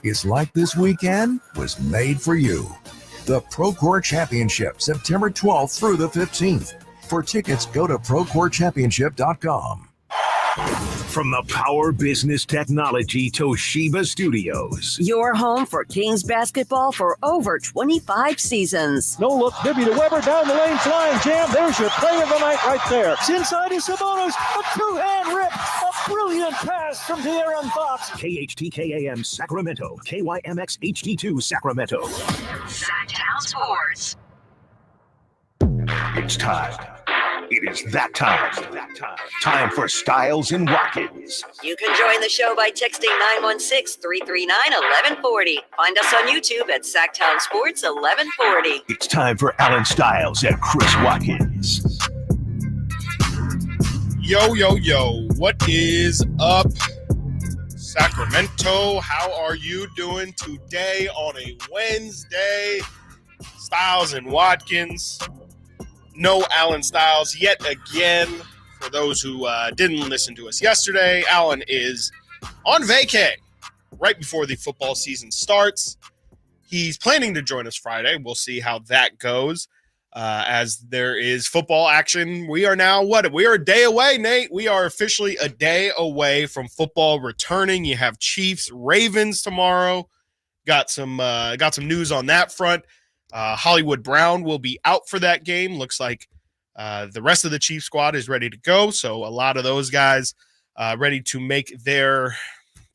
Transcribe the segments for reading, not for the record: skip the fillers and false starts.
It's like this weekend was made for you. The Procore Championship, September 12th through the 15th. For tickets, go to ProcoreChampionship.com. From the Power Business Technology Toshiba Studios. Your home for Kings basketball for over 25 seasons. No look, Bibby to Weber, down the lane, flying jam. There's your play of the night right there. It's inside is Sabonis, a two-hand rip, a brilliant pass from De'Aaron Fox. KHTKAM Sacramento, KYMX HD2 Sacramento. Sacktown Sports. It's time. It is that time. Time for Stiles and Watkins. You can join the show by texting 916-339-1140. Find us on YouTube at Sacktown Sports 1140. It's time for Alan Stiles and Chris Watkins. Yo, what is up, Sacramento? How are you doing today on a Wednesday? Stiles and Watkins. No Alan Stiles yet again. For those who didn't listen to us yesterday, Alan is on vacay right before the football season starts. He's planning to join us Friday. We'll see how that goes as there is football action. We are now, we are a day away, Nate. We are officially a day away from football returning. You have Chiefs, Ravens tomorrow. Got some news on that front. Hollywood Brown will be out for that game. Looks like the rest of the Chiefs squad is ready to go. So a lot of those guys ready to make their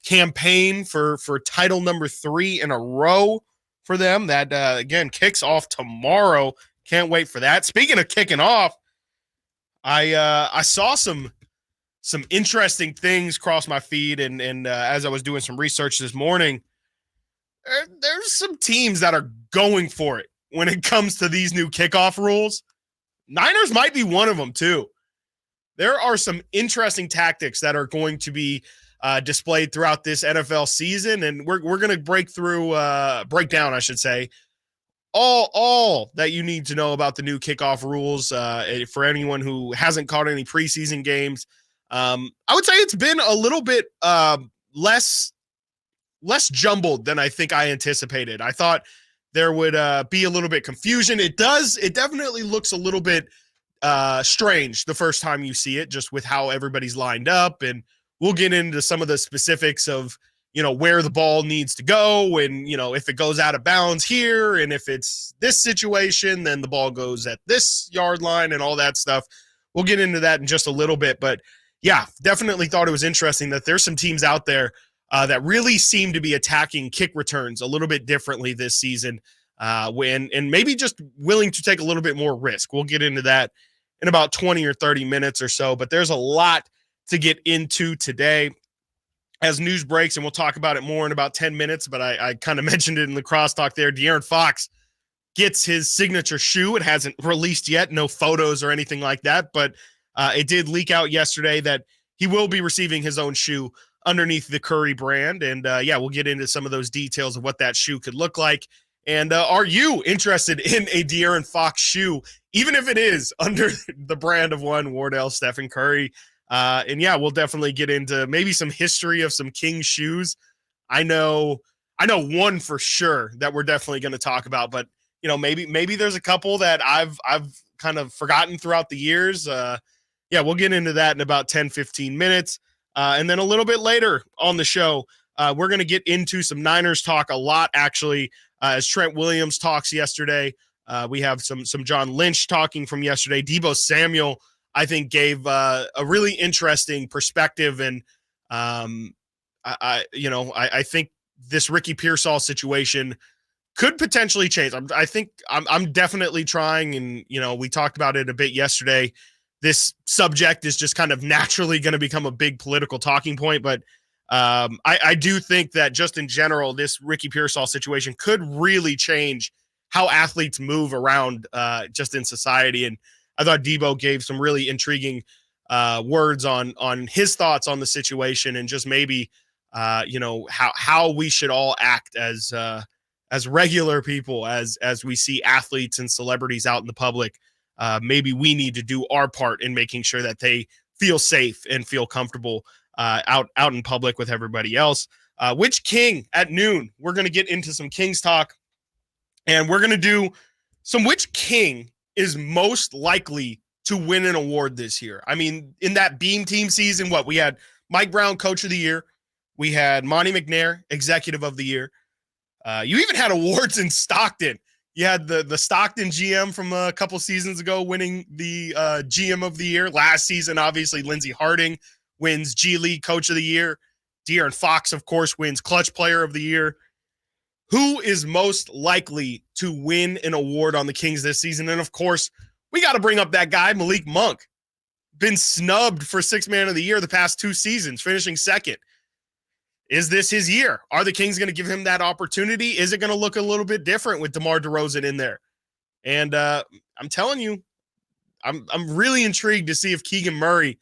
campaign for title number 3 in a row for them. That, again, kicks off tomorrow. Can't wait for that. Speaking of kicking off, I saw some interesting things cross my feed. And as I was doing some research this morning, there's some teams that are going for it when it comes to these new kickoff rules. Niners might be one of them too. There are some interesting tactics that are going to be displayed throughout this NFL season, and we're going to break down, I should say, all that you need to know about the new kickoff rules for anyone who hasn't caught any preseason games. I would say it's been a little bit less jumbled than I think I anticipated. I thought there would be a little bit confusion. It definitely looks a little bit strange the first time you see it, just with how everybody's lined up. And we'll get into some of the specifics of, where the ball needs to go and, if it goes out of bounds here and if it's this situation, then the ball goes at this yard line and all that stuff. We'll get into that in just a little bit. But yeah, definitely thought it was interesting that there's some teams out there that really seem to be attacking kick returns a little bit differently this season, and maybe just willing to take a little bit more risk. We'll get into that in about 20 or 30 minutes or so, but there's a lot to get into today as news breaks, and we'll talk about it more in about 10 minutes, but I kind of mentioned it in the crosstalk there. De'Aaron Fox gets his signature shoe. It hasn't released yet, no photos or anything like that, but it did leak out yesterday that he will be receiving his own shoe underneath the Curry brand. And we'll get into some of those details of what that shoe could look like. And are you interested in a De'Aaron Fox shoe, even if it is under the brand of one Wardell Stephen Curry? We'll definitely get into maybe some history of some King shoes. I know one for sure that we're definitely going to talk about, but maybe there's a couple that I've kind of forgotten throughout the years. We'll get into that in about 10-15 minutes. And then a little bit later on the show, we're going to get into some Niners talk a lot, actually, as Trent Williams talks yesterday. We have some John Lynch talking from yesterday. Deebo Samuel, I think, gave a really interesting perspective. And I think this Ricky Pearsall situation could potentially change. I'm definitely trying, and, we talked about it a bit yesterday. This subject is just kind of naturally going to become a big political talking point. But I do think that just in general, this Ricky Pearsall situation could really change how athletes move around just in society. And I thought Deebo gave some really intriguing words on his thoughts on the situation and just maybe, how we should all act as regular people, as we see athletes and celebrities out in the public. Maybe we need to do our part in making sure that they feel safe and feel comfortable out in public with everybody else. Which King at noon? We're going to get into some Kings talk, and we're going to do some which King is most likely to win an award this year. I mean, in that Beam Team season, we had Mike Brown, Coach of the Year. We had Monty McNair, Executive of the Year. You even had awards in Stockton. You had the Stockton GM from a couple seasons ago winning the GM of the Year. Last season, obviously, Lindsey Harding wins G League Coach of the Year. De'Aaron Fox, of course, wins Clutch Player of the Year. Who is most likely to win an award on the Kings this season? And, of course, we got to bring up that guy, Malik Monk. Been snubbed for Sixth Man of the Year the past 2 seasons, finishing second. Is this his year? Are the Kings going to give him that opportunity? Is it going to look a little bit different with DeMar DeRozan in there? And I'm telling you, I'm really intrigued to see if Keegan Murray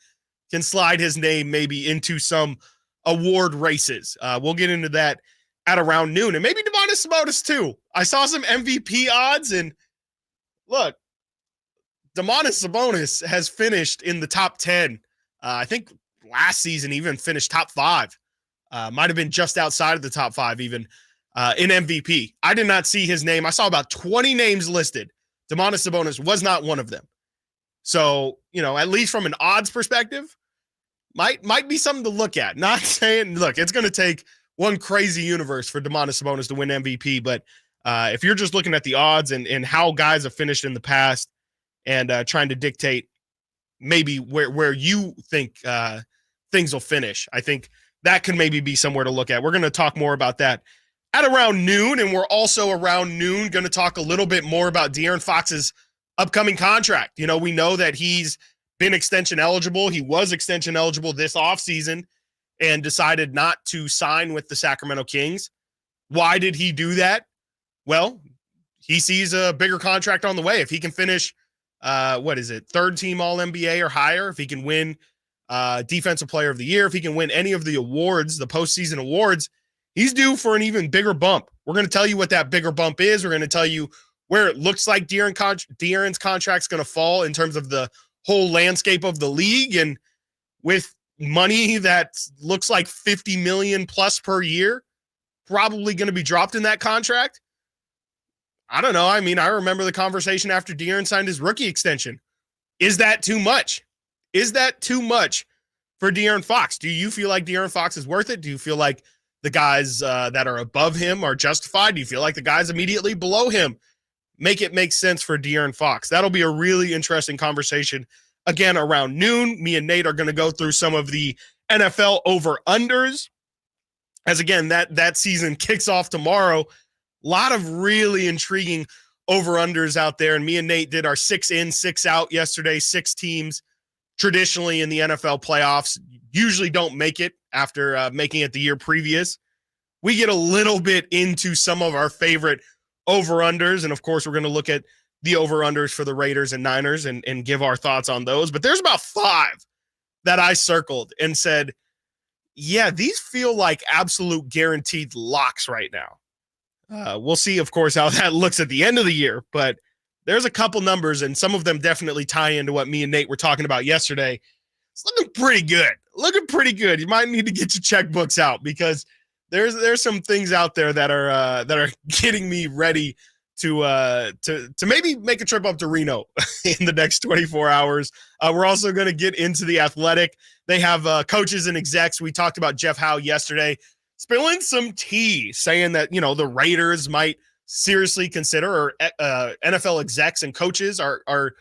can slide his name maybe into some award races. We'll get into that at around noon. And maybe Domantas Sabonis too. I saw some MVP odds, and look, Domantas Sabonis has finished in the top 10. I think last season even finished top 5. Might have been just outside of the top 5 even in MVP. I did not see his name. I saw about 20 names listed. Domantas Sabonis was not one of them. So, at least from an odds perspective, might be something to look at. Not saying, look, it's going to take one crazy universe for Domantas Sabonis to win MVP, but if you're just looking at the odds and how guys have finished in the past and trying to dictate maybe where you think things will finish, I think that could maybe be somewhere to look at. We're going to talk more about that at around noon, and we're also around noon going to talk a little bit more about De'Aaron Fox's upcoming contract. We know that he's been extension eligible. He was extension eligible this offseason and decided not to sign with the Sacramento Kings. Why did he do that? Well, he sees a bigger contract on the way. If he can finish, third team All-NBA or higher, if he can win Defensive Player of the Year, if he can win any of the awards, the postseason awards, he's due for an even bigger bump. We're going to tell you what that bigger bump is. We're going to tell you where it looks like De'Aaron's contract's going to fall in terms of the whole landscape of the league. And with money that looks like $50 million plus per year, probably going to be dropped in that contract. I don't know. I mean, I remember the conversation after De'Aaron signed his rookie extension. Is that too much? Is that too much for De'Aaron Fox? Do you feel like De'Aaron Fox is worth it? Do you feel like the guys that are above him are justified? Do you feel like the guys immediately below him make sense for De'Aaron Fox? That'll be a really interesting conversation. Again, around noon, me and Nate are going to go through some of the NFL over-unders. As again, that season kicks off tomorrow. A lot of really intriguing over-unders out there. And me and Nate did our 6 in, 6 out yesterday. 6 teams traditionally in the NFL playoffs usually don't make it after making it the year previous. We get a little bit into some of our favorite over-unders. And, of course, we're going to look at the over-unders for the Raiders and Niners and give our thoughts on those. But there's about 5 that I circled and said, yeah, these feel like absolute guaranteed locks right now. We'll see, of course, how that looks at the end of the year. But there's a couple numbers, and some of them definitely tie into what me and Nate were talking about yesterday. It's looking pretty good. Looking pretty good. You might need to get your checkbooks out because there's some things out there that are getting me ready to maybe make a trip up to Reno in the next 24 hours. We're also going to get into the Athletic. They have coaches and execs. We talked about Jeff Howe yesterday, spilling some tea, saying that, the Raiders might seriously consider, or NFL execs and coaches are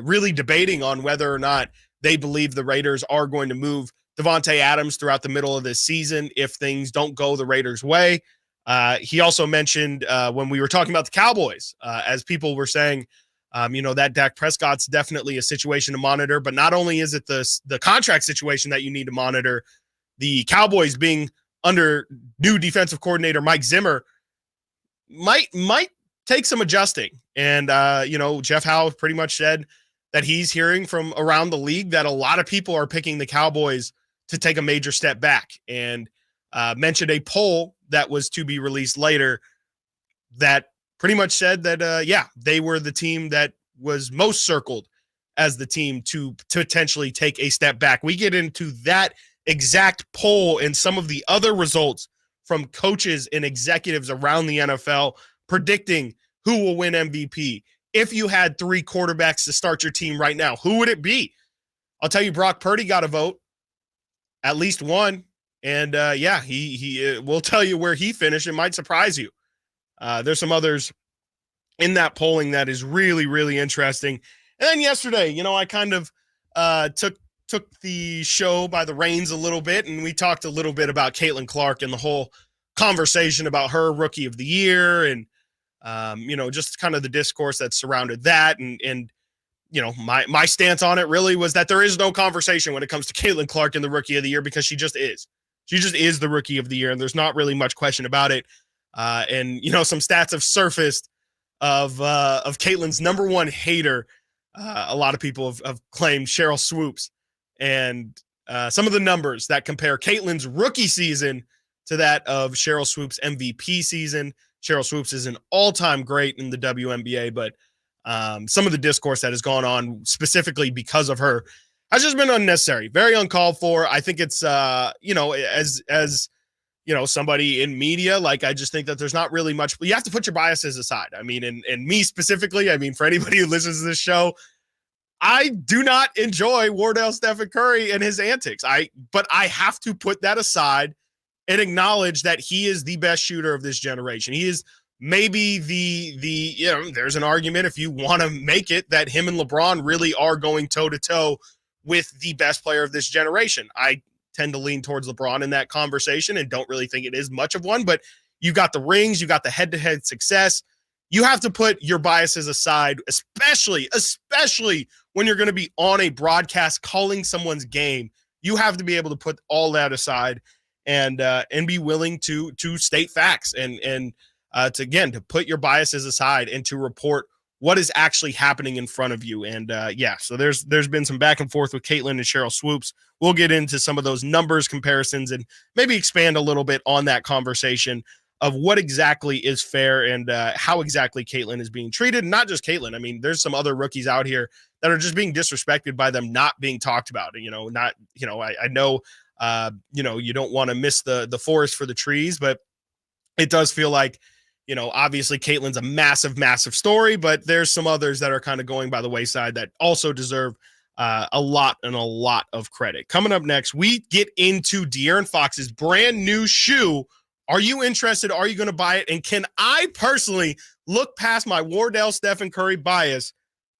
really debating on whether or not they believe the Raiders are going to move Devontae Adams throughout the middle of this season if things don't go the Raiders' way. He also mentioned when we were talking about the Cowboys, as people were saying, that Dak Prescott's definitely a situation to monitor, but not only is it the contract situation that you need to monitor, the Cowboys being under new defensive coordinator Mike Zimmer might take some adjusting. And, Jeff Howe pretty much said that he's hearing from around the league that a lot of people are picking the Cowboys to take a major step back, and mentioned a poll that was to be released later that pretty much said that, they were the team that was most circled as the team to potentially take a step back. We get into that exact poll and some of the other results from coaches and executives around the NFL predicting who will win MVP. If you had 3 quarterbacks to start your team right now, who would it be? I'll tell you, Brock Purdy got a vote, at least one. And he will tell you where he finished. It might surprise you. There's some others in that polling that is really, really interesting. And then yesterday, I kind of took the show by the reins a little bit, and we talked a little bit about Caitlin Clark and the whole conversation about her Rookie of the Year and, just kind of the discourse that surrounded that. And my stance on it really was that there is no conversation when it comes to Caitlin Clark and the Rookie of the Year, because she just is. She just is the Rookie of the Year, and there's not really much question about it. And some stats have surfaced of Caitlin's number one hater. A lot of people have claimed Cheryl Swoops, and some of the numbers that compare Caitlin's rookie season to that of Cheryl Swoops' MVP season. Cheryl Swoops is an all-time great in the WNBA, but some of the discourse that has gone on specifically because of her has just been unnecessary, very uncalled for. I think it's, as somebody in media, I just think that there's not really much, you have to put your biases aside. I mean, and me specifically, for anybody who listens to this show, I do not enjoy Wardell Stephen Curry and his antics. But I have to put that aside and acknowledge that he is the best shooter of this generation. He is maybe there's an argument, if you want to make it, that him and LeBron really are going toe to toe with the best player of this generation. I tend to lean towards LeBron in that conversation and don't really think it is much of one, but you got the rings, you got the head-to-head success. You have to put your biases aside, especially when you're going to be on a broadcast calling someone's game. You have to be able to put all that aside and be willing to state facts and to put your biases aside and to report what is actually happening in front of you. And so there's been some back and forth with Caitlin and Cheryl Swoops. We'll get into some of those numbers comparisons and maybe expand a little bit on that conversation of what exactly is fair and how exactly Caitlin is being treated. Not just Caitlin. There's some other rookies out here that are just being disrespected by them not being talked about. I know, you don't want to miss the forest for the trees, but it does feel like, obviously Caitlin's a massive, massive story, but there's some others that are kind of going by the wayside that also deserve a lot of credit. Coming up next, we get into De'Aaron Fox's brand new shoe. Are you interested? Are you going to buy it? And can I personally look past my Wardell Stephen Curry bias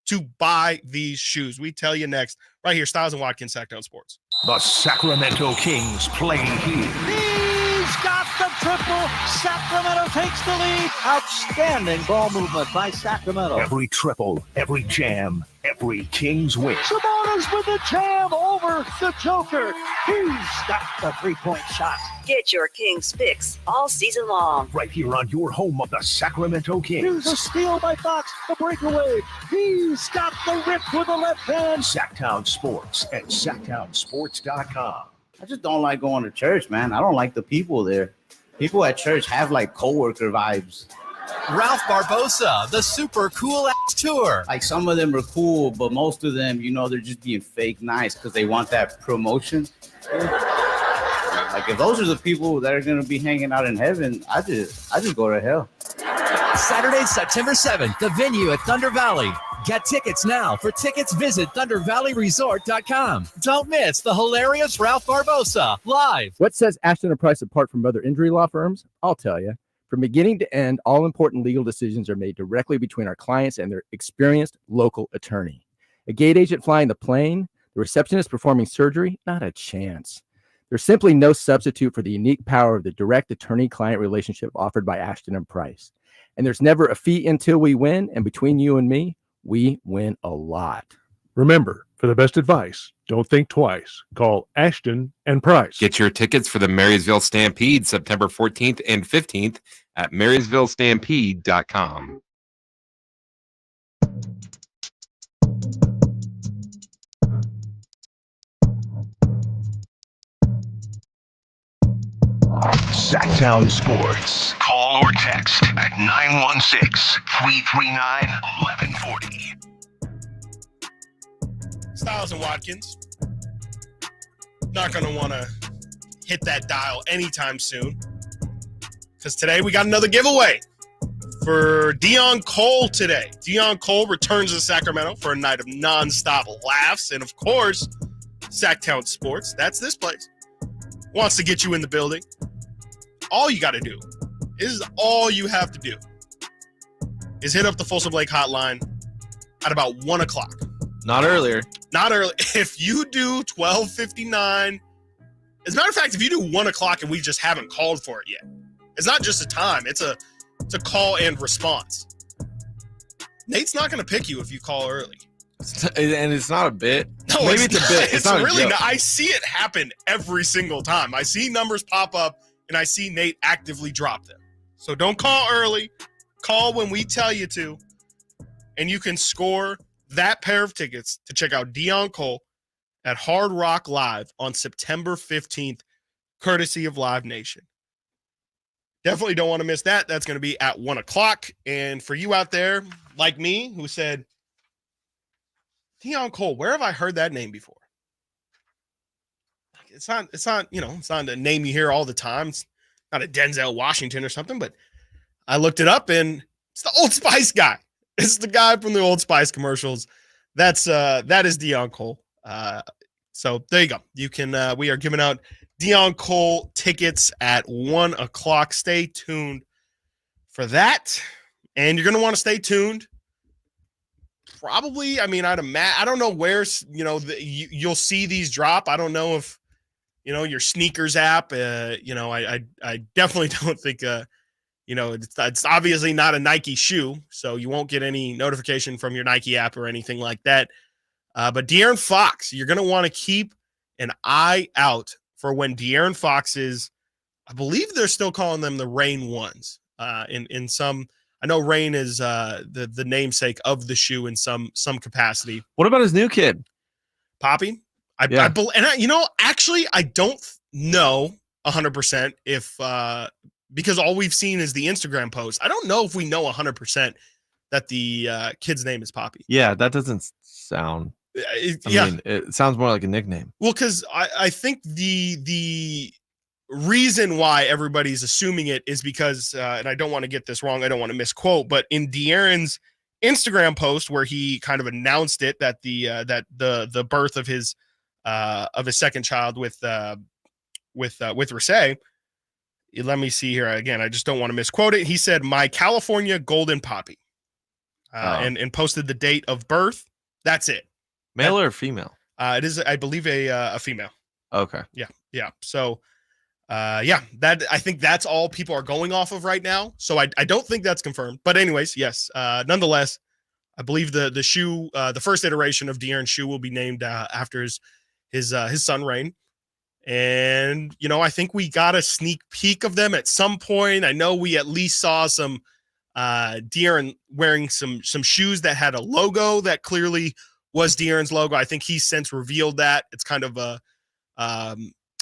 to buy these shoes? We tell you next, right here, Stiles and Watkins, Sacktown Sports. The Sacramento Kings play here. He's got the triple. Sacramento takes the lead. Outstanding ball movement by Sacramento. Every triple, every jam, every Kings win. Sabonis with the jam over the Joker. He's got the three-point shot. Get your Kings fix all season long. Right here on your home of the Sacramento Kings. Here's a steal by Fox. The breakaway. He's got the rip with the left hand. Sacktown Sports at sacktownsports.com. I just don't like going to church, man. I don't like the people there. People at church have coworker vibes. Ralph Barbosa, the super cool ass tour. Some of them are cool, but most of them, they're just being fake nice because they want that promotion. If those are the people that are going to be hanging out in heaven, I just go to hell. Saturday, September 7th, the venue at Thunder Valley. Get tickets now. For tickets, visit ThunderValleyResort.com. Don't miss the hilarious Ralph Barbosa live. What sets Ashton & Price apart from other injury law firms? I'll tell you. From beginning to end, all important legal decisions are made directly between our clients and their experienced local attorney. A gate agent flying the plane, the receptionist performing surgery, not a chance. There's simply no substitute for the unique power of the direct attorney-client relationship offered by Ashton & Price. And there's never a fee until we win, and between you and me, we win a lot. Remember, for the best advice, don't think twice. Call Ashton and Price. Get your tickets for the Marysville Stampede September 14th and 15th at MarysvilleStampede.com. Sacktown Sports. Call or text at 916-339-1140. Stiles and Watkins. not going to want to hit that dial anytime soon. Because today we got another giveaway for Deion Cole today. Deion Cole returns to Sacramento for a night of nonstop laughs. And, of course, Sacktown Sports, that's this place, wants to get you in the building. All you got to do, all you have to do, is hit up the Folsom Lake hotline at about 1 o'clock. Not earlier. Not early. If you do 12:59, as a matter of fact, if you do 1 o'clock and we just haven't called for it yet, it's not just a time. It's a call and response. Nate's not going to pick you if you call early. And it's not a bit. No, maybe it's a bit. It's not really a joke. not. I see it happen every single time. I see numbers pop up, and I see Nate actively drop them. So don't call early. Call when we tell you to, and you can score that pair of tickets to check out Deion Cole at Hard Rock Live on September 15th, courtesy of Live Nation. Definitely don't want to miss that. That's going to be at 1 o'clock. And for you out there, like me, who said, Deion Cole, where have I heard that name before? It's not, it's not a name you hear all the time. It's not a Denzel Washington or something, but I looked it up and it's the Old Spice guy. It's the guy from the Old Spice commercials. That is Deion Cole. So there you go. You can, we are giving out Deion Cole tickets at 1 o'clock. Stay tuned for that. And you're going to want to stay tuned. Probably, I mean, I don't know where, you'll see these drop. I don't know if, your sneakers app, I definitely don't think, it's obviously not a Nike shoe, so you won't get any notification from your Nike app or anything like that. But De'Aaron Fox, you're going to want to keep an eye out for when De'Aaron Fox's, I believe they're still calling them the Rain Ones. In some, I know Rain is the namesake of the shoe in some capacity. What about his new kid, Poppy? Actually, I don't know 100% if because all we've seen is the Instagram post. I don't know if we know 100% that the kid's name is Poppy. Yeah, that doesn't sound. I mean, it sounds more like a nickname. Well, because I think the reason why everybody's assuming it is because, and I don't want to get this wrong, I don't want to misquote, but in De'Aaron's Instagram post where he kind of announced it that the birth of his second child with Rasay. Let me see here again. I just don't want to misquote it. He said, "My California Golden Poppy," and posted the date of birth. That's it. Male or female? It is, I believe, a female. Okay. Yeah. So, that I think that's all people are going off of right now. So I don't think that's confirmed. But anyways, yes. Nonetheless, I believe the shoe, the first iteration of De'Aaron's shoe, will be named after his son Rain. And, I think we got a sneak peek of them at some point. I know we at least saw some De'Aaron wearing some shoes that had a logo that clearly was De'Aaron's logo. I think he's since revealed that. It's kind of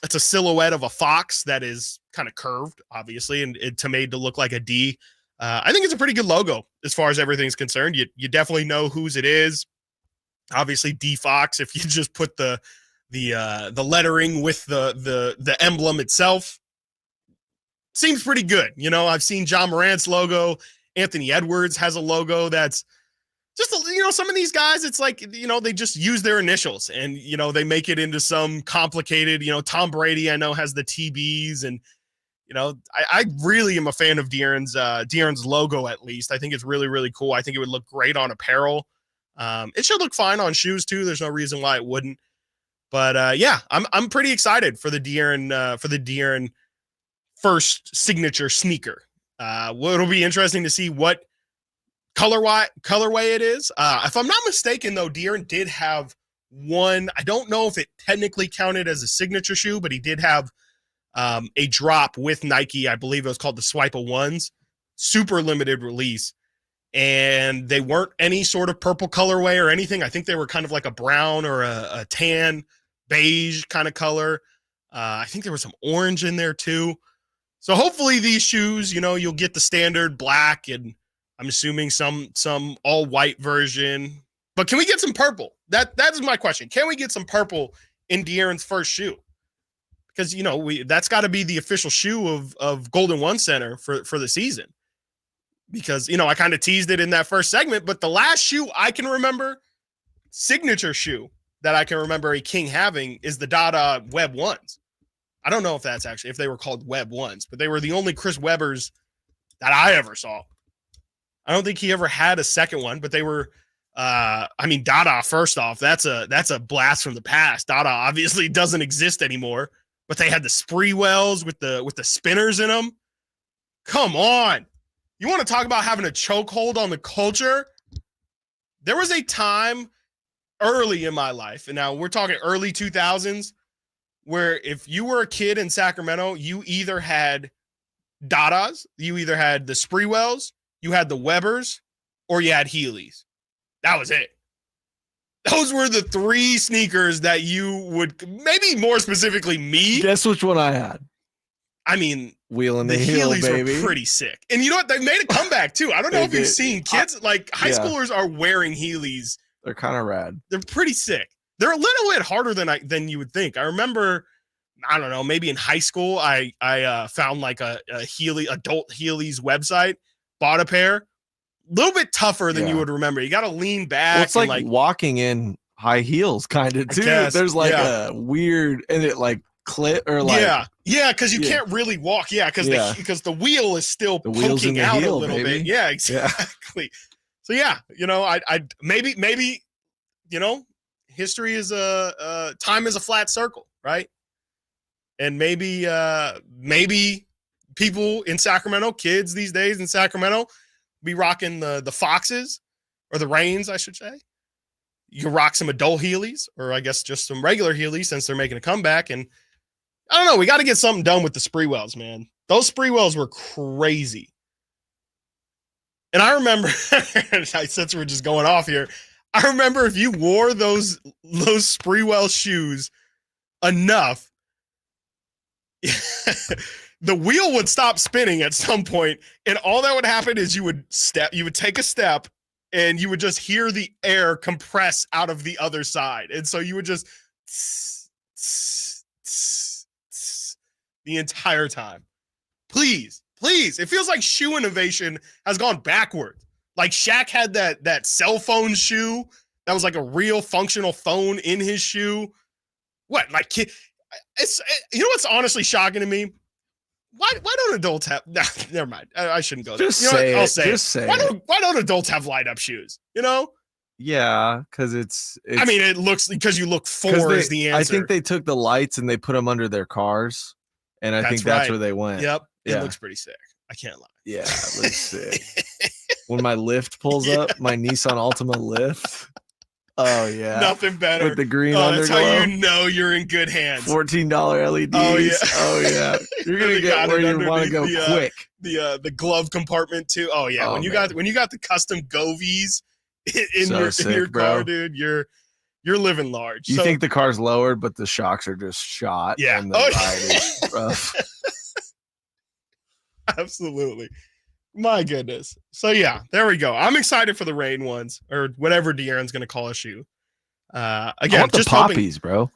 it's a silhouette of a fox that is kind of curved, obviously, and it's made to look like a D. I think it's a pretty good logo as far as everything's concerned. You definitely know whose it is. Obviously, D Fox, if you just put the lettering with the emblem itself, seems pretty good. I've seen John Morant's logo. Anthony Edwards has a logo that's just, some of these guys, it's like, they just use their initials and, they make it into some complicated, Tom Brady, I know, has the TBs. And, I really am a fan of De'Aaron's logo, at least. I think it's really, really cool. I think it would look great on apparel. It should look fine on shoes too. There's no reason why it wouldn't. But I'm pretty excited for the De'Aaron first signature sneaker. It'll be interesting to see what colorway it is. If I'm not mistaken, though, De'Aaron did have one. I don't know if it technically counted as a signature shoe, but he did have a drop with Nike. I believe it was called the Swipe of Ones, super limited release. And they weren't any sort of purple colorway or anything. I think they were kind of like a brown or a tan, beige kind of color. I think there was some orange in there too. So hopefully these shoes, you'll get the standard black and I'm assuming some all white version. But can we get some purple? That is my question. Can we get some purple in De'Aaron's first shoe? because that's got to be the official shoe of Golden One Center for the season. Because I kind of teased it in that first segment, but the last shoe I can remember, signature shoe that I can remember a King having, is the Dada Web Ones. I don't know if they were called Web Ones, but they were the only Chris Webbers that I ever saw. I don't think he ever had a second one, but they were. Dada. First off, that's a blast from the past. Dada obviously doesn't exist anymore, but they had the Spreewells with the spinners in them. Come on, you want to talk about having a chokehold on the culture? There was a time early in my life, and now we're talking early 2000s, where if you were a kid in Sacramento, you either had Dadas, you either had the Spreewells, you had the Webbers, or you had Heelys. That was it. Those were the three sneakers that you would, maybe more specifically me. Guess which one I had? I mean, wheeling the the heel, Heelys baby. were pretty sick. And you know what? They made a comeback too. I don't know if you've seen kids, like high schoolers are wearing Heelys. They're kind of rad. They're pretty sick. They're a little bit harder than you would think. I remember, I don't know, maybe in high school, I found like a Heely, adult Heelys website, bought a pair. A little bit tougher than you would remember. You got to lean back. Well, it's like walking in high heels kind of too. There's like a weird, and it like clip or like. Yeah, because you can't really walk. Yeah, because the wheel is still poking out a little bit. Yeah, exactly. So yeah, I maybe history is time is a flat circle, right? And maybe people in Sacramento, kids these days in Sacramento, be rocking the Foxes or the Reigns, I should say. You rock some adult Heelys, or I guess just some regular Heelys since they're making a comeback. And I don't know, we got to get something done with the Spreewells, man. Those Spreewells were crazy. And I remember, since we're just going off here, I remember if you wore those Spreewell shoes enough, the wheel would stop spinning at some point, and all that would happen is you would take a step, and you would just hear the air compress out of the other side. And so you would just the entire time. Please. It feels like shoe innovation has gone backwards. Like Shaq had that cell phone shoe that was like a real functional phone in his shoe. What? Like, it's, what's honestly shocking to me? Why don't adults have? Nah, never mind. I shouldn't go there. I'll say it. Why don't adults have light up shoes? Yeah, because it's. I mean, it looks because you look four is the answer. I think they took the lights and they put them under their cars, and I think that's where they went. Yep, it looks pretty sick. I can't lie. Yeah, it looks sick. When my lift pulls up, my Nissan Altima lift. Oh yeah, nothing better with the green underglow. That's how you underglow. know you're in good hands. $14 LEDs. Oh yeah, you're gonna get where you want to go quick. The glove compartment too. Oh yeah, when you got the custom Govies in your car, dude, you're living large. You think the car's lowered, but the shocks are just shot. Yeah. And the ride is rough. Absolutely. My goodness. So yeah, there we go. I'm excited for the Rain ones, or whatever De'Aaron's going to call a shoe. Again, just the poppies, bro.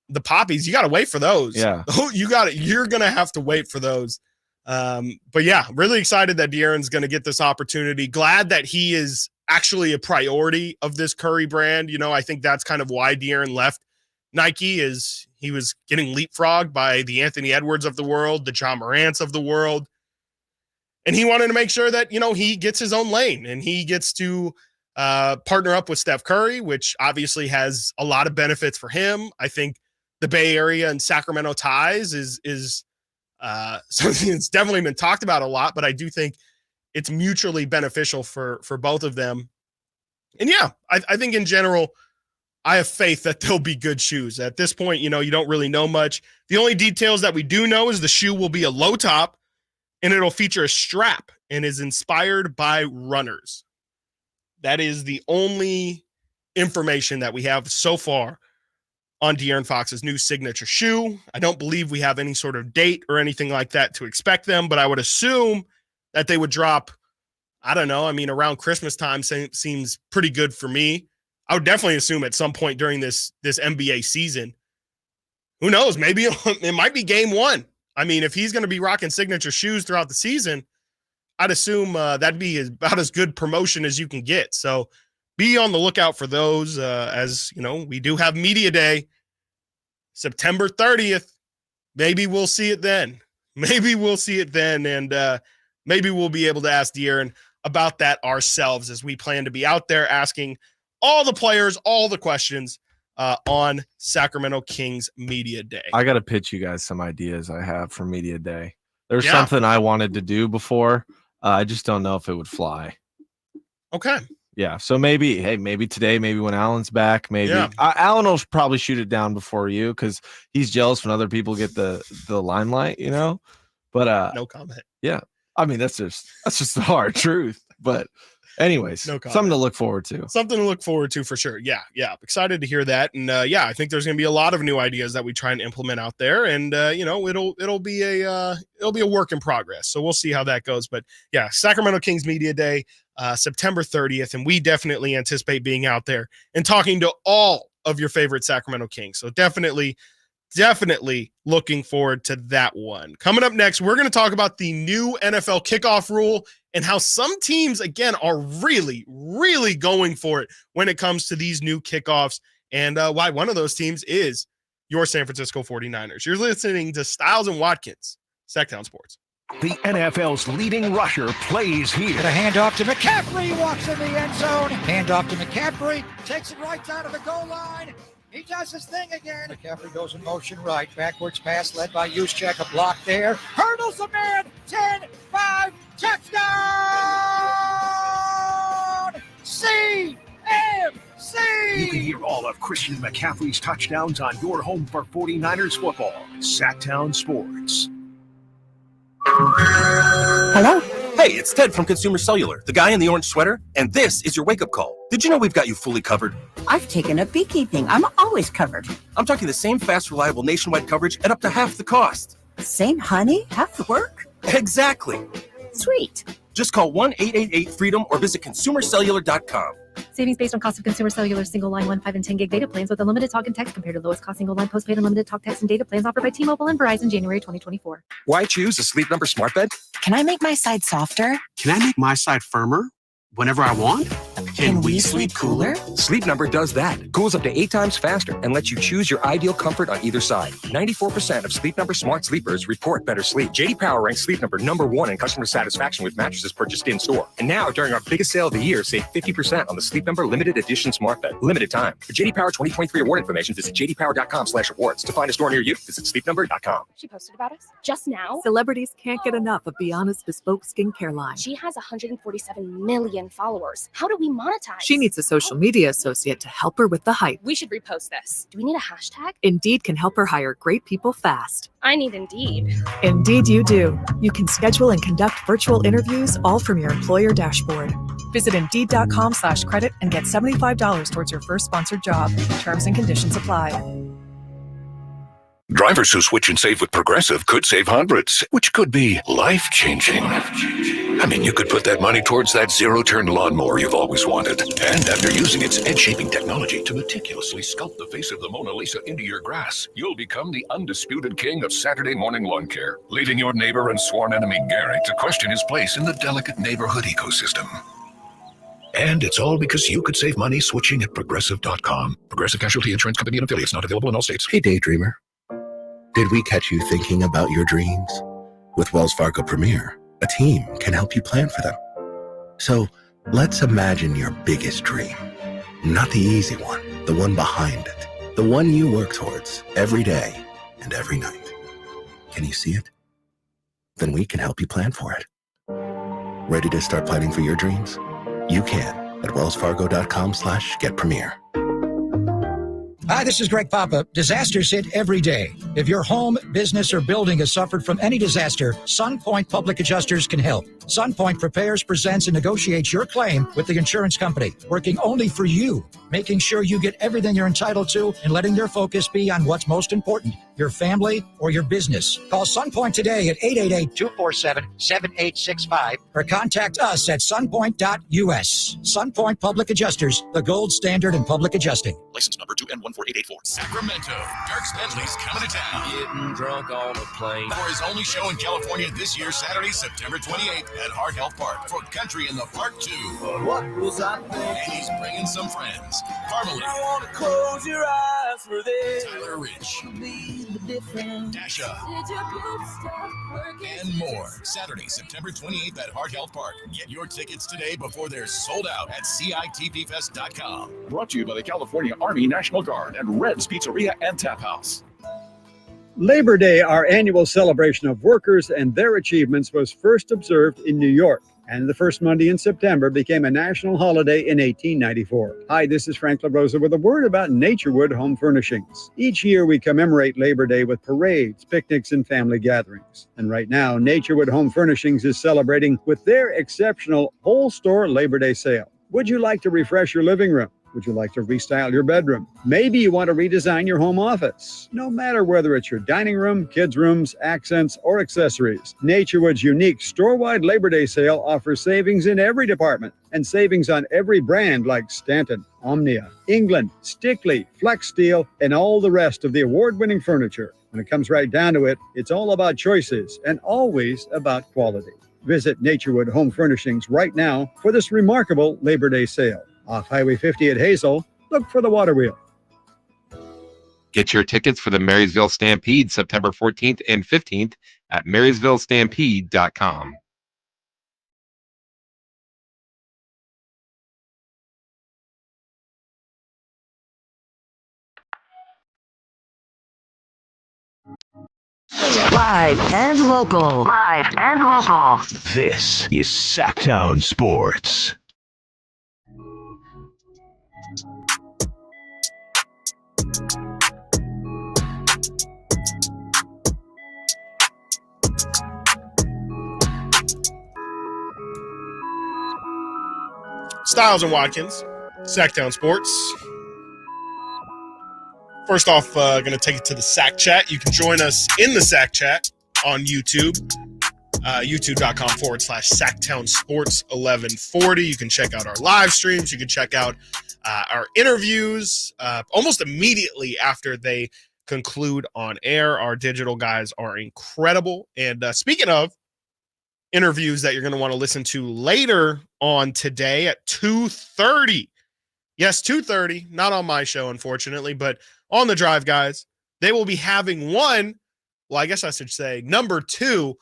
The poppies, you got to wait for those. Yeah. You're going to have to wait for those. But yeah, really excited that De'Aaron's going to get this opportunity. Glad that he is actually a priority of this Curry brand. I think that's kind of why De'Aaron left Nike, is he was getting leapfrogged by the Anthony Edwards of the world, the John Morants of the world. And he wanted to make sure that, he gets his own lane and he gets to partner up with Steph Curry, which obviously has a lot of benefits for him. I think the Bay Area and Sacramento ties is something that's definitely been talked about a lot, but I do think it's mutually beneficial for both of them. And yeah, I think in general, I have faith that they'll be good shoes. At this point, you don't really know much. The only details that we do know is the shoe will be a low top, and it'll feature a strap and is inspired by runners. That is the only information that we have so far on De'Aaron Fox's new signature shoe. I don't believe we have any sort of date or anything like that to expect them, but I would assume that they would drop, I don't know, around Christmas time seems pretty good for me. I would definitely assume at some point during this NBA season. who knows? Maybe it might be game one. I mean, if he's going to be rocking signature shoes throughout the season, I'd assume that'd be about as good promotion as you can get. So be on the lookout for those. As you know, we do have Media Day, September 30th. Maybe we'll see it then. And maybe we'll be able to ask De'Aaron about that ourselves as we plan to be out there asking all the players all the questions on Sacramento Kings Media Day. I got to pitch you guys some ideas I have for Media Day. There's something I wanted to do before. I just don't know if it would fly. Okay. Yeah. So maybe today, maybe when Alan's back, Alan will probably shoot it down before you because he's jealous when other people get the limelight, you know. But no comment. Yeah. I mean, that's just the hard truth. But anyways, something to look forward to. Something to look forward to for sure. Yeah. Excited to hear that. And I think there's going to be a lot of new ideas that we try and implement out there. And it'll be a work in progress. So we'll see how that goes. But yeah, Sacramento Kings Media Day, September 30th, and we definitely anticipate being out there and talking to all of your favorite Sacramento Kings. So definitely looking forward to that one. Coming up next, we're going to talk about the new NFL kickoff rule and how some teams, again, are really, really going for it when it comes to these new kickoffs, and why one of those teams is your San Francisco 49ers. You're listening to Stiles and Watkins, Sacktown Sports. The NFL's leading rusher plays here. And a handoff to McCaffrey, walks in the end zone. Handoff to McCaffrey, takes it right down to the goal line. He does his thing again. McCaffrey goes in motion right. Backwards pass led by Juszczyk. A block there. Hurdles a man. 10, 5, touchdown! CMC! You can hear all of Christian McCaffrey's touchdowns on your home for 49ers football. Sacktown Sports. Hello? Hey, it's Ted from Consumer Cellular, the guy in the orange sweater, and this is your wake-up call. Did you know we've got you fully covered? I've taken up beekeeping. I'm always covered. I'm talking the same fast, reliable nationwide coverage at up to half the cost. Same honey, half the work? Exactly. Sweet. Just call 1-888-FREEDOM or visit consumercellular.com. Savings based on cost of Consumer Cellular single line 1, 5, and 10 gig data plans with unlimited talk and text compared to lowest cost single line postpaid unlimited talk, text, and data plans offered by T-Mobile and Verizon January 2024. Why choose a Sleep Number smart bed? Can I make my side softer? Can I make my side firmer whenever I want? Can we sleep cooler? Sleep Number does that. Cools up to 8 times faster and lets you choose your ideal comfort on either side. 94% of Sleep Number smart sleepers report better sleep. J.D. Power ranks Sleep Number #1 in customer satisfaction with mattresses purchased in-store. And now, during our biggest sale of the year, save 50% on the Sleep Number limited edition smart bed. Limited time. For J.D. Power 2023 award information, visit jdpower.com/awards. To find a store near you, visit sleepnumber.com. She posted about us just now. Celebrities can't get enough of Beyond's bespoke skincare line. She has 147 million followers. How do we monetize? She needs a social media associate to help her with the hype. We should repost this. Do we need a hashtag? Indeed can help her hire great people fast. I need Indeed. Indeed you do. You can schedule and conduct virtual interviews all from your employer dashboard. Visit Indeed.com/credit and get $75 towards your first sponsored job. Terms and conditions apply. Drivers who switch and save with Progressive could save hundreds, which could be life-changing. I mean, you could put that money towards that zero-turn lawnmower you've always wanted. And after using its edge-shaping technology to meticulously sculpt the face of the Mona Lisa into your grass, you'll become the undisputed king of Saturday morning lawn care, leaving your neighbor and sworn enemy Gary to question his place in the delicate neighborhood ecosystem. And it's all because you could save money switching at Progressive.com. Progressive Casualty Insurance Company and affiliates, not available in all states. Hey, Daydreamer. Did we catch you thinking about your dreams? With Wells Fargo Premier, a team can help you plan for them. So let's imagine your biggest dream. Not the easy one, the one behind it. The one you work towards every day and every night. Can you see it? Then we can help you plan for it. Ready to start planning for your dreams? You can at wellsfargo.com/getpremier. Hi, this is Greg Papa. Disasters hit every day. If your home, business, or building has suffered from any disaster, SunPoint Public Adjusters can help. SunPoint prepares, presents, and negotiates your claim with the insurance company, working only for you, making sure you get everything you're entitled to and letting their focus be on what's most important, your family, or your business. Call SunPoint today at 888-247-7865 or contact us at sunpoint.us. SunPoint Public Adjusters, the gold standard in public adjusting. License number 2N14884. Sacramento. Dirk Bentley's coming to town. Getting drunk on a plane. For his only show in California this year, Saturday, September 28th at Heart Health Park for Country in the Park 2. What was I thinking? And he's bringing some friends. Parmalee. I want to close your eyes for this. Tyler Rich. Be the difference. Dasha. And more. Saturday, September 28th at Heart Health Park. Get your tickets today before they're sold out at CITPFest.com. Brought to you by the California Army National Guard and Red's Pizzeria and Tap House. Labor Day, our annual celebration of workers and their achievements, was first observed in New York, and the first Monday in September became a national holiday in 1894. Hi, this is Frank LaRosa with a word about Naturewood Home Furnishings. Each year we commemorate Labor Day with parades, picnics, and family gatherings. And right now, Naturewood Home Furnishings is celebrating with their exceptional whole store Labor Day sale. Would you like to refresh your living room? Would you like to restyle your bedroom? Maybe you want to redesign your home office. No matter whether it's your dining room, kids' rooms, accents, or accessories, Naturewood's unique store-wide Labor Day sale offers savings in every department and savings on every brand like Stanton, Omnia, England, Stickley, Flex Steel, and all the rest of the award-winning furniture. When it comes right down to it, it's all about choices and always about quality. Visit Naturewood Home Furnishings right now for this remarkable Labor Day sale. Off Highway 50 at Hazel, look for the water wheel. Get your tickets for the Marysville Stampede September 14th and 15th at marysvillestampede.com. Live and local. Live and local. This is Sacktown Sports. Stiles and Watkins, Sacktown Sports. First off, going to take it to the Sack Chat. You can join us in the Sack Chat on YouTube, youtube.com/Sacktown Sports 1140. You can check out our live streams. You can check out our interviews almost immediately after they conclude on air. Our digital guys are incredible. And speaking of interviews that you're going to want to listen to later on today at 2:30. Yes, 2:30. Not on my show, unfortunately, but on the Drive Guys. They will be having one, well, I guess I should say number 2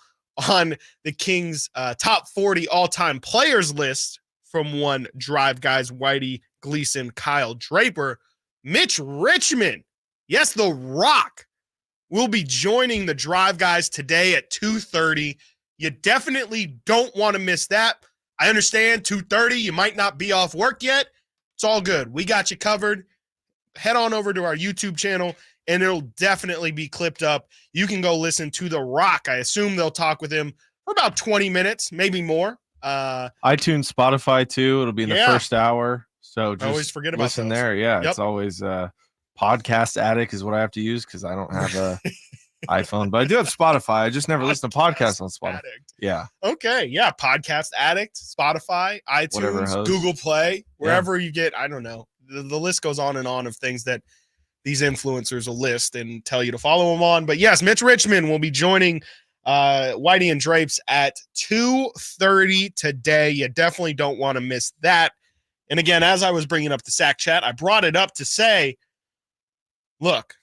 on the Kings top 40 all-time players list from one Drive Guys, Whitey Gleason, Kyle Draper. Mitch Richmond, yes, The Rock, will be joining the Drive Guys today at 2:30. You definitely don't want to miss that. I understand 2:30, you might not be off work yet. It's all good. We got you covered. Head on over to our YouTube channel, and it'll definitely be clipped up. You can go listen to The Rock. I assume they'll talk with him for about 20 minutes, maybe more. iTunes, Spotify, too. It'll be in the first hour. So just always forget about listen those. there. Yeah, Yep. it's always Podcast Addict is what I have to use because I don't have a iPhone, but I do have Spotify. I just never listen to podcasts on Spotify. Yeah. Okay, yeah, Podcast Addict, Spotify, Whatever iTunes, host. Google Play, wherever you get, I don't know. The list goes on and on of things that these influencers will list and tell you to follow them on. But yes, Mitch Richmond will be joining Whitey and Drapes at 2:30 today. You definitely don't want to miss that. And again, as I was bringing up the Sack Chat, I brought it up to say, look,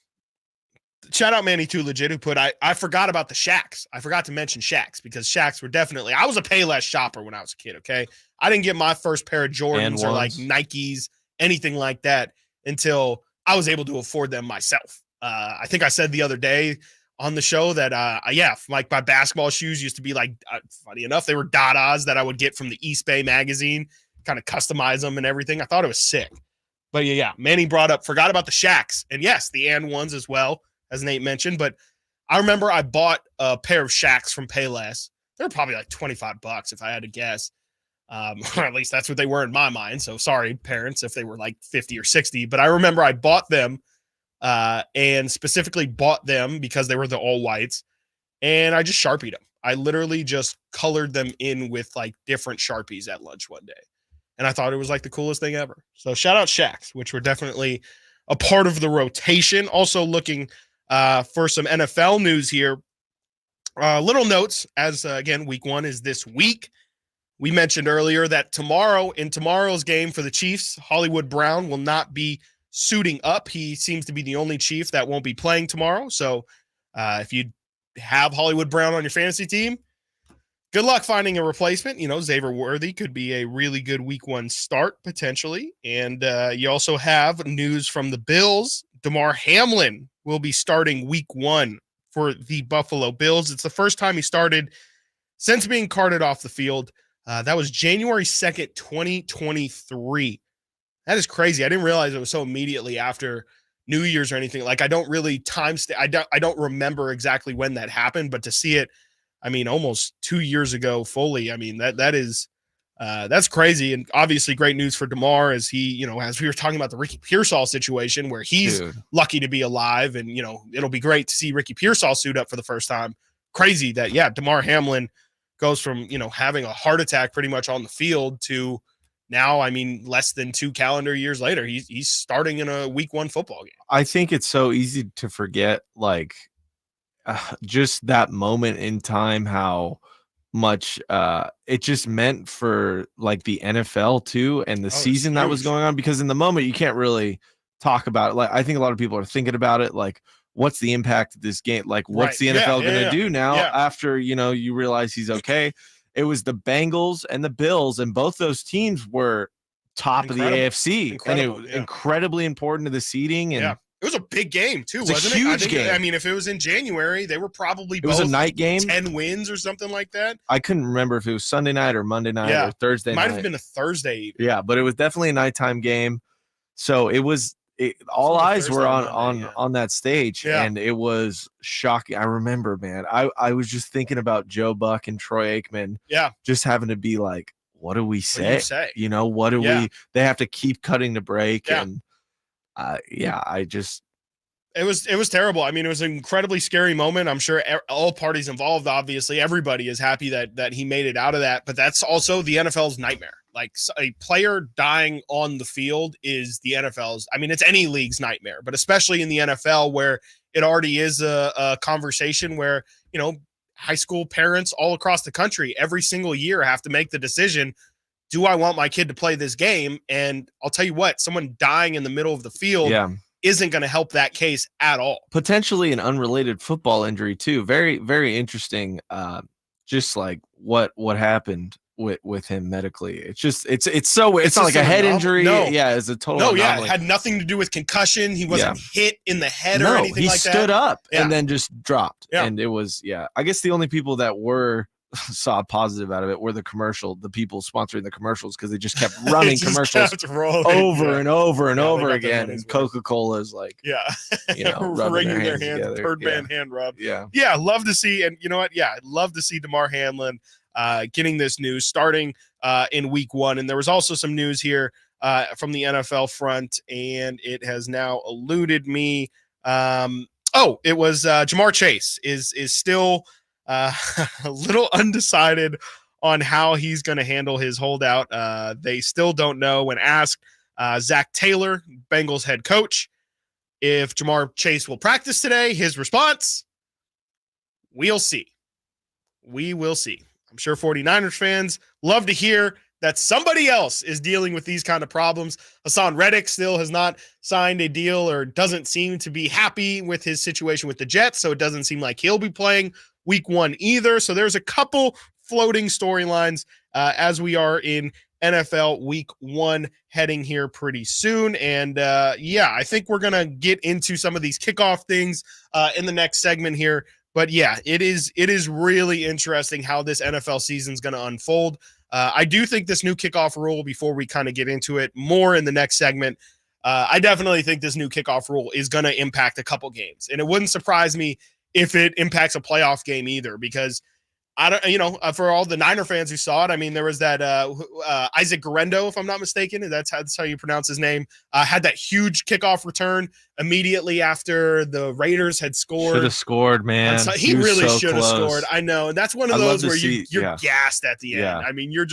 shout out Manny Too Legit who put, I forgot about the Shacks. I forgot to mention Shacks because Shacks were definitely, I was a Payless shopper when I was a kid, okay? I didn't get my first pair of Jordans or like Nikes, anything like that until I was able to afford them myself. I think I said the other day on the show that, like my basketball shoes used to be like, funny enough, they were Dadas that I would get from the East Bay magazine, kind of customize them and everything. I thought it was sick. But yeah, Manny brought up, forgot about the Shacks. And yes, the and ones as well, as Nate mentioned. But I remember I bought a pair of Shacks from Payless. They were probably like $25 if I had to guess. Or at least that's what they were in my mind. So sorry, parents, if they were like 50 or 60. But I remember I bought them and specifically bought them because they were the all whites. And I just Sharpied them. I literally just colored them in with like different Sharpies at lunch one day. And I thought it was like the coolest thing ever. So shout out Shaqs, which were definitely a part of the rotation. Also looking for some NFL news here. Little notes as, again, week 1 is this week. We mentioned earlier that in tomorrow's game for the Chiefs, Hollywood Brown will not be suiting up. He seems to be the only Chief that won't be playing tomorrow. So if you have Hollywood Brown on your fantasy team, good luck finding a replacement. Xavier Worthy could be a really good week 1 start potentially. And you also have news from the Bills. Damar Hamlin will be starting week 1 for the Buffalo Bills. It's the first time he started since being carted off the field. That was January 2nd, 2023. That is crazy. I didn't realize it was so immediately after New Year's or anything. Like, I don't really I don't remember exactly when that happened, but to see it, I mean, almost 2 years ago fully. I mean, that's crazy. And obviously great news for Damar as he, as we were talking about the Ricky Pearsall situation where he's lucky to be alive. And, it'll be great to see Ricky Pearsall suit up for the first time. Crazy that, Damar Hamlin goes from, having a heart attack pretty much on the field to now, I mean, less than 2 calendar years later, he's starting in a week 1 football game. I think it's so easy to forget, like, just that moment in time, how much it just meant for like the NFL too, and the season that was going on, because in the moment you can't really talk about it. Like, I think a lot of people are thinking about it, like, what's the impact of this game? Like, what's the NFL going to do now after, you realize he's okay? It was the Bengals and the Bills, and both those teams were top of the AFC, and it was incredibly important to the seeding. And it was a big game too, wasn't it? Huge game. I mean, if it was in January, they were probably both, it was a night game, 10 wins or something like that. I couldn't remember if it was Sunday night or Monday night or Thursday night. Might have been a Thursday even. Yeah, but it was definitely a nighttime game. So it was all eyes were on that stage, and it was shocking. I remember, man, I was just thinking about Joe Buck and Troy Aikman, just having to be like, what do we say? What do we? They have to keep cutting the break, and it was terrible. I mean, it was an incredibly scary moment. I'm sure all parties involved, obviously, everybody is happy that he made it out of that. But that's also the NFL's nightmare. Like, a player dying on the field is the NFL's. I mean, it's any league's nightmare, but especially in the NFL where it already is a conversation where, high school parents all across the country every single year have to make the decision, do I want my kid to play this game? And I'll tell you what, someone dying in the middle of the field isn't going to help that case at all. Potentially an unrelated football injury too. Very, very interesting. Just like what happened with him medically. It's so weird. It's not like a head injury. No. Yeah, it's a total anomaly. It had nothing to do with concussion. He wasn't hit in the head or anything like that. He stood up and then just dropped. And it was, I guess the only people that saw positive out of it were the people sponsoring the commercials, because they just kept running commercials over and over and over again. And Coca-Cola is like, wringing their hands, together. Third man hand rub. Yeah. Love to see. And you know what? Yeah, I'd love to see Damar Hamlin getting this news starting in week 1. And there was also some news here from the NFL front, and it has now eluded me. It was Jamar Chase is still a little undecided on how he's going to handle his holdout. They still don't know. When asked, Zach Taylor, Bengals head coach, if Jamar Chase will practice today, his response, we'll see. We will see. I'm sure 49ers fans love to hear that somebody else is dealing with these kind of problems. Hassan Reddick still has not signed a deal or doesn't seem to be happy with his situation with the Jets, so it doesn't seem like he'll be playing week 1 either. So there's a couple floating storylines as we are in NFL week 1 heading here pretty soon. And I think we're going to get into some of these kickoff things in the next segment here. But it is really interesting how this NFL season is going to unfold. I do think this new kickoff rule, before we kind of get into it more in the next segment, I definitely think this new kickoff rule is going to impact a couple games. And it wouldn't surprise me if it impacts a playoff game either, because I don't, for all the Niner fans who saw it, I mean, there was that Isaac Guerrero, if I'm not mistaken, that's how you pronounce his name, had that huge kickoff return immediately after the Raiders had scored. Should have scored, man. He really should have scored. I know. And that's one of those where you're gassed at the end. I mean, you're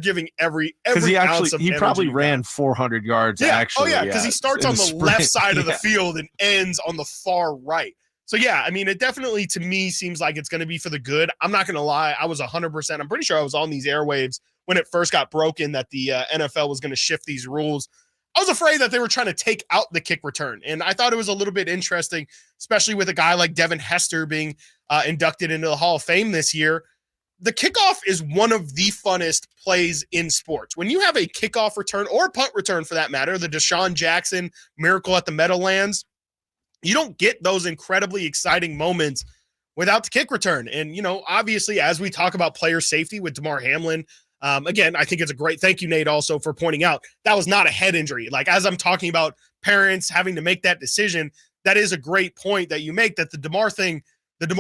giving every ounce of he probably energy ran 400 yards. Yeah. Actually, because he starts on the left side of the field and ends on the far right. So, yeah, I mean, it definitely, to me, seems like it's going to be for the good. I'm not going to lie. I was 100%. I'm pretty sure I was on these airwaves when it first got broken that the NFL was going to shift these rules. I was afraid that they were trying to take out the kick return. And I thought it was a little bit interesting, especially with a guy like Devin Hester being inducted into the Hall of Fame this year. The kickoff is one of the funnest plays in sports. When you have a kickoff return or punt return, for that matter, the Deshaun Jackson miracle at the Meadowlands, you don't get those incredibly exciting moments without the kick return. And, obviously, as we talk about player safety with Damar Hamlin, again, I think it's a great thank you, Nate, also for pointing out that was not a head injury. Like, as I'm talking about parents having to make that decision, that is a great point that you make, that the Damar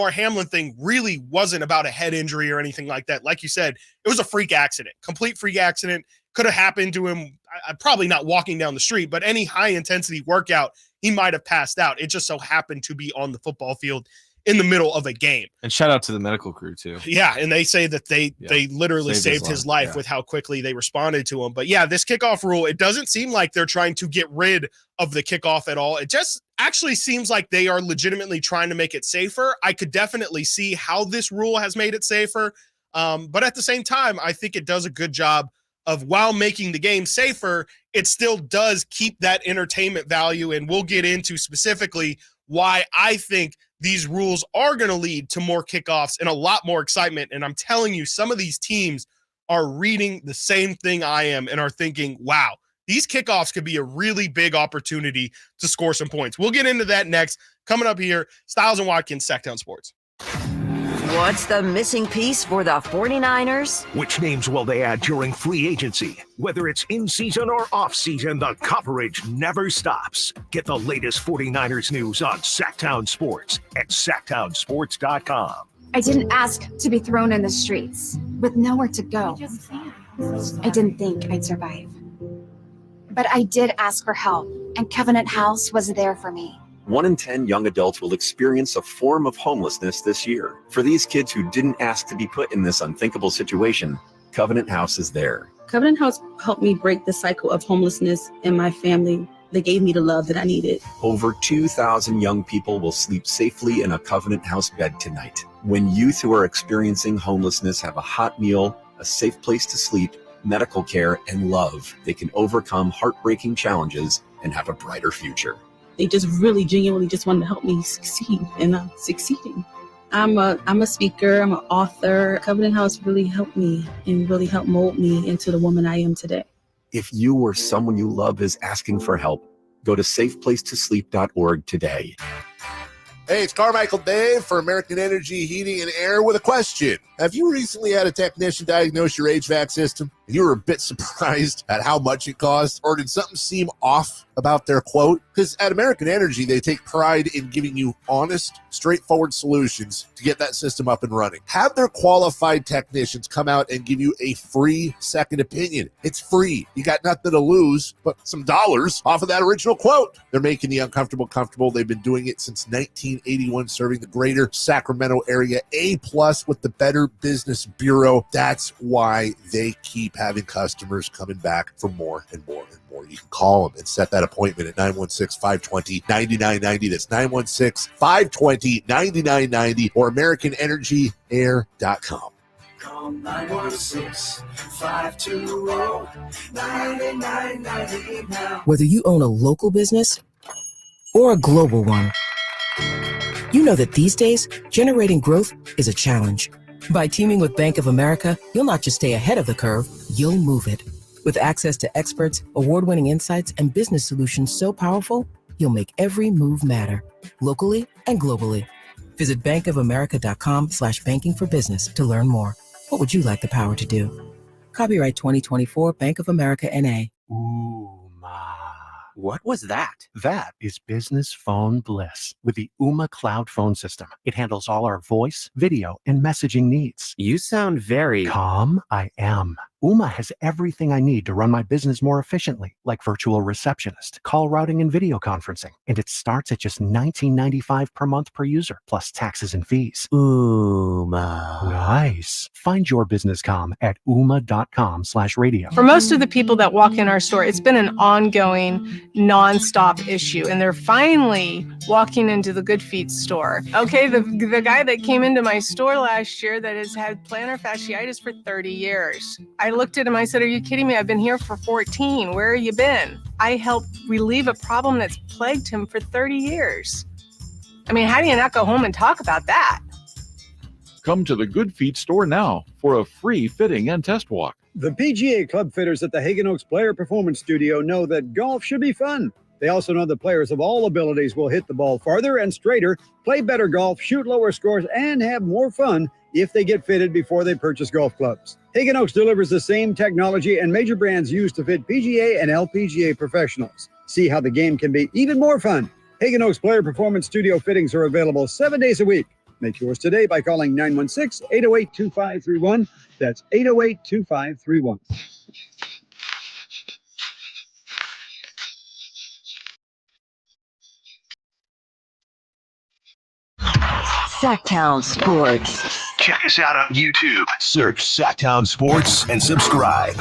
Hamlin thing really wasn't about a head injury or anything like that. Like you said, it was a freak accident, complete freak accident. Could have happened to him, probably not walking down the street, but any high-intensity workout, he might have passed out. It just so happened to be on the football field in the middle of a game. And shout out to the medical crew, too. Yeah, and they say that they literally saved his life with how quickly they responded to him. But, yeah, this kickoff rule, it doesn't seem like they're trying to get rid of the kickoff at all. It just actually seems like they are legitimately trying to make it safer. I could definitely see how this rule has made it safer. But at the same time, I think it does a good job of, while making the game safer, it still does keep that entertainment value. And we'll get into specifically why I think these rules are going to lead to more kickoffs and a lot more excitement. And I'm telling you, some of these teams are reading the same thing I am and are thinking, wow, these kickoffs could be a really big opportunity to score some points. We'll get into that next. Coming up here, Stiles and Watkins, Sacktown Sports. What's the missing piece for the 49ers? Which names will they add during free agency? Whether it's in season or off season, the coverage never stops. Get the latest 49ers news on Sacktown Sports at sacktownsports.com. I didn't ask to be thrown in the streets with nowhere to go. I didn't think I'd survive. But I did ask for help, and Covenant House was there for me. 1 in 10 young adults will experience a form of homelessness this year. For these kids who didn't ask to be put in this unthinkable situation, Covenant House is there. Covenant House helped me break the cycle of homelessness in my family. They gave me the love that I needed. Over 2,000 young people will sleep safely in a Covenant House bed tonight. When youth who are experiencing homelessness have a hot meal, a safe place to sleep, medical care, and love, they can overcome heartbreaking challenges and have a brighter future. They just really genuinely just wanted to help me succeed, and I'm succeeding. I'm a speaker, I'm an author. Covenant House really helped me and really helped mold me into the woman I am today. If you or someone you love is asking for help, go to safeplacetosleep.org today. Hey, it's Carmichael Dave for American Energy Heating and Air with a question. Have you recently had a technician diagnose your HVAC system and you were a bit surprised at how much it cost? Or did something seem off about their quote? Because at American Energy, they take pride in giving you honest, straightforward solutions to get that system up and running. Have their qualified technicians come out and give you a free second opinion. It's free. You got nothing to lose but some dollars off of that original quote. They're making the uncomfortable comfortable. They've been doing it since 1981, serving the greater Sacramento area. A+ with the Better Business Bureau. That's why they keep having customers coming back for more and more and more. You can call them and set that appointment at 916-520-9990. That's 916-520-9990 or AmericanEnergyAir.com. Call 916-520-9990 now. Whether you own a local business or a global one, you know that these days, generating growth is a challenge. By teaming with Bank of America, you'll not just stay ahead of the curve, you'll move it. With access to experts, award-winning insights, and business solutions so powerful, you'll make every move matter, locally and globally. Visit bankofamerica.com/banking for business to learn more. What would you like the power to do? Copyright 2024 Bank of America N.A. What was that? That is business phone bliss with the Ooma Cloud Phone System. It handles all our voice, video, and messaging needs. You sound very calm. I am. Ooma has everything I need to run my business more efficiently, like virtual receptionist, call routing, and video conferencing. And it starts at just $19.95 per month per user, plus taxes and fees. Ooma. Nice. Find your business comm at ooma.com/radio. For most of the people that walk in our store, it's been an ongoing, nonstop issue, and they're finally walking into the Good Feet store. Okay, the guy that came into my store last year that has had plantar fasciitis for 30 years. I looked at him, I said, "Are you kidding me? I've been here for 14. Where have you been?" I helped relieve a problem that's plagued him for 30 years. I mean, how do you not go home and talk about that? Come to the Good Feet store now for a free fitting and test walk. The PGA club fitters at the Hagen Oaks Player Performance Studio know that golf should be fun. They also know that players of all abilities will hit the ball farther and straighter, play better golf, shoot lower scores, and have more fun if they get fitted before they purchase golf clubs. Hagen Oaks delivers the same technology and major brands used to fit PGA and LPGA professionals. See how the game can be even more fun. Hagen Oaks Player Performance Studio fittings are available 7 days a week. Make yours today by calling 916-808-2531. That's 808-2531. Sacktown Sports. Check us out on YouTube. Search Sacktown Sports and subscribe.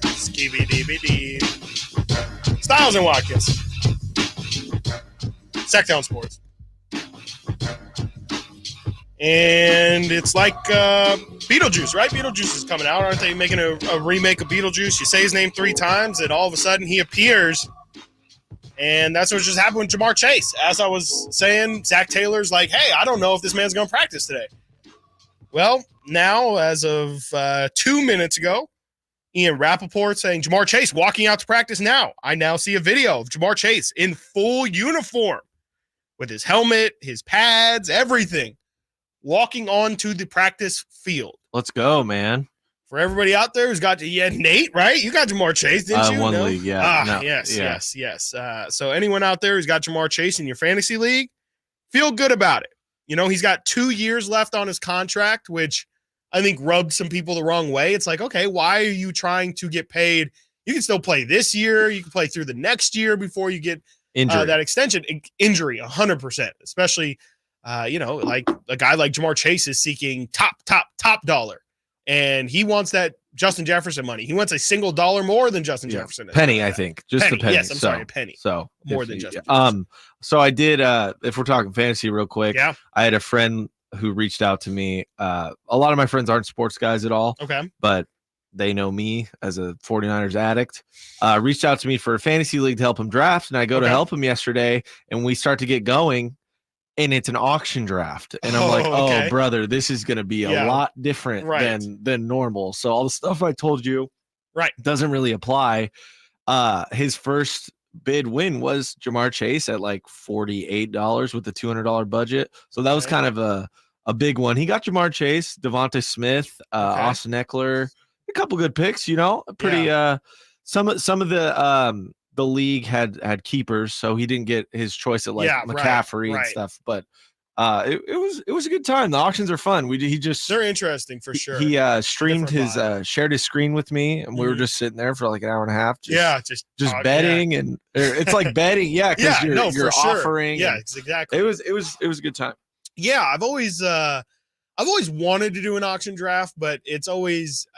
Skibby-dibby-dee. Stiles and Watkins. Sacktown Sports. And it's like Beetlejuice, right? Beetlejuice is coming out. Aren't they making a remake of Beetlejuice? You say his name 3 times, and all of a sudden he appears. And that's what just happened with Jamar Chase. As I was saying, Zach Taylor's like, hey, I don't know if this man's going to practice today. Well, now, as of 2 minutes ago, Ian Rappaport saying Jamar Chase walking out to practice now. I now see a video of Jamar Chase in full uniform with his helmet, his pads, everything, walking onto the practice field. Let's go, man. For everybody out there who's got Nate, right? You got Jamar Chase, didn't you? One No? league, yeah. Yes. So anyone out there who's got Jamar Chase in your fantasy league, feel good about it. You know, he's got 2 years left on his contract, which I think rubbed some people the wrong way. It's like, okay, why are you trying to get paid? You can still play this year. You can play through the next year before you get that extension. Injury, 100%, especially, like a guy like Jamar Chase is seeking top dollar. And he wants that Justin Jefferson money. He wants a single dollar more than Justin Jefferson. Penny, I think. Just a penny. Yes, I'm sorry, a penny. So more than Justin Jefferson. So I did, if we're talking fantasy real quick, I had a friend who reached out to me. A lot of my friends aren't sports guys at all. Okay. But they know me as a 49ers addict. Reached out to me for a fantasy league to help him draft. And I go to help him yesterday, and we start to get going. And it's an auction draft. And I'm like, oh, brother, this is going to be a lot different than normal. So all the stuff I told you doesn't really apply. His first bid win was Jamar Chase at like $48 with a $200 budget. So that was kind of a big one. He got Jamar Chase, Devonta Smith, Austin Eckler, a couple good picks, pretty some of the league had keepers, so he didn't get his choice at McCaffrey and stuff. But it was a good time. The auctions are fun. They're interesting for sure. He streamed shared his screen with me, and we were just sitting there for like an hour and a half. Just betting, and it's like betting, because you're offering. Yeah, exactly. It was a good time. Yeah, I've always wanted to do an auction draft, but it's always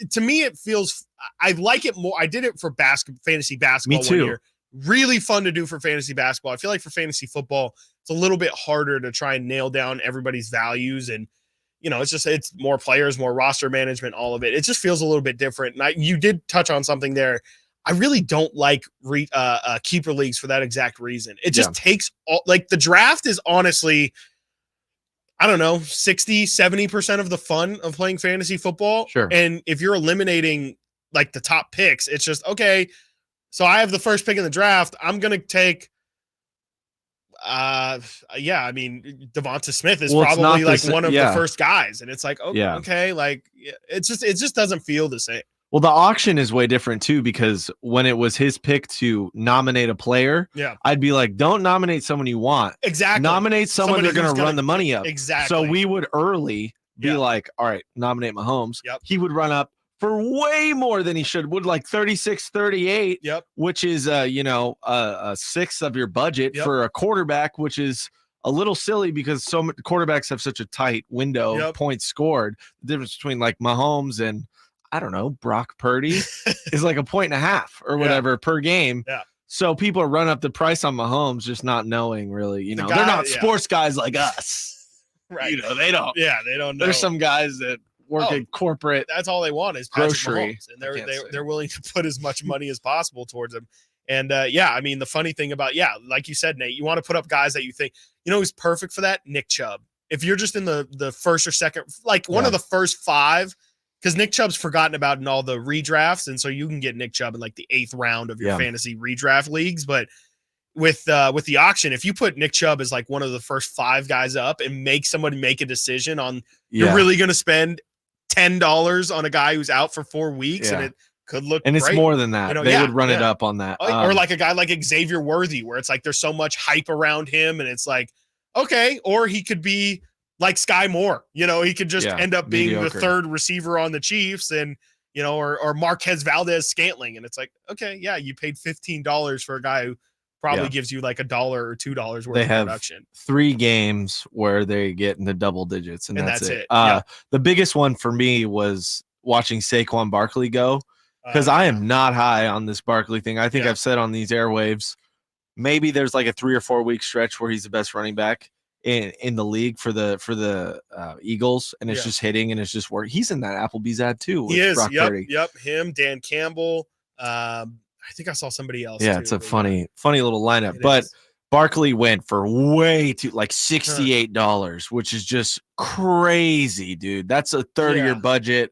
to me it feels I like it more. I did it for fantasy basketball. Me too. 1 year. Really fun to do for fantasy basketball. I feel like for fantasy football, it's a little bit harder to try and nail down everybody's values, and it's more players, more roster management, all of it. It just feels a little bit different. And you did touch on something there. I really don't like keeper leagues for that exact reason. It just takes the draft is honestly, I don't know, 60, 70% of the fun of playing fantasy football. Sure. And if you're eliminating like the top picks. It's just, okay, so I have the first pick in the draft. I'm going to take, Devonta Smith is probably like one of the first guys. And it's like, okay, like it just doesn't feel the same. Well, the auction is way different too, because when it was his pick to nominate a player, I'd be like, don't nominate someone you want. Exactly. Nominate someone they're going to run the money up. Exactly. So we would early be like, all right, nominate Mahomes. He would run up for way more than he would like 36, 38, which is, a sixth of your budget for a quarterback, which is a little silly because so many quarterbacks have such a tight window of points scored. The difference between like Mahomes and, I don't know, Brock Purdy is like 1.5 points or whatever per game. Yeah. So people are running up the price on Mahomes, just not knowing really, they're not sports guys like us. Right. They don't. Yeah, they don't know. There's some guys that work in corporate. That's all they want is Patrick grocery. Mahomes, and they're willing to put as much money as possible towards him. And the funny thing about like you said, Nate, you want to put up guys that you think, who's perfect for that? Nick Chubb. If you're just in the first or second, like one of the first 5. Because Nick Chubb's forgotten about in all the redrafts, and so you can get Nick Chubb in like the 8th round of your fantasy redraft leagues. But with the auction, if you put Nick Chubb as like one of the first 5 guys up and make somebody make a decision on you're really going to spend $10 on a guy who's out for 4 weeks, and it could look and it's great. more than that. They would run it up on that, or like a guy like Xavier Worthy, where it's like there's so much hype around him, and it's like okay, or he could be like Sky Moore, he could just end up being mediocre. The 3rd receiver on the Chiefs, and or Marquez Valdez-Scantling, and it's like, okay, you paid $15 for a guy who probably gives you like $1 or $2 worth of production. 3 games where they get in the double digits, and that's it. Yeah. The biggest one for me was watching Saquon Barkley go, because I am not high on this Barkley thing. I think I've said on these airwaves, maybe there's like a 3 or 4 week stretch where he's the best running back in the league for the Eagles, and it's just hitting and it's just working. He's in that Applebee's ad too. He is. Yep. Him, Dan Campbell. I think I saw somebody else. Yeah, it's a funny little lineup. But Barkley went for way too like $68, which is just crazy, dude. That's a third of your budget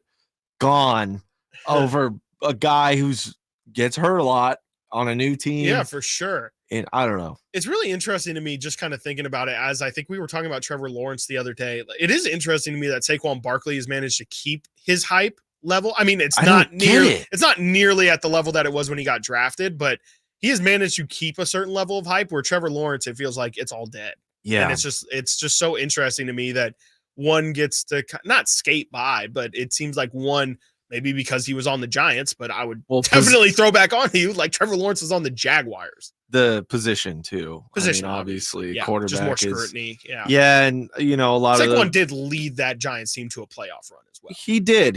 gone over a guy who's gets hurt a lot on a new team. Yeah, for sure. And I don't know. It's really interesting to me just kind of thinking about it, as I think we were talking about Trevor Lawrence the other day. It is interesting to me that Saquon Barkley has managed to keep his hype level. I mean, it's not nearly at the level that it was when he got drafted, but he has managed to keep a certain level of hype, where Trevor Lawrence, it feels like it's all dead. Yeah. And it's just so interesting to me that one gets to not skate by, but it seems like one, maybe because he was on the Giants, but I would definitely throw back on you. Like Trevor Lawrence was on the Jaguars. The position too. Obviously, quarterback just more is scrutiny. Yeah, and a lot of Saquon did lead that Giants team to a playoff run as well. He did,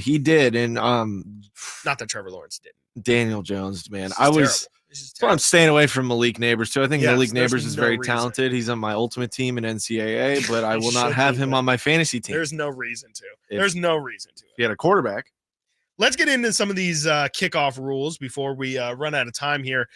and not that Trevor Lawrence didn't. Daniel Jones, man, I'm staying away from Malik Neighbors too. I think Malik Neighbors is very talented. He's on my ultimate team in NCAA, but I will not have him on my fantasy team. There's no reason to. There's no reason to. If he had a quarterback. Let's get into some of these kickoff rules before we run out of time here.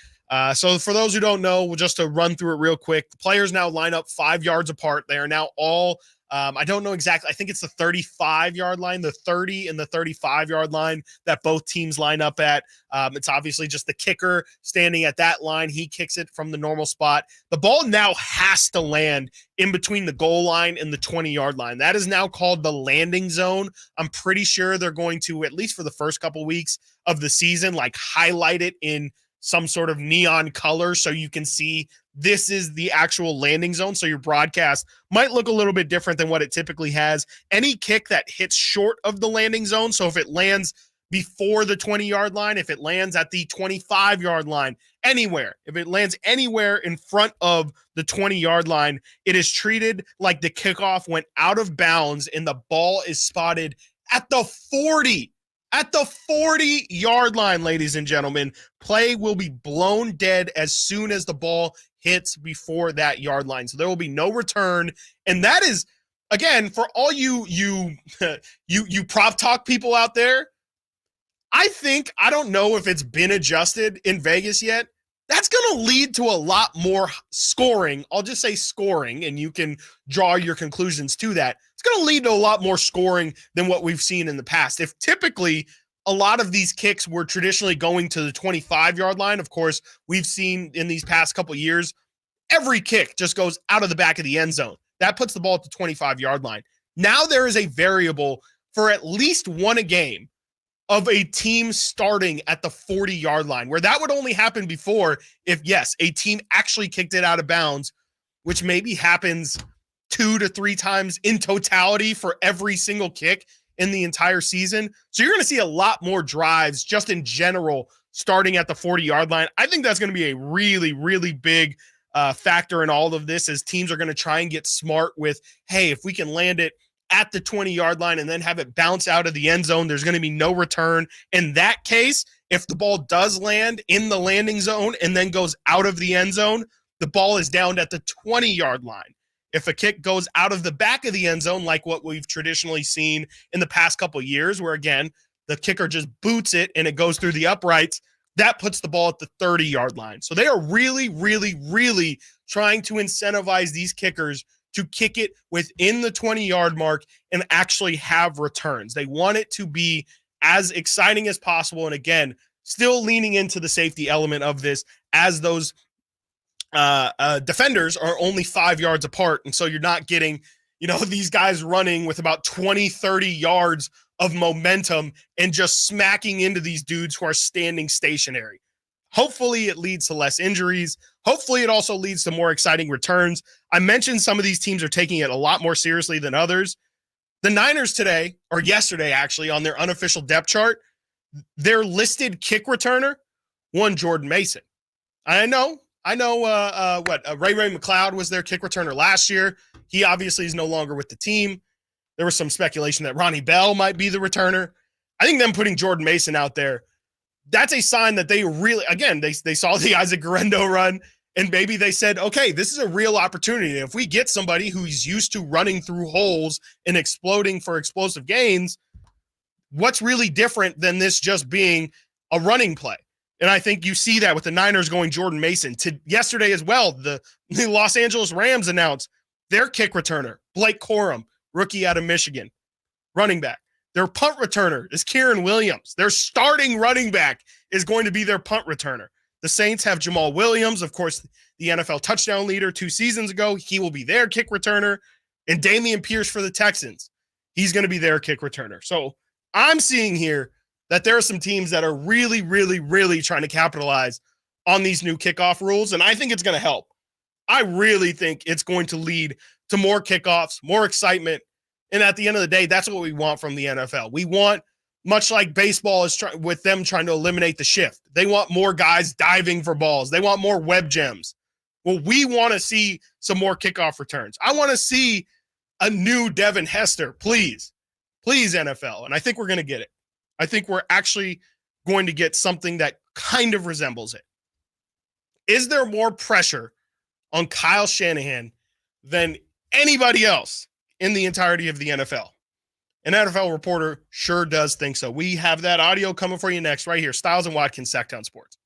So for those who don't know, just to run through it real quick, the players now line up 5 yards apart. They are now all, I don't know exactly. I think it's the 35-yard line, the 30 and the 35-yard line that both teams line up at. It's obviously just the kicker standing at that line. He kicks it from the normal spot. The ball now has to land in between the goal line and the 20-yard line. That is now called the landing zone. I'm pretty sure they're going to, at least for the first couple weeks of the season, like highlight it in some sort of neon color so you can see this is the actual landing zone. So your broadcast might look a little bit different than what it typically has. Any kick that hits short of the landing zone, so if it lands before the 20-yard line, if it lands at the 25-yard line, anywhere, if it lands anywhere in front of the 20-yard line, it is treated like the kickoff went out of bounds and the ball is spotted at the 40. At the 40-yard line, ladies and gentlemen. Play will be blown dead as soon as the ball hits before that yard line. So there will be no return. And that is, again, for all you prop talk people out there, I don't know if it's been adjusted in Vegas yet. That's going to lead to a lot more scoring. I'll just say scoring, and you can draw your conclusions to that. It's going to lead to a lot more scoring than what we've seen in the past. If typically a lot of these kicks were traditionally going to the 25-yard line. Of course, we've seen in these past couple years, every kick just goes out of the back of the end zone. That puts the ball at the 25-yard line. Now there is a variable for at least one a game of a team starting at the 40-yard line, where that would only happen before if, yes, a team actually kicked it out of bounds, which maybe happens 2 to 3 times in totality for every single kick in the entire season. So you're going to see a lot more drives just in general starting at the 40-yard line. I think that's going to be a really, really big factor in all of this, as teams are going to try and get smart with, hey, if we can land it at the 20-yard line and then have it bounce out of the end zone, there's going to be no return. In that case, if the ball does land in the landing zone and then goes out of the end zone, the ball is downed at the 20-yard line. If a kick goes out of the back of the end zone, like what we've traditionally seen in the past couple of years, where, again, the kicker just boots it and it goes through the uprights, that puts the ball at the 30-yard line. So they are really, really, really trying to incentivize these kickers to kick it within the 20-yard mark and actually have returns. They want it to be as exciting as possible. And again, still leaning into the safety element of this, as those defenders are only 5 yards apart. And so you're not getting, these guys running with about 20, 30 yards of momentum and just smacking into these dudes who are standing stationary. Hopefully it leads to less injuries. Hopefully it also leads to more exciting returns. I mentioned some of these teams are taking it a lot more seriously than others. The Niners today, or yesterday actually, on their unofficial depth chart, their listed kick returner won Jordan Mason. I know Ray McLeod was their kick returner last year. He obviously is no longer with the team. There was some speculation that Ronnie Bell might be the returner. I think them putting Jordan Mason out there, that's a sign that they really, again, they saw the Isaac Guerrero run, and maybe they said, okay, this is a real opportunity. If we get somebody who's used to running through holes and exploding for explosive gains, what's really different than this just being a running play? And I think you see that with the Niners going Jordan Mason. To yesterday as well, the Los Angeles Rams announced their kick returner, Blake Corum, rookie out of Michigan, running back. Their punt returner is Kieran Williams. Their starting running back is going to be their punt returner. The Saints have Jamal Williams, of course, the NFL touchdown leader 2 seasons ago. He will be their kick returner. And Dameon Pierce for the Texans, he's going to be their kick returner. So I'm seeing here that there are some teams that are really, really, really trying to capitalize on these new kickoff rules, and I think it's going to help. I really think it's going to lead to more kickoffs, more excitement, and at the end of the day, that's what we want from the NFL. We want, much like baseball is with them trying to eliminate the shift, they want more guys diving for balls. They want more web gems. Well, we want to see some more kickoff returns. I want to see a new Devin Hester, please. Please, NFL, and I think we're going to get it. I think we're actually going to get something that kind of resembles it. Is there more pressure on Kyle Shanahan than anybody else in the entirety of the NFL? An NFL reporter sure does think so. We have that audio coming for you next, right here. Stiles and Watkins, Sacktown Sports.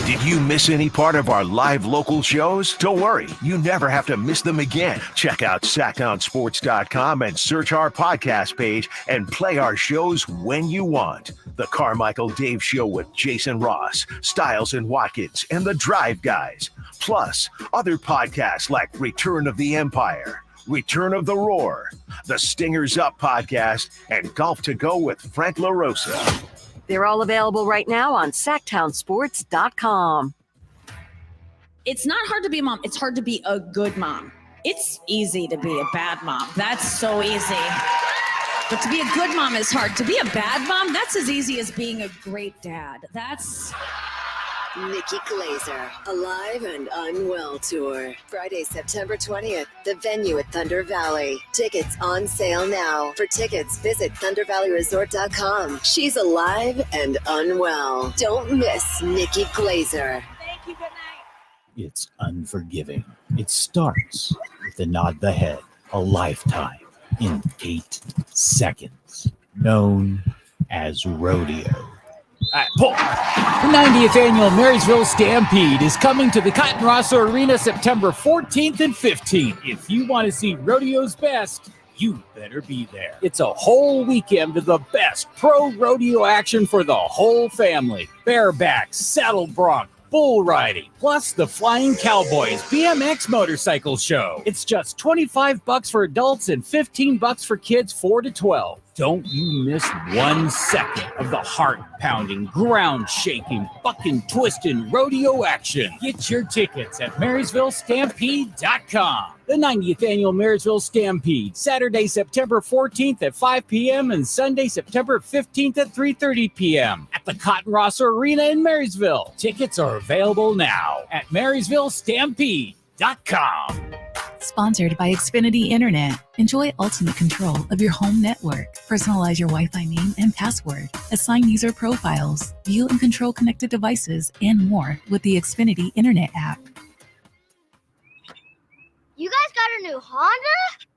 Did you miss any part of our live local shows? Don't worry, you never have to miss them again. Check out sacktownsports.com and search our podcast page and play our shows when you want. The Carmichael Dave Show with Jason Ross, Stiles and Watkins, and The Drive Guys. Plus, other podcasts like Return of the Empire, Return of the Roar, the Stingers Up podcast, and Golf to Go with Frank LaRosa. They're all available right now on sacktownsports.com. It's not hard to be a mom. It's hard to be a good mom. It's easy to be a bad mom. That's so easy. But to be a good mom is hard. To be a bad mom, that's as easy as being a great dad. That's... Nikki Glazer, Alive and Unwell Tour. Friday, September 20th. The venue at Thunder Valley. Tickets on sale now. For tickets, visit ThunderValleyResort.com. She's alive and unwell. Don't miss Nikki Glazer. Thank you. Good night. It's unforgiving. It starts with a nod the head, a lifetime in 8 seconds, known as rodeo. Pull. The 90th annual Marysville Stampede is coming to the Cotton Rosso Arena September 14th and 15th. If you want to see rodeo's best, you better be there. It's a whole weekend of the best pro rodeo action for the whole family. Bareback, saddle bronc, bull riding, plus the Flying Cowboys BMX motorcycle show. It's just $25 for adults and $15 for kids 4 to 12. Don't you miss 1 second of the heart-pounding, ground-shaking, bucking, twisting rodeo action. Get your tickets at MarysvilleStampede.com. The 90th Annual Marysville Stampede, Saturday, September 14th at 5 p.m. and Sunday, September 15th at 3:30 p.m. at the Cotton Rosser Arena in Marysville. Tickets are available now at MarysvilleStampede.com. Sponsored by Xfinity Internet. Enjoy ultimate control of your home network. Personalize your Wi-Fi name and password. Assign user profiles. View and control connected devices and more with the Xfinity Internet app. You guys got a new Honda?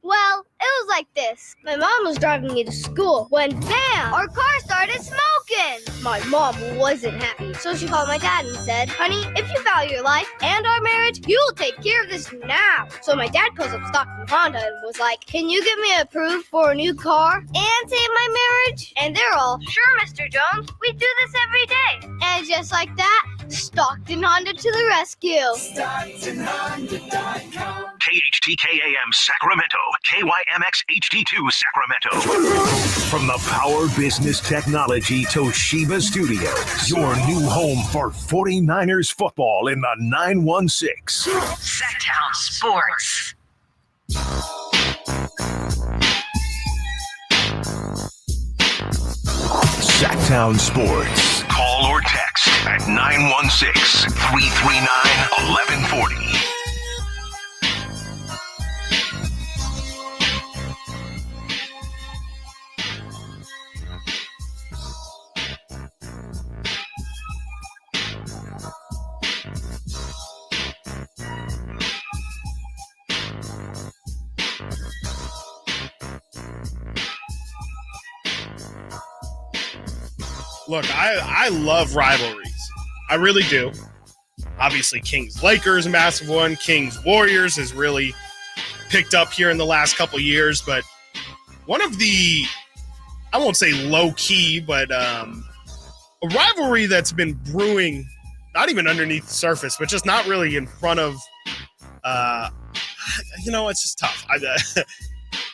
Well, it was like this. My mom was driving me to school when, bam, our car started smoking. My mom wasn't happy, so she called my dad and said, honey, if you value your life and our marriage, you will take care of this now. So my dad calls up Stockton Honda and was like, can you get me approved for a new car and save my marriage? And they're all, sure, Mr. Jones, we do this every day. And just like that, Stockton Honda to the rescue. StocktonHonda.com. KHTKAM Sacramento, KYMX HD2 Sacramento. From the Power Business Technology Toshiba Studios, your new home for 49ers football in the 916. Sacktown Sports. Sacktown Sports. Call or text at 916-339-1140. Look, I love rivalries. I really do. Obviously, Kings-Lakers, a massive one. Kings-Warriors has really picked up here in the last couple years. But one of the, I won't say low-key, but a rivalry that's been brewing, not even underneath the surface, but just not really in front of, it's just tough. I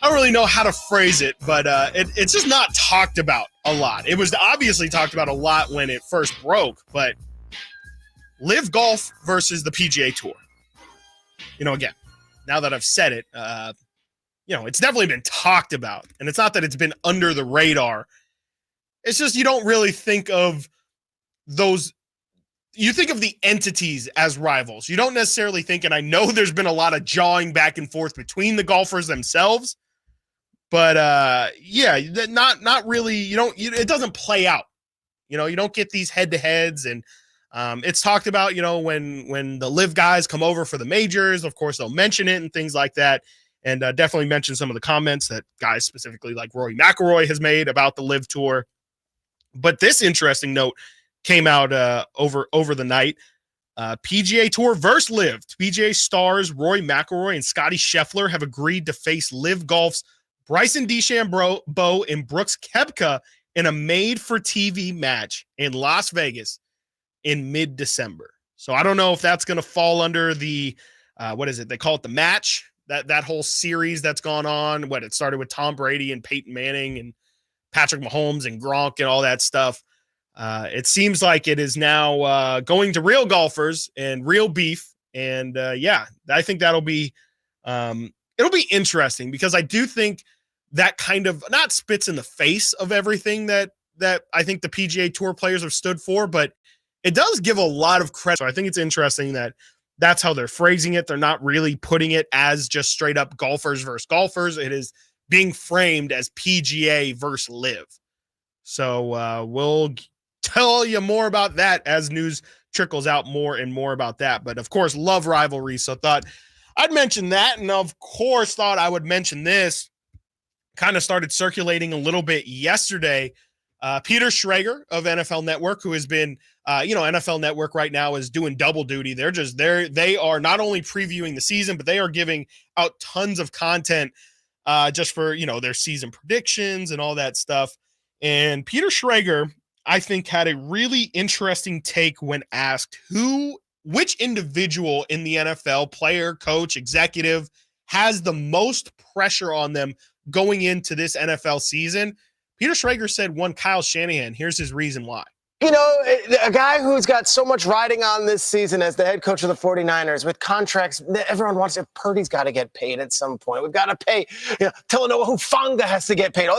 don't really know how to phrase it, but it's just not talked about a lot. It was obviously talked about a lot when it first broke, but Live Golf versus the PGA Tour. Again, now that I've said it, it's definitely been talked about, and it's not that it's been under the radar. It's just you don't really think of those. You think of the entities as rivals. You don't necessarily think, and I know there's been a lot of jawing back and forth between the golfers themselves, but not really. It doesn't play out. You don't get these head-to-heads, and it's talked about. When the Live guys come over for the majors, of course they'll mention it and things like that, and definitely mention some of the comments that guys specifically like Rory McIlroy has made about the Live Tour. But this interesting note came out over the night. PGA Tour versus Live. PGA stars Rory McIlroy and Scotty Scheffler have agreed to face Live Golf's Bryson DeChambeau and Brooks Koepka in a made-for-TV match in Las Vegas in mid-December. So I don't know if that's going to fall under the, what is it? They call it the match, that whole series that's gone on. It started with Tom Brady and Peyton Manning and Patrick Mahomes and Gronk and all that stuff. It seems like it is now going to real golfers and real beef. And I think that'll be it'll be interesting, because I do think that kind of not spits in the face of everything that I think the PGA Tour players have stood for, but it does give a lot of credit. So I think it's interesting that that's how they're phrasing it. They're not really putting it as just straight up golfers versus golfers. It is being framed as PGA versus Live. So we'll tell you more about that as news trickles out more and more about that. But of course, love rivalry. So thought I'd mention that. And of course, thought I would mention this. Kind of started circulating a little bit yesterday. Peter Schrager of NFL Network, who has been, NFL Network right now is doing double duty. They are not only previewing the season, but they are giving out tons of content just for, their season predictions and all that stuff. And Peter Schrager, I think, had a really interesting take when asked which individual in the NFL, player, coach, executive, has the most pressure on them going into this NFL season. Peter Schrager said Kyle Shanahan. Here's his reason why. A guy who's got so much riding on this season as the head coach of the 49ers with contracts, everyone wants it. Purdy's got to get paid at some point. We've got to pay, Talanoa Hufanga has to get paid.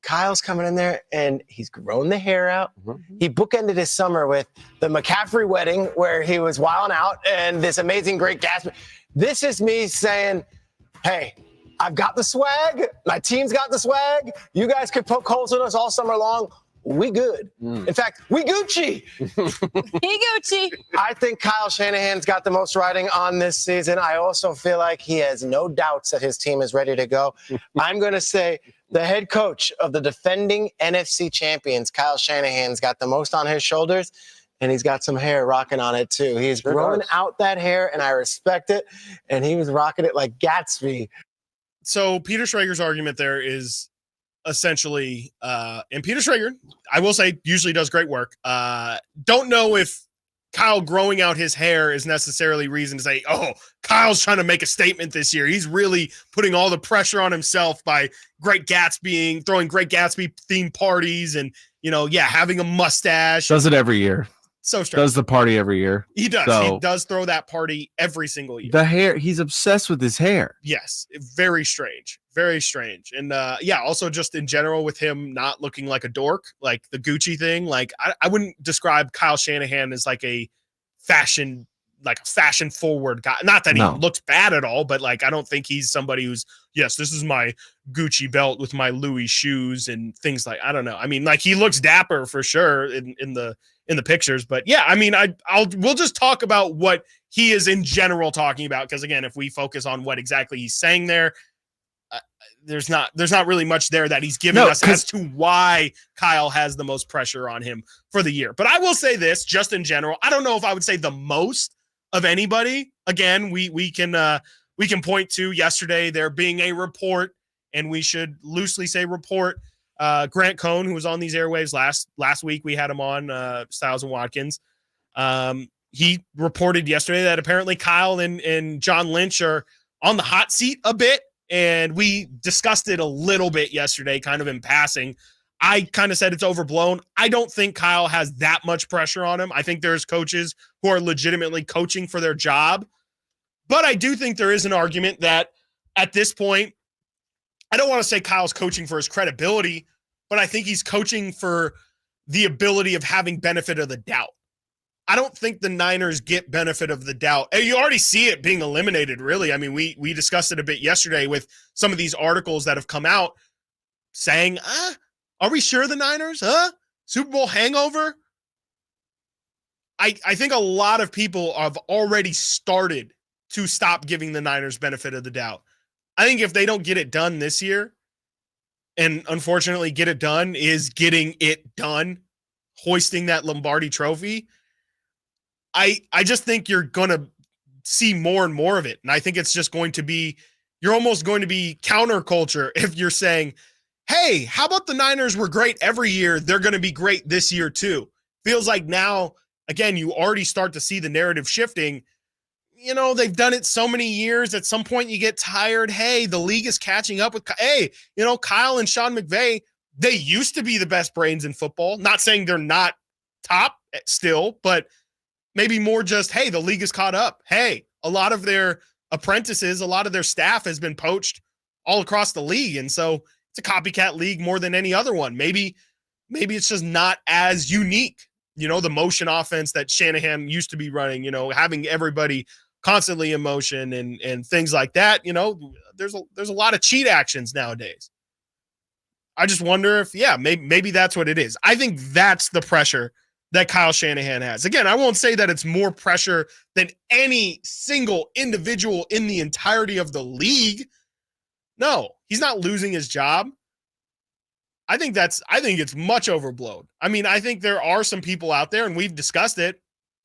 Kyle's coming in there, and he's grown the hair out. Mm-hmm. He bookended his summer with the McCaffrey wedding where he was wilding out and this amazing Great Gatsby. This is me saying, hey, I've got the swag. My team's got the swag. You guys could poke holes in us all summer long. We good. In fact, we Gucci. He Gucci. I think Kyle Shanahan's got the most riding on this season. I also feel like he has no doubts that his team is ready to go. I'm going to say the head coach of the defending NFC champions, Kyle Shanahan's got the most on his shoulders, and he's got some hair rocking on it too. He's growing out that hair, and I respect it, and he was rocking it like Gatsby. So Peter Schrager's argument there is essentially, and Peter Schrager, I will say, usually does great work. Don't know if Kyle growing out his hair is necessarily reason to say, oh, Kyle's trying to make a statement this year. He's really putting all the pressure on himself by throwing Great Gatsby themed parties and, having a mustache. Does it every year. So strange. Does the party every year. He does. So, he does throw that party every single year. The hair, he's obsessed with his hair. Yes. Very strange. Very strange. And also just in general with him not looking like a dork, like the Gucci thing. Like I wouldn't describe Kyle Shanahan as like a fashion forward guy. Not that he looks bad at all, but like I don't think he's somebody who's, yes, this is my Gucci belt with my Louis shoes and things like, I don't know. I mean, like he looks dapper for sure in the pictures, but yeah, I mean, we'll just talk about what he is in general talking about. Cause again, if we focus on what exactly he's saying there, there's not really much there that he's giving us as to why Kyle has the most pressure on him for the year. But I will say this, just in general, I don't know if I would say the most of anybody. Again, we can point to yesterday there being a report, and we should loosely say report. Grant Cohn, who was on these airwaves last week, we had him on, Stiles and Watkins. He reported yesterday that apparently Kyle and John Lynch are on the hot seat a bit. And we discussed it a little bit yesterday, kind of in passing. I kind of said it's overblown. I don't think Kyle has that much pressure on him. I think there's coaches who are legitimately coaching for their job. But I do think there is an argument that at this point, I don't want to say Kyle's coaching for his credibility, but I think he's coaching for the ability of having benefit of the doubt. I don't think the Niners get benefit of the doubt. And you already see it being eliminated, really. I mean, we discussed it a bit yesterday with some of these articles that have come out saying, are we sure the Niners? Super Bowl hangover? I think a lot of people have already started to stop giving the Niners benefit of the doubt. I think if they don't get it done this year, and unfortunately get it done is getting it done, hoisting that Lombardi trophy, I just think you're going to see more and more of it. And I think it's just going to be, you're almost going to be counterculture if you're saying, hey, how about the Niners were great every year? They're going to be great this year too. Feels like now, again, you already start to see the narrative shifting. They've done it so many years. At some point you get tired. Hey, the league is catching up with, Kyle and Sean McVay, they used to be the best brains in football. Not saying they're not top still, but maybe more just, hey, the league is caught up. Hey, a lot of their apprentices, a lot of their staff has been poached all across the league. And so it's a copycat league more than any other one. Maybe it's just not as unique, the motion offense that Shanahan used to be running, having everybody constantly in motion and things like that. There's a lot of cheat actions nowadays. I just wonder if, maybe that's what it is. I think that's the pressure that Kyle Shanahan has. Again, I won't say that it's more pressure than any single individual in the entirety of the league. No, he's not losing his job. I think it's much overblown. I mean, I think there are some people out there, and we've discussed it.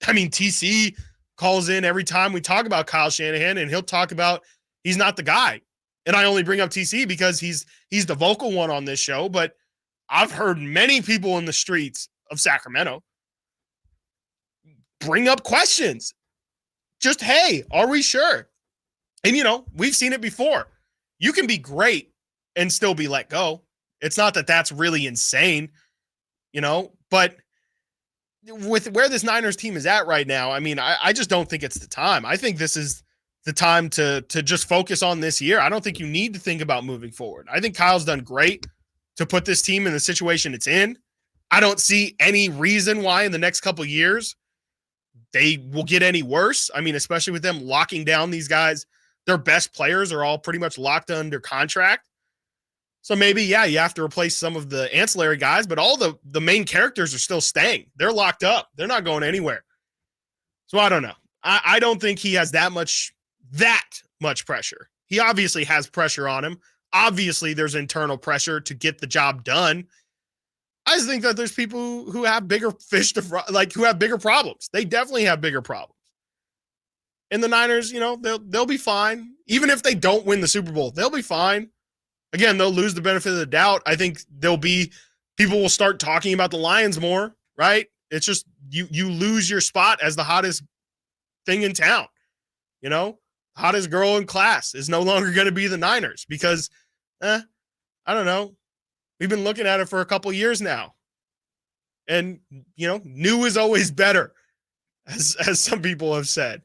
I mean, TC calls in every time we talk about Kyle Shanahan, and he'll talk about he's not the guy. And I only bring up TC because he's the vocal one on this show, but I've heard many people in the streets of Sacramento bring up questions. Just, hey, are we sure? And, we've seen it before. You can be great and still be let go. It's not that that's really insane, but with where this Niners team is at right now, I mean, I just don't think it's the time. I think this is the time to just focus on this year. I don't think you need to think about moving forward. I think Kyle's done great to put this team in the situation it's in. I don't see any reason why in the next couple of years they will get any worse. I mean, especially with them locking down these guys. Their best players are all pretty much locked under contract. So maybe, you have to replace some of the ancillary guys, but all the main characters are still staying. They're locked up. They're not going anywhere. So I don't know. I don't think he has that much pressure. He obviously has pressure on him. Obviously, there's internal pressure to get the job done. I just think that there's people who have bigger fish to fry, who have bigger problems. They definitely have bigger problems. And the Niners, they'll be fine. Even if they don't win the Super Bowl, they'll be fine. Again, they'll lose the benefit of the doubt. I think people will start talking about the Lions more, right? It's just you lose your spot as the hottest thing in town. Hottest girl in class is no longer going to be the Niners because, I don't know. We've been looking at it for a couple years now. And, new is always better, as some people have said.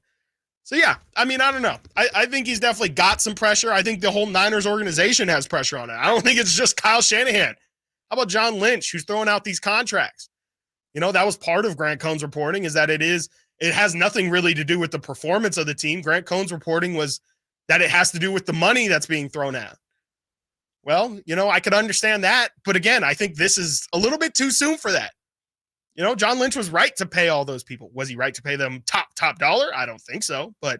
So, I mean, I don't know. I think he's definitely got some pressure. I think the whole Niners organization has pressure on it. I don't think it's just Kyle Shanahan. How about John Lynch, who's throwing out these contracts? That was part of Grant Cohn's reporting, is that it has nothing really to do with the performance of the team. Grant Cohn's reporting was that it has to do with the money that's being thrown out. Well, I could understand that. But again, I think this is a little bit too soon for that. John Lynch was right to pay all those people. Was he right to pay them top dollar? I don't think so, but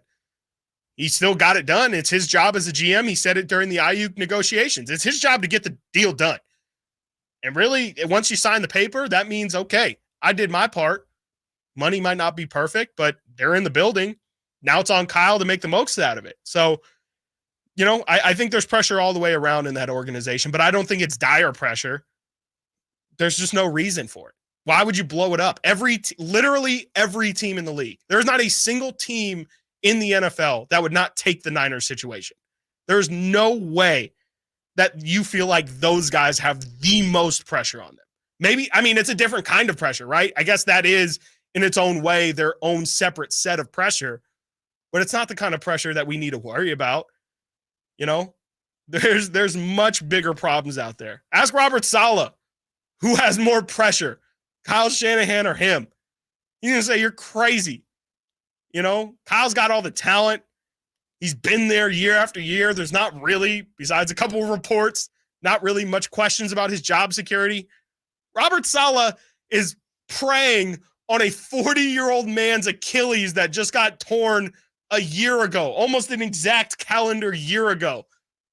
he still got it done. It's his job as a GM. He said it during the Ayuk negotiations. It's his job to get the deal done. And really, once you sign the paper, that means, okay, I did my part. Money might not be perfect, but they're in the building. Now it's on Kyle to make the most out of it. So, I think there's pressure all the way around in that organization, but I don't think it's dire pressure. There's just no reason for it. Why would you blow it up? Literally every team in the league. There's not a single team in the NFL that would not take the Niners situation. There's no way that you feel like those guys have the most pressure on them. Maybe, it's a different kind of pressure, right? I guess that is, in its own way, their own separate set of pressure, but it's not the kind of pressure that we need to worry about. There's much bigger problems out there. Ask Robert Saleh, who has more pressure, Kyle Shanahan or him. You're going to say you're crazy. Kyle's got all the talent. He's been there year after year. There's not really, besides a couple of reports, not really much questions about his job security. Robert Saleh is preying on a 40-year-old man's Achilles that just got torn a year ago, almost an exact calendar year ago.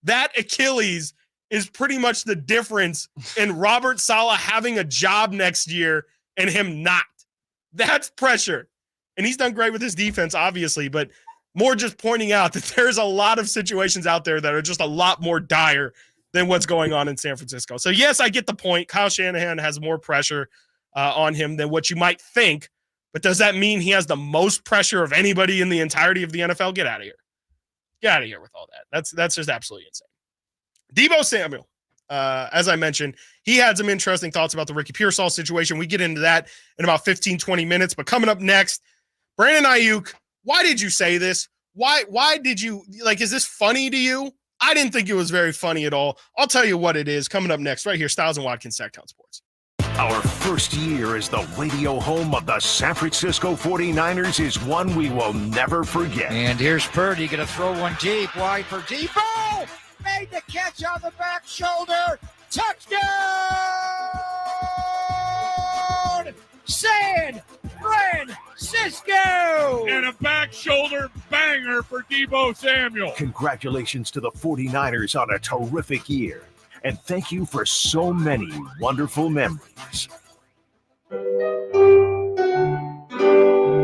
That Achilles is pretty much the difference in Robert Saleh having a job next year and him not. That's pressure. And he's done great with his defense, obviously, but more just pointing out that there's a lot of situations out there that are just a lot more dire than what's going on in San Francisco. So, yes, I get the point. Kyle Shanahan has more pressure on him than what you might think. But does that mean he has the most pressure of anybody in the entirety of the NFL? Get out of here. Get out of here with all that. That's just absolutely insane. Deebo Samuel, as I mentioned, he had some interesting thoughts about the Ricky Pearsall situation. We get into that in about 15, 20 minutes. But coming up next, Brandon Ayuk, why did you say this? Why did you, is this funny to you? I didn't think it was very funny at all. I'll tell you what it is coming up next right here, Stiles and Watkins, Sacktown Sports. Our first year as the radio home of the San Francisco 49ers is one we will never forget. And here's Purdy going to throw one deep, wide for Deebo. Made the catch on the back shoulder. Touchdown! San Francisco! And a back shoulder banger for Deebo Samuel. Congratulations to the 49ers on a terrific year. And thank you for so many wonderful memories.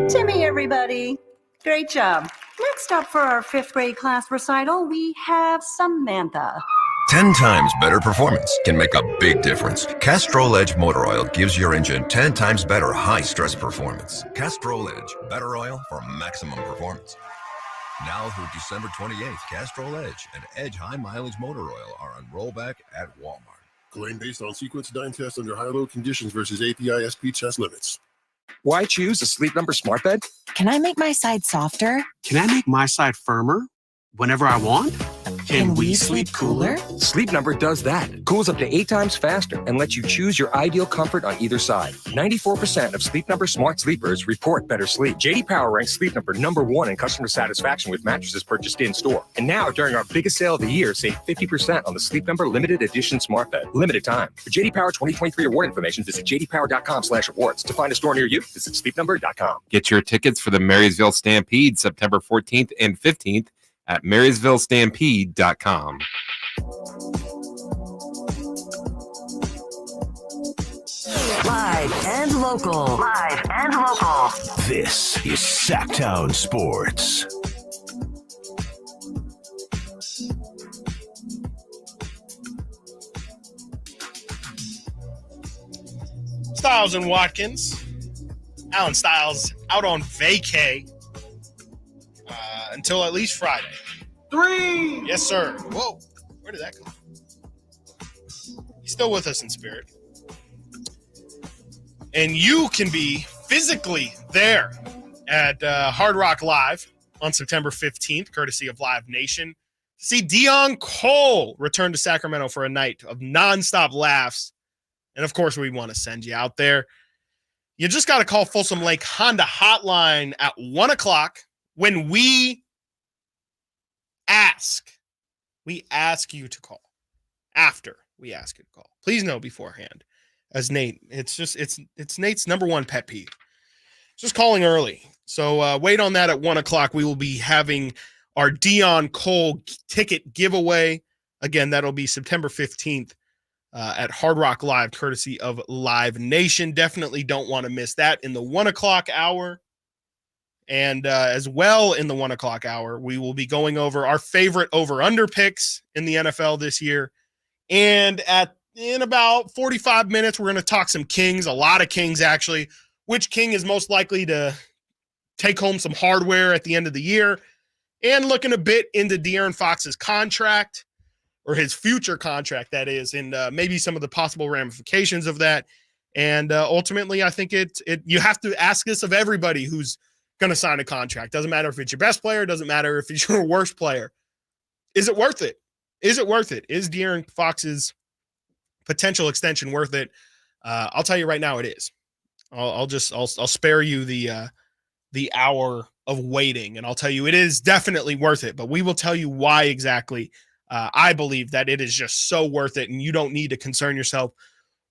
Timmy, everybody. Great job. Next up for our 5th grade class recital, we have Samantha. 10 times better performance can make a big difference. Castrol Edge Motor Oil gives your engine 10 times better high-stress performance. Castrol Edge, better oil for maximum performance. Now through December 28th, Castrol Edge and Edge High Mileage Motor Oil are on rollback at Walmart. Claim based on sequence dyne test under high-load conditions versus API SP test limits. Why choose a Sleep Number smart bed? Can I make my side softer? Can I make my side firmer whenever I want? Can we sleep cooler? Sleep Number does that. Cools up to 8 times faster and lets you choose your ideal comfort on either side. 94% of Sleep Number smart sleepers report better sleep. JD Power ranks Sleep Number #1 in customer satisfaction with mattresses purchased in-store. And now, during our biggest sale of the year, save 50% on the Sleep Number limited edition smart bed. Limited time. For JD Power 2023 award information, visit jdpower.com/awards. To find a store near you, visit sleepnumber.com. Get your tickets for the Marysville Stampede September 14th and 15th at marysvillestampede.com. Live and local. Live and local. This is Sacktown Sports. Stiles and Watkins. Alan Stiles out on vacay until at least Friday. 3! Yes, sir. Whoa. Where did that come from? He's still with us in spirit. And you can be physically there at Hard Rock Live on September 15th, courtesy of Live Nation, to see Dion Cole return to Sacramento for a night of nonstop laughs. And, of course, we want to send you out there. You just got to call Folsom Lake Honda Hotline at 1 o'clock when we ask you to call. After we ask you to call. Please know beforehand. As Nate, it's Nate's number one pet peeve. Just calling early. So wait on that at 1 o'clock. We will be having our Dion Cole ticket giveaway. Again, that'll be September 15th at Hard Rock Live, courtesy of Live Nation. Definitely don't want to miss that in the 1 o'clock hour. And as well in the 1 o'clock hour, we will be going over our favorite over-under picks in the NFL this year. And in about 45 minutes, we're going to talk some Kings, a lot of Kings actually. Which King is most likely to take home some hardware at the end of the year? And looking a bit into De'Aaron Fox's contract, or his future contract, that is, and maybe some of the possible ramifications of that. And ultimately, I think you have to ask this of everybody who's going to sign a contract. Doesn't matter if it's your best player. Doesn't matter if it's your worst player. Is it worth it? Is it worth it? Is De'Aaron Fox's potential extension worth it? I'll tell you right now, it is. I'll spare you the hour of waiting, and I'll tell you it is definitely worth it. But we will tell you why exactly. I believe that it is just so worth it, and you don't need to concern yourself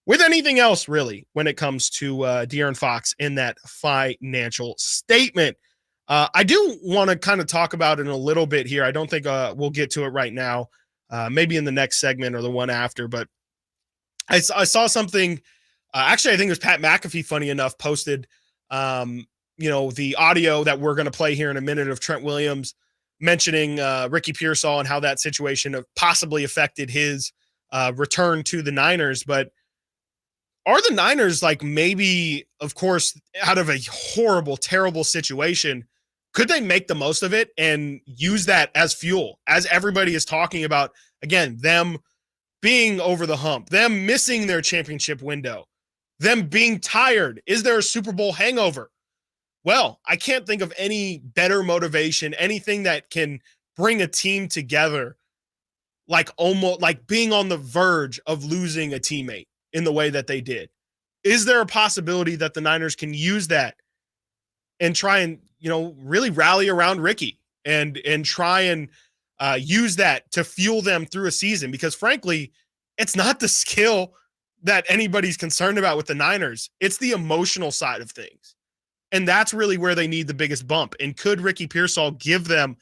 with anything else, really, when it comes to De'Aaron Fox in that financial statement. I do want to kind of talk about it in a little bit here. I don't think we'll get to it right now, maybe in the next segment or the one after. But I saw something. Actually, I think it was Pat McAfee, funny enough, posted the audio that we're going to play here in a minute of Trent Williams mentioning Ricky Pearsall and how that situation possibly affected his return to the Niners. But are the Niners, like, maybe, of course, out of a horrible, terrible situation, could they make the most of it and use that as fuel, as everybody is talking about, again, them being over the hump, them missing their championship window, them being tired? Is there a Super Bowl hangover? Well, I can't think of any better motivation, anything that can bring a team together, like almost like being on the verge of losing a teammate in the way that they did. Is there a possibility that the Niners can use that and try and, really rally around Ricky and try and use that to fuel them through a season? Because frankly, it's not the skill that anybody's concerned about with the Niners. It's the emotional side of things. And that's really where they need the biggest bump. And could Ricky Pearsall give them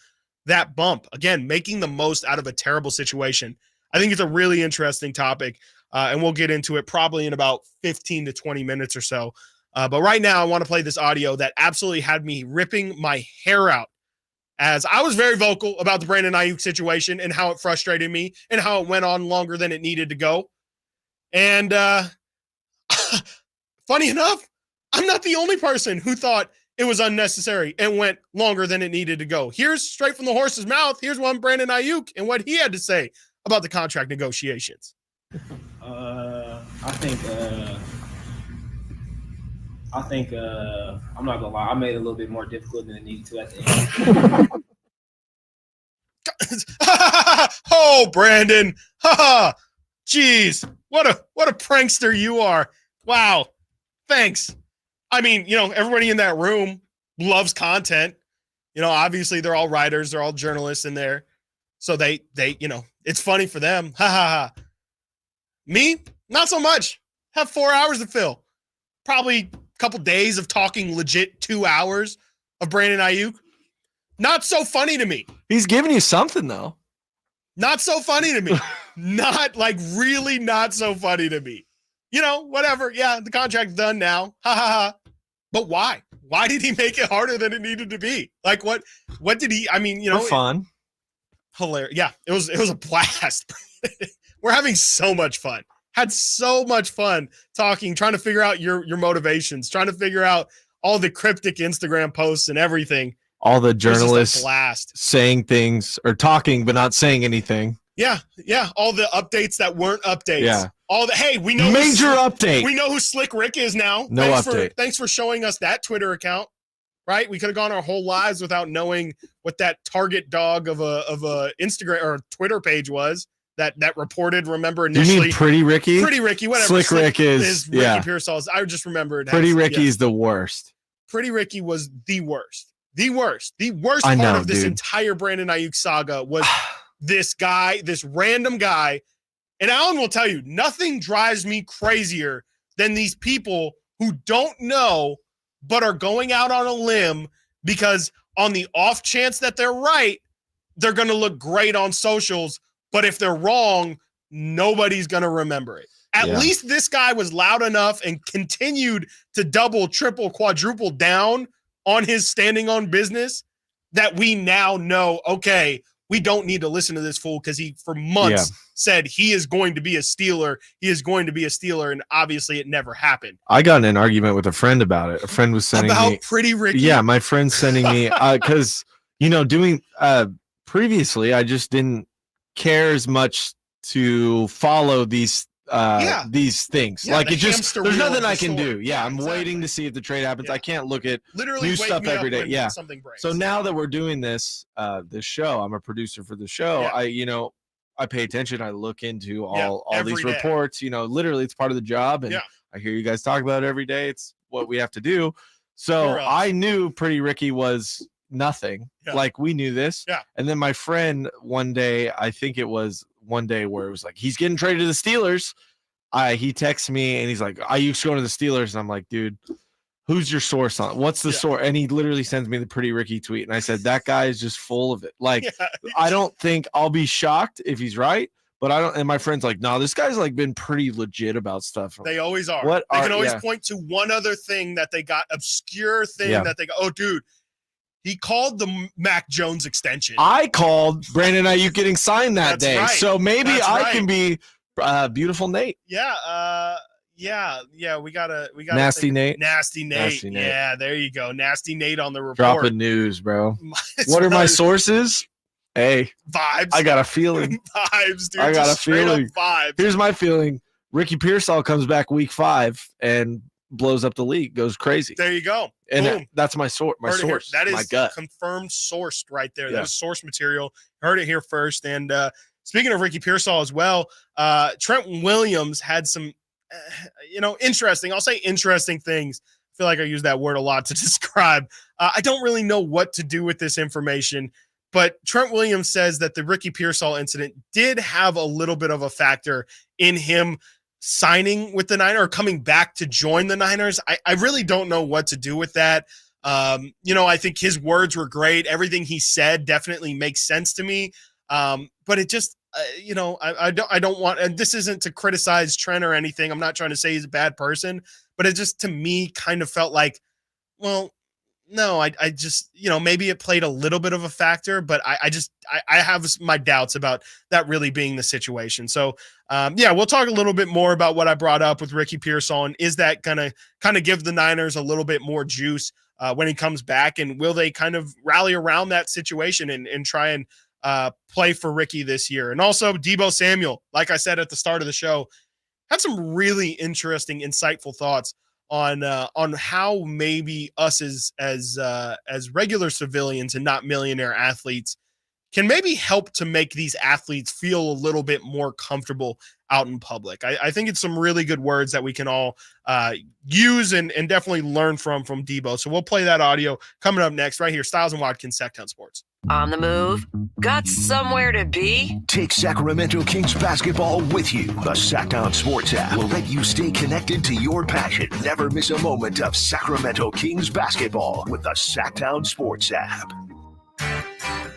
that bump? Again, making the most out of a terrible situation. I think it's a really interesting topic, and we'll get into it probably in about 15 to 20 minutes or so. But right now, I want to play this audio that absolutely had me ripping my hair out, as I was very vocal about the Brandon Ayuk situation and how it frustrated me and how it went on longer than it needed to go. And funny enough, I'm not the only person who thought it was unnecessary and went longer than it needed to go. Here's straight from the horse's mouth. Here's one Brandon Ayuk and what he had to say about the contract negotiations. I think I'm not gonna lie, I made it a little bit more difficult than it needed to at the end. Oh, Brandon. Jeez. What a prankster you are. Wow. Thanks. I mean, everybody in that room loves content. Obviously they're all writers, they're all journalists in there. So they it's funny for them. Ha ha ha. Me, not so much. Have 4 hours to fill. Probably a couple days of talking legit 2 hours of Brandon Ayuk. Not so funny to me. He's giving you something though. Not so funny to me. Really not so funny to me. Whatever. Yeah, the contract's done now. Ha ha ha. But why? Why did he make it harder than it needed to be? What did he, For fun. Hilarious. Yeah, it was a blast. We're having so much fun. Had so much fun talking, trying to figure out your motivations, trying to figure out all the cryptic Instagram posts and everything. All the journalists blast. saying things or talking but not saying anything. Yeah. All the updates that weren't updates. Yeah. Hey, we know major update. We know who Slick Rick is now. No update. Thanks for showing us that Twitter account. Right? We could have gone our whole lives without knowing what that target dog of a Instagram or Twitter page was that reported. Remember initially? You mean Pretty Ricky? Pretty Ricky, whatever. Slick Rick is Ricky Pearsall's. I just remembered. Pretty Ricky is the worst. Pretty Ricky was the worst. The worst part of this entire Brandon Ayuk saga was this guy, this random guy. And Alan will tell you, nothing drives me crazier than these people who don't know but are going out on a limb because on the off chance that they're right, they're going to look great on socials. But if they're wrong, nobody's going to remember it. At least this guy was loud enough and continued to double, triple, quadruple down on his standing on business that we now know, okay, we don't need to listen to this fool because he, for months, said he is going to be a Steeler. He is going to be a Steeler, and obviously it never happened. I got in an argument with a friend about it. A friend was sending me Pretty Ricky. Yeah, my friend's sending me because doing previously, I just didn't care as much to follow these things. There's nothing I can do. Yeah, I'm waiting to see if the trade happens. I can't look at new stuff every day. Yeah. So now that we're doing this show, I'm a producer for the show. I pay attention. I look into all these reports. Literally it's part of the job, and I hear you guys talk about it every day. It's what we have to do. So I knew Pretty Ricky was nothing. We knew this. And then my friend one day, I think it was one day where it was like, he's getting traded to the Steelers. He texts me and he's like, Ayuk's going to the Steelers. And I'm like, dude, who's your source on? What's the source? And he literally sends me the Pretty Ricky tweet. And I said, that guy is just full of it. I don't think I'll be shocked if he's right, but I don't. And my friend's like, no, this guy's been pretty legit about stuff. They always are. They can always point to one other thing that they got, obscure thing that they go, oh, dude. He called the Mac Jones extension. I called Brandon Ayuk getting signed that day. Right. So maybe I can be beautiful Nate. Yeah. We gotta Nasty Nate. Nasty Nate. Yeah, there you go. Nasty Nate on the report. Dropping news, bro. What are my sources? Hey. Vibes. I got a feeling. Vibes, dude. I got a feeling. Vibes. Here's my feeling. Ricky Pearsall comes back week 5 and blows up the league, goes crazy. There you go. And that's my source. My source. That is my gut. Confirmed sourced right there. That is source material. Heard it here first. And speaking of Ricky Pearsall as well, Trent Williams had some, interesting. I'll say interesting things. I feel like I use that word a lot to describe. I don't really know what to do with this information, but Trent Williams says that the Ricky Pearsall incident did have a little bit of a factor in him signing with the Niners or coming back to join the Niners. I really don't know what to do with that. I think his words were great. Everything he said definitely makes sense to me. But it just, I don't want, and this isn't to criticize Trent or anything. I'm not trying to say he's a bad person, but it just to me kind of felt like, well, no, I just, maybe it played a little bit of a factor, but I have my doubts about that really being the situation. So, we'll talk a little bit more about what I brought up with Ricky Pearsall. Is that going to kind of give the Niners a little bit more juice when he comes back? And will they kind of rally around that situation and try and play for Ricky this year? And also Deebo Samuel, like I said at the start of the show, had some really interesting, insightful thoughts on how maybe us as regular civilians and not millionaire athletes can maybe help to make these athletes feel a little bit more comfortable out in public. I think it's some really good words that we can all use and definitely learn from Deebo. So we'll play that audio coming up next right here. Stiles and Watkins, Sacktown Sports. On the move? Got somewhere to be? Take Sacramento Kings basketball with you. The Sacktown Sports app will let you stay connected to your passion. Never miss a moment of Sacramento Kings basketball with the Sacktown Sports app.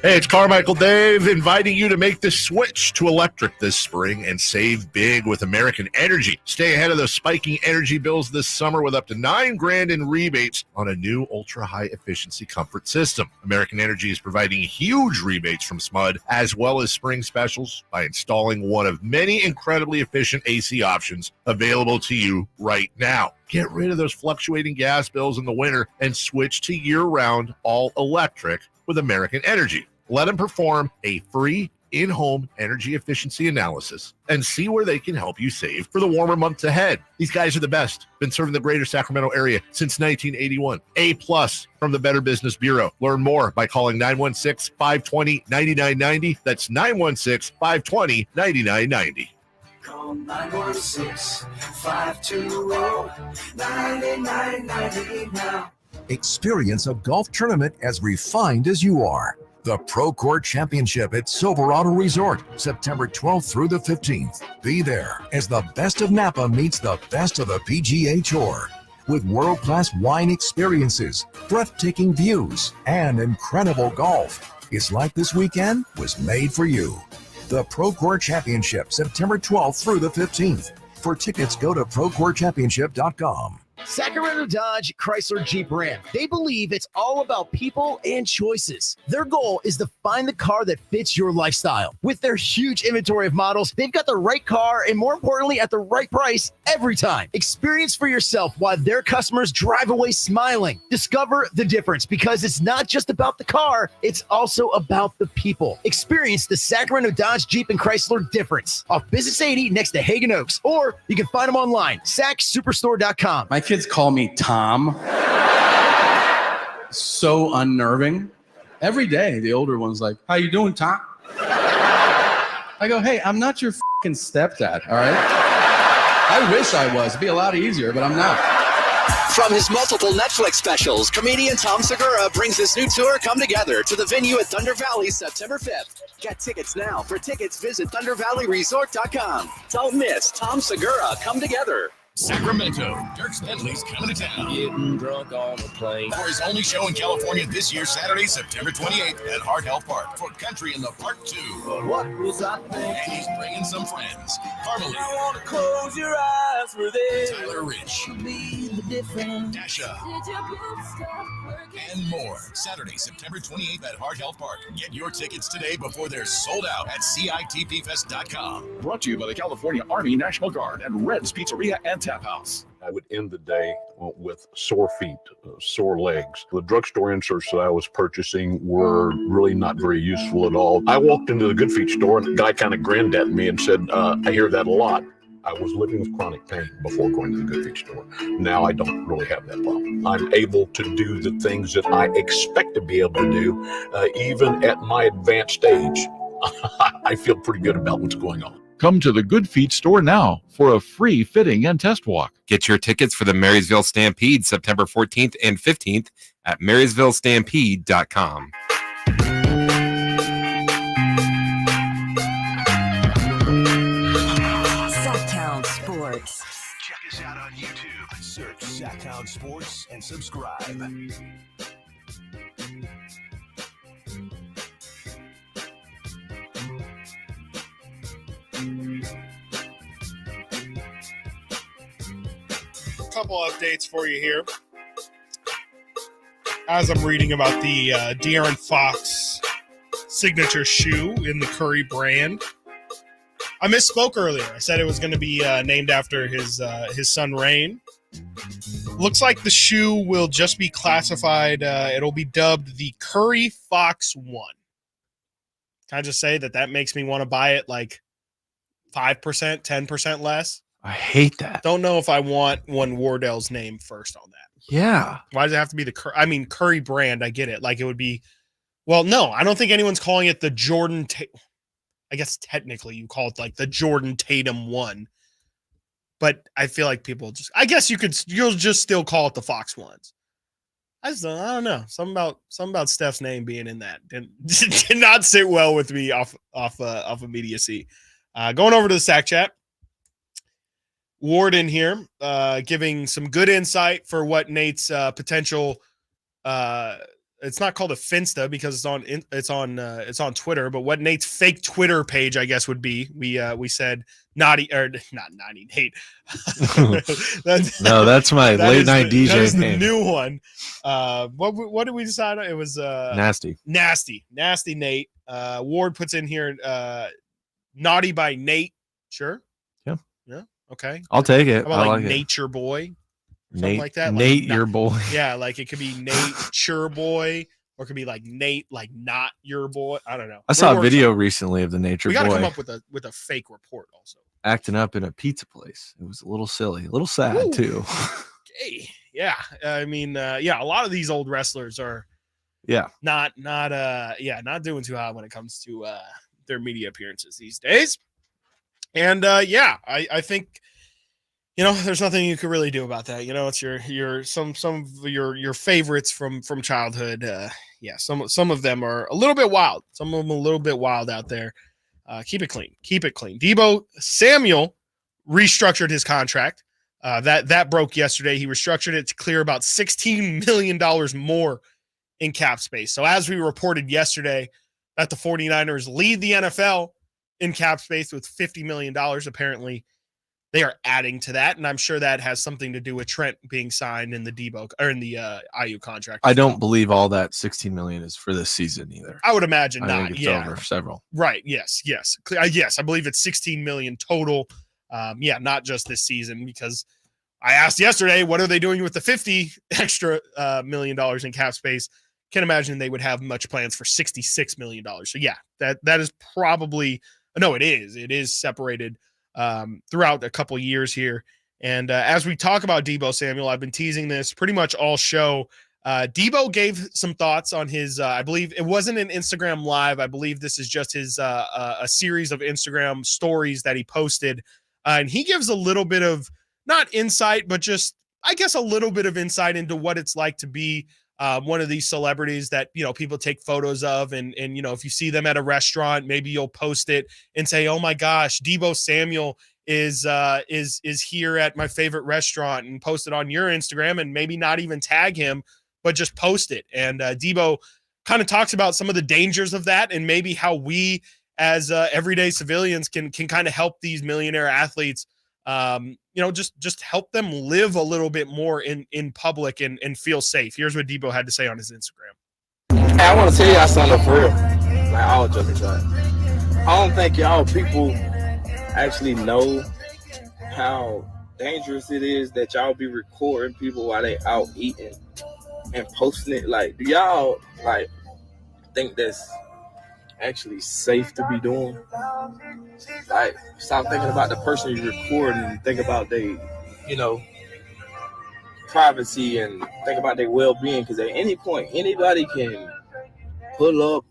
Hey, it's Carmichael Dave inviting you to make the switch to electric this spring and save big with American Energy. Stay ahead of those spiking energy bills this summer with up to $9,000 in rebates on a new ultra-high efficiency comfort system. American Energy is providing huge rebates from SMUD as well as spring specials by installing one of many incredibly efficient AC options available to you right now. Get rid of those fluctuating gas bills in the winter and switch to year-round all-electric with American Energy. Let them perform a free in-home energy efficiency analysis and see where they can help you save for the warmer months ahead. These guys are the best. Been serving the greater Sacramento area since 1981. A+ from the Better Business Bureau. Learn more by calling 916-520-9990. That's 916-520-9990. Call 916-520-9990 now. Experience a golf tournament as refined as you are. The Pro Court Championship at Silverado Resort, September 12th through the 15th. Be there as the best of Napa meets the best of the PGA Tour. With world-class wine experiences, breathtaking views, and incredible golf. It's like this weekend was made for you. The Pro Court Championship, September 12th through the 15th. For tickets, go to ProCourtChampionship.com. Sacramento Dodge Chrysler Jeep Ram. They believe it's all about people and choices. Their goal is to find the car that fits your lifestyle. With their huge inventory of models, they've got the right car and, more importantly, at the right price every time. Experience for yourself why their customers drive away smiling. Discover the difference, because it's not just about the car, it's also about the people. Experience the Sacramento Dodge Jeep and Chrysler difference off Business 80 next to Hagen Oaks, or you can find them online, SacSuperstore.com. My kids call me Tom. So unnerving. Every day, the older one's like, "How you doing, Tom?" I go, "Hey, I'm not your fucking stepdad, all right? I wish I was. It'd be a lot easier, but I'm not." From his multiple Netflix specials, comedian Tom Segura brings his new tour, Come Together, to the venue at Thunder Valley September 5th. Get tickets now. For tickets, visit ThunderValleyResort.com. Don't miss Tom Segura, Come Together. Sacramento, Dirk Bentley's coming to town. Getting drunk on the plane. For his only show in California this year, Saturday, September 28th at Heart Health Park for Country in the Park 2. What was I thinking? And he's bringing some friends. Carmelie. I want to close your eyes for this. Tyler Rich. Dasha. And more. Saturday, September 28th at Heart Health Park. Get your tickets today before they're sold out at CITPFest.com. Brought to you by the California Army National Guard and Red's Pizzeria and Tap House. I would end the day with sore feet, sore legs. The drugstore inserts that I was purchasing were really not very useful at all. I walked into the Good Feet store and the guy kind of grinned at me and said, I hear that a lot. I was living with chronic pain before going to the Good Feet store. Now I don't really have that problem. I'm able to do the things that I expect to be able to do, even at my advanced age. I feel pretty good about what's going on. Come to the Good Feet store now for a free fitting and test walk. Get your tickets for the Marysville Stampede September 14th and 15th at MarysvilleStampede.com. Sacktown Sports. Check us out on YouTube. Search Sacktown Sports and subscribe. couple updates for you here. As I'm reading about the De'Aaron Fox signature shoe in the Curry brand. I misspoke earlier. I said it was going to be named after his son, Rain. Looks like the shoe will just be classified. It'll be dubbed the Curry Fox 1. Can I just say that makes me want to buy it like 5%, 10% less? I hate that. Don't know if I want one Wardell's name first on that. Yeah. Why does it have to be Curry brand? I get it. Like it would be. Well, no, I don't think anyone's calling it the Jordan. I guess technically you call it like the Jordan Tatum 1. But I feel like people I guess you'll just still call it the Fox 1s. I don't know. Something about Steph's name being in that did not sit well with me off immediacy. Going over to the Sack Chat. Ward in here, giving some good insight for what Nate's potential. It's not called a Finsta because it's on Twitter, but what Nate's fake Twitter page, I guess, would be. We said not naughty Nate. That's my late night DJ. That is the name. new one. What did we decide on? It was nasty Nate. Ward puts in here naughty by Nate. Sure. Yeah. Okay. I'll take it. How about like Nature Boy? Something Nate, like that. Nate, your boy. Yeah, like it could be Nature Boy, or it could be like Nate, like not your boy. I don't know. I saw a video recently of the Nature Boy. We Boy. got to come up with a fake report also. Acting up in a pizza place. It was a little silly, a little sad too. Okay. Yeah. I mean, a lot of these old wrestlers are not doing too hot when it comes to their media appearances these days. And I think there's nothing you could really do about that. It's your some of your favorites from childhood. Some of them are a little bit wild. Some of them a little bit wild out there. Keep it clean. Deebo Samuel restructured his contract. That broke yesterday. He restructured it to clear about $16 million more in cap space. So as we reported yesterday, that the 49ers lead the NFL in cap space with $50 million. Apparently, they are adding to that, and I'm sure that has something to do with Trent being signed in the Debo or in the IU contract. I don't believe all that $16 million is for this season either. I would imagine I not. think it's over several. Right. Yes. I believe it's $16 million total. Not just this season, because I asked yesterday, what are they doing with the $50 extra million in cap space? Can't imagine they would have much plans for $66 million. So that is probably no. It is separated throughout a couple years here. And as we talk about Deebo Samuel, I've been teasing this pretty much all show. Deebo gave some thoughts on his, I believe it wasn't an Instagram live. I believe this is just his, a series of Instagram stories that he posted. And he gives a little bit of not insight, but just, I guess, a little bit of insight into what it's like to be one of these celebrities that, people take photos of. And if you see them at a restaurant, maybe you'll post it and say, oh my gosh, Deebo Samuel is here at my favorite restaurant, and post it on your Instagram, and maybe not even tag him, but just post it. And Deebo kind of talks about some of the dangers of that, and maybe how we as everyday civilians can kind of help these millionaire athletes, just help them live a little bit more in public and feel safe. Here's what Deebo had to say on his Instagram. Hey, I want to tell y'all something for real. Like, all joking aside, I don't think y'all people actually know how dangerous it is that y'all be recording people while they out eating and posting it. Like, do y'all think that's actually safe to be doing? Like, stop thinking about the person you're recording and think about their, privacy, and think about their well-being, because at any point anybody can pull up,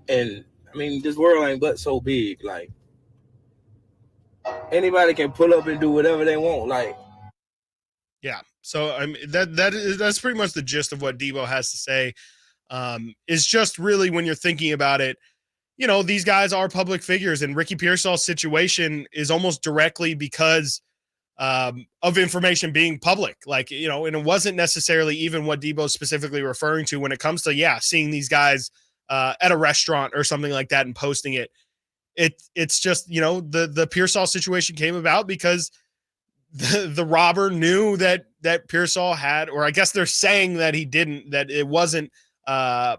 and this world ain't but so big. Like, anybody can pull up and do whatever they want. Like, so that's pretty much the gist of what Deebo has to say. Is just really, when you're thinking about it, these guys are public figures, and Ricky Pearsall's situation is almost directly because of information being public. Like, and it wasn't necessarily even what Deebo's specifically referring to when it comes to, seeing these guys at a restaurant or something like that and posting it. It's just, the Pearsall situation came about because the robber knew that Pearsall had, or I guess they're saying that he didn't, that it wasn't, there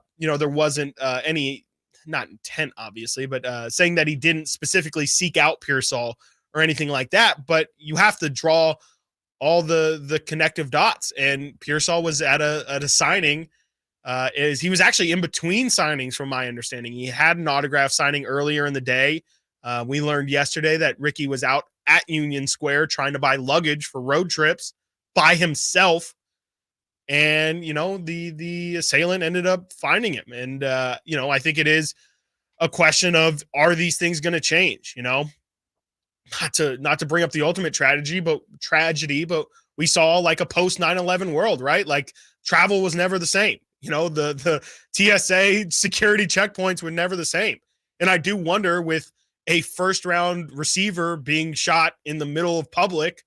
wasn't any, not intent, obviously, but saying that he didn't specifically seek out Pearsall or anything like that. But you have to draw all the connective dots. And Pearsall was at a signing. He was actually in between signings, from my understanding. He had an autograph signing earlier in the day. We learned yesterday that Ricky was out at Union Square trying to buy luggage for road trips by himself. And, the assailant ended up finding him. And, I think it is a question of, are these things going to change? Not to bring up the ultimate tragedy, but we saw like a post 9/11 world, right? Like travel was never the same. The TSA security checkpoints were never the same. And I do wonder, with a first round receiver being shot in the middle of public,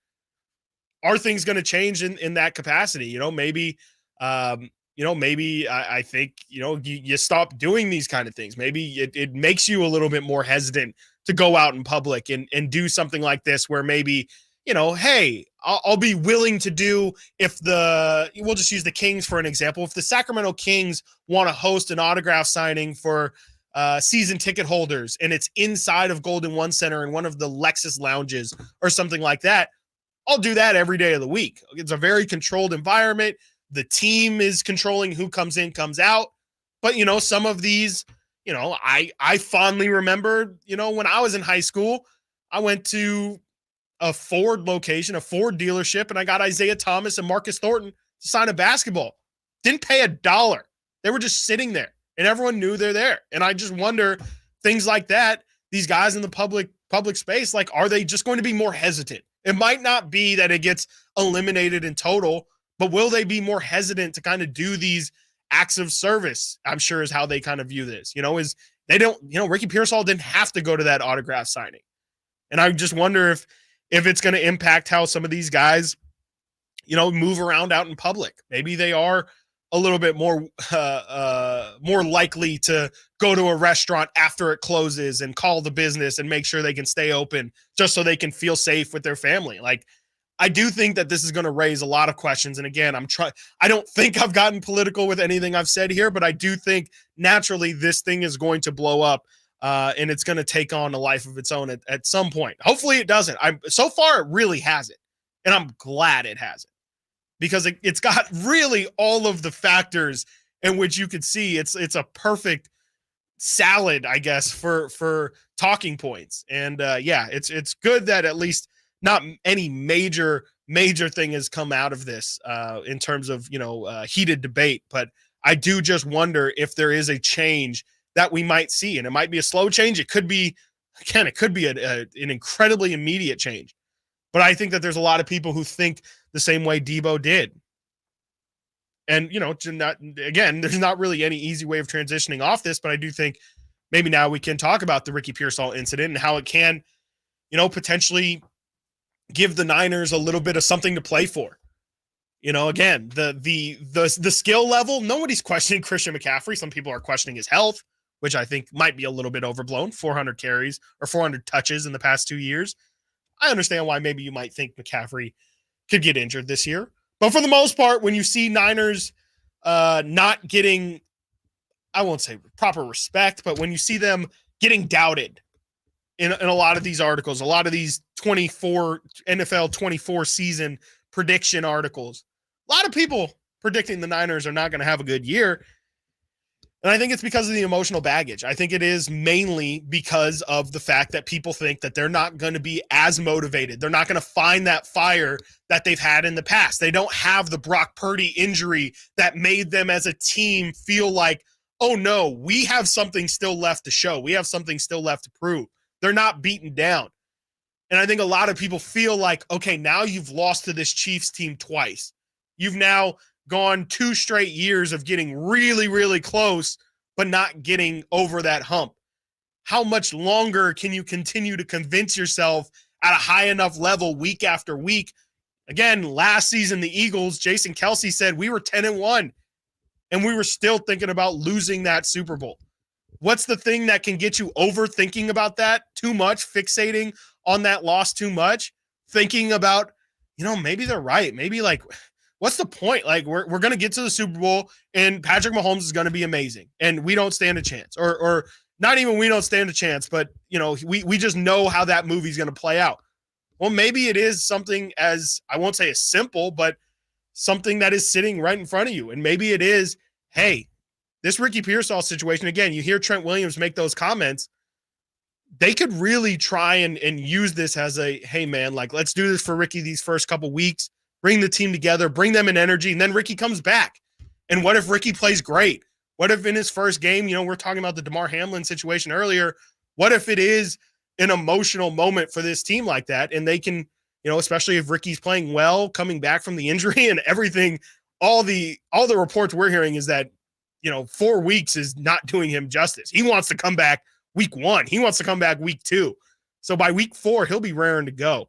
are things going to change in that capacity? Maybe I think, you stop doing these kind of things. Maybe it makes you a little bit more hesitant to go out in public and do something like this, where maybe, hey, I'll be willing to do, we'll just use the Kings for an example. If the Sacramento Kings want to host an autograph signing for season ticket holders, and it's inside of Golden One Center in one of the Lexus lounges or something like that, I'll do that every day of the week. It's a very controlled environment. The team is controlling who comes in, comes out. But, some of these, I fondly remember, when I was in high school, I went to a Ford location, a Ford dealership, and I got Isaiah Thomas and Marcus Thornton to sign a basketball. Didn't pay $1. They were just sitting there, and everyone knew they're there. And I just wonder, things like that, these guys in the public space, like, are they just going to be more hesitant? It might not be that it gets eliminated in total, but will they be more hesitant to kind of do these acts of service? I'm sure is how they kind of view this, is they don't, Ricky Pearsall didn't have to go to that autograph signing. And I just wonder if it's going to impact how some of these guys, move around out in public. Maybe they are a little bit more likely to go to a restaurant after it closes and call the business and make sure they can stay open just so they can feel safe with their family. Like, I do think that this is going to raise a lot of questions. And again, I don't think I've gotten political with anything I've said here, but I do think naturally this thing is going to blow up and it's going to take on a life of its own at some point. Hopefully it doesn't. So far it really hasn't. And I'm glad it hasn't, because it's got really all of the factors in which you could see it's a perfect salad, I guess, for talking points. And it's good that at least not any major thing has come out of this in terms of, heated debate. But I do just wonder if there is a change that we might see, and it might be a slow change. It could be, again, an incredibly immediate change. But I think that there's a lot of people who think the same way Debo did. And, there's not really any easy way of transitioning off this, but I do think maybe now we can talk about the Ricky Pearsall incident and how it can, potentially give the Niners a little bit of something to play for. Again, the skill level, nobody's questioning Christian McCaffrey. Some people are questioning his health, which I think might be a little bit overblown. 400 carries or 400 touches in the past 2 years. I understand why maybe you might think McCaffrey could get injured this year. But for the most part, when you see Niners not getting, I won't say proper respect, but when you see them getting doubted in a lot of these articles, a lot of these NFL 24 season prediction articles, a lot of people predicting the Niners are not going to have a good year. And I think it's because of the emotional baggage. I think it is mainly because of the fact that people think that they're not going to be as motivated. They're not going to find that fire that they've had in the past. They don't have the Brock Purdy injury that made them as a team feel like, oh no, we have something still left to show. We have something still left to prove. They're not beaten down. And I think a lot of people feel like, okay, now you've lost to this Chiefs team twice. You've now gone 2 straight years of getting really, really close, but not getting over that hump. How much longer can you continue to convince yourself at a high enough level week after week? Again, last season, the Eagles, Jason Kelce said we were 10-1, and we were still thinking about losing that Super Bowl. What's the thing that can get you overthinking about that too much, fixating on that loss too much, thinking about maybe they're right. Maybe like, what's the point? Like we're going to get to the Super Bowl and Patrick Mahomes is going to be amazing and we don't stand a chance or not even we don't stand a chance, but we just know how that movie's going to play out. Well, maybe it is something as, I won't say as simple, but something that is sitting right in front of you. And maybe it is, hey, this Ricky Pearsall situation, again, you hear Trent Williams make those comments. They could really try and use this as a, hey man, like let's do this for Ricky these first couple weeks, bring the team together, bring them in energy. And then Ricky comes back. And what if Ricky plays great? What if in his first game, we're talking about the DeMar Hamlin situation earlier. What if it is an emotional moment for this team like that? And they can, especially if Ricky's playing well, coming back from the injury and everything, all the reports we're hearing is that, 4 weeks is not doing him justice. He wants to come back week 1. He wants to come back week 2. So by week 4, he'll be raring to go.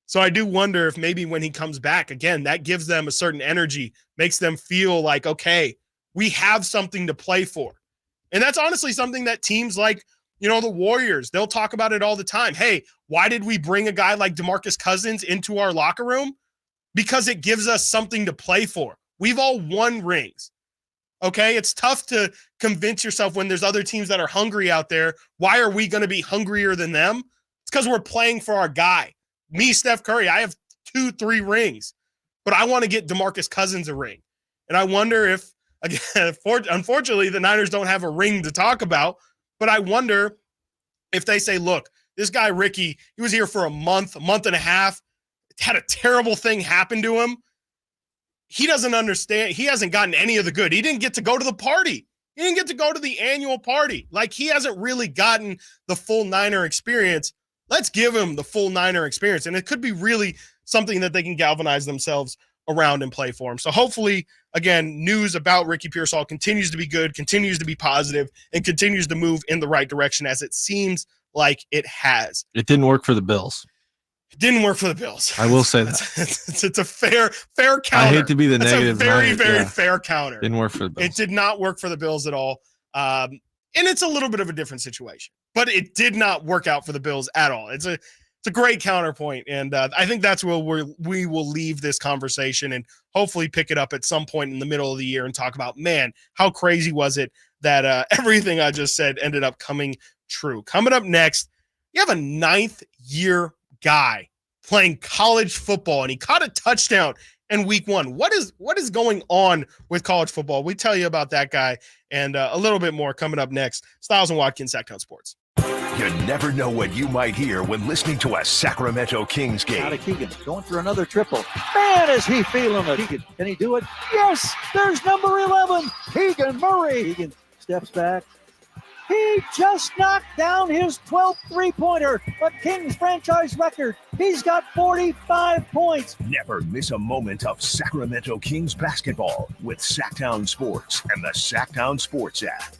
So I do wonder if maybe when he comes back, again, that gives them a certain energy, makes them feel like, okay, we have something to play for. And that's honestly something that teams like, the Warriors, they'll talk about it all the time. Hey, why did we bring a guy like DeMarcus Cousins into our locker room? Because it gives us something to play for. We've all won rings. Okay, it's tough to convince yourself when there's other teams that are hungry out there. Why are we going to be hungrier than them? It's because we're playing for our guy. Me, Steph Curry, I have 2-3 rings, but I want to get DeMarcus Cousins a ring. And I wonder if, again, unfortunately, the Niners don't have a ring to talk about, but I wonder if they say, look, this guy, Ricky, he was here for a month and a half, had a terrible thing happen to him. He doesn't understand. He hasn't gotten any of the good. He didn't get to go to the party. He didn't get to go to the annual party. Like, he hasn't really gotten the full Niner experience. Let's give him the full Niner experience. And it could be really something that they can galvanize themselves around and play for him. So hopefully, again, news about Ricky Pearsall continues to be good, continues to be positive, and continues to move in the right direction as it seems like it has. It didn't work for the Bills. It didn't work for the Bills. I will say that. It's a fair counter. I hate to be the negative. It's a very fair counter. Didn't work for the Bills. It did not work for the Bills at all. And it's a little bit of a different situation, but it did not work out for the Bills at all. It's a great counterpoint. And I think that's where we will leave this conversation and hopefully pick it up at some point in the middle of the year and talk about, man, how crazy was it that everything I just said ended up coming true. Coming up next, you have a 9th-year guy playing college football, and he caught a touchdown in week 1. What is going on with college football? We tell you about that guy and a little bit more coming up next. Stiles and Watkins, Sacktown Sports. You never know what you might hear when listening to a Sacramento Kings game. Out of Keegan, going for another triple. Man, is he feeling it. Keegan, can he do it? Yes, there's number 11, Keegan Murray. Keegan steps back. He just knocked down his 12th three-pointer, a Kings franchise record. He's got 45 points. Never miss a moment of Sacramento Kings basketball with Sacktown Sports and the Sacktown Sports app.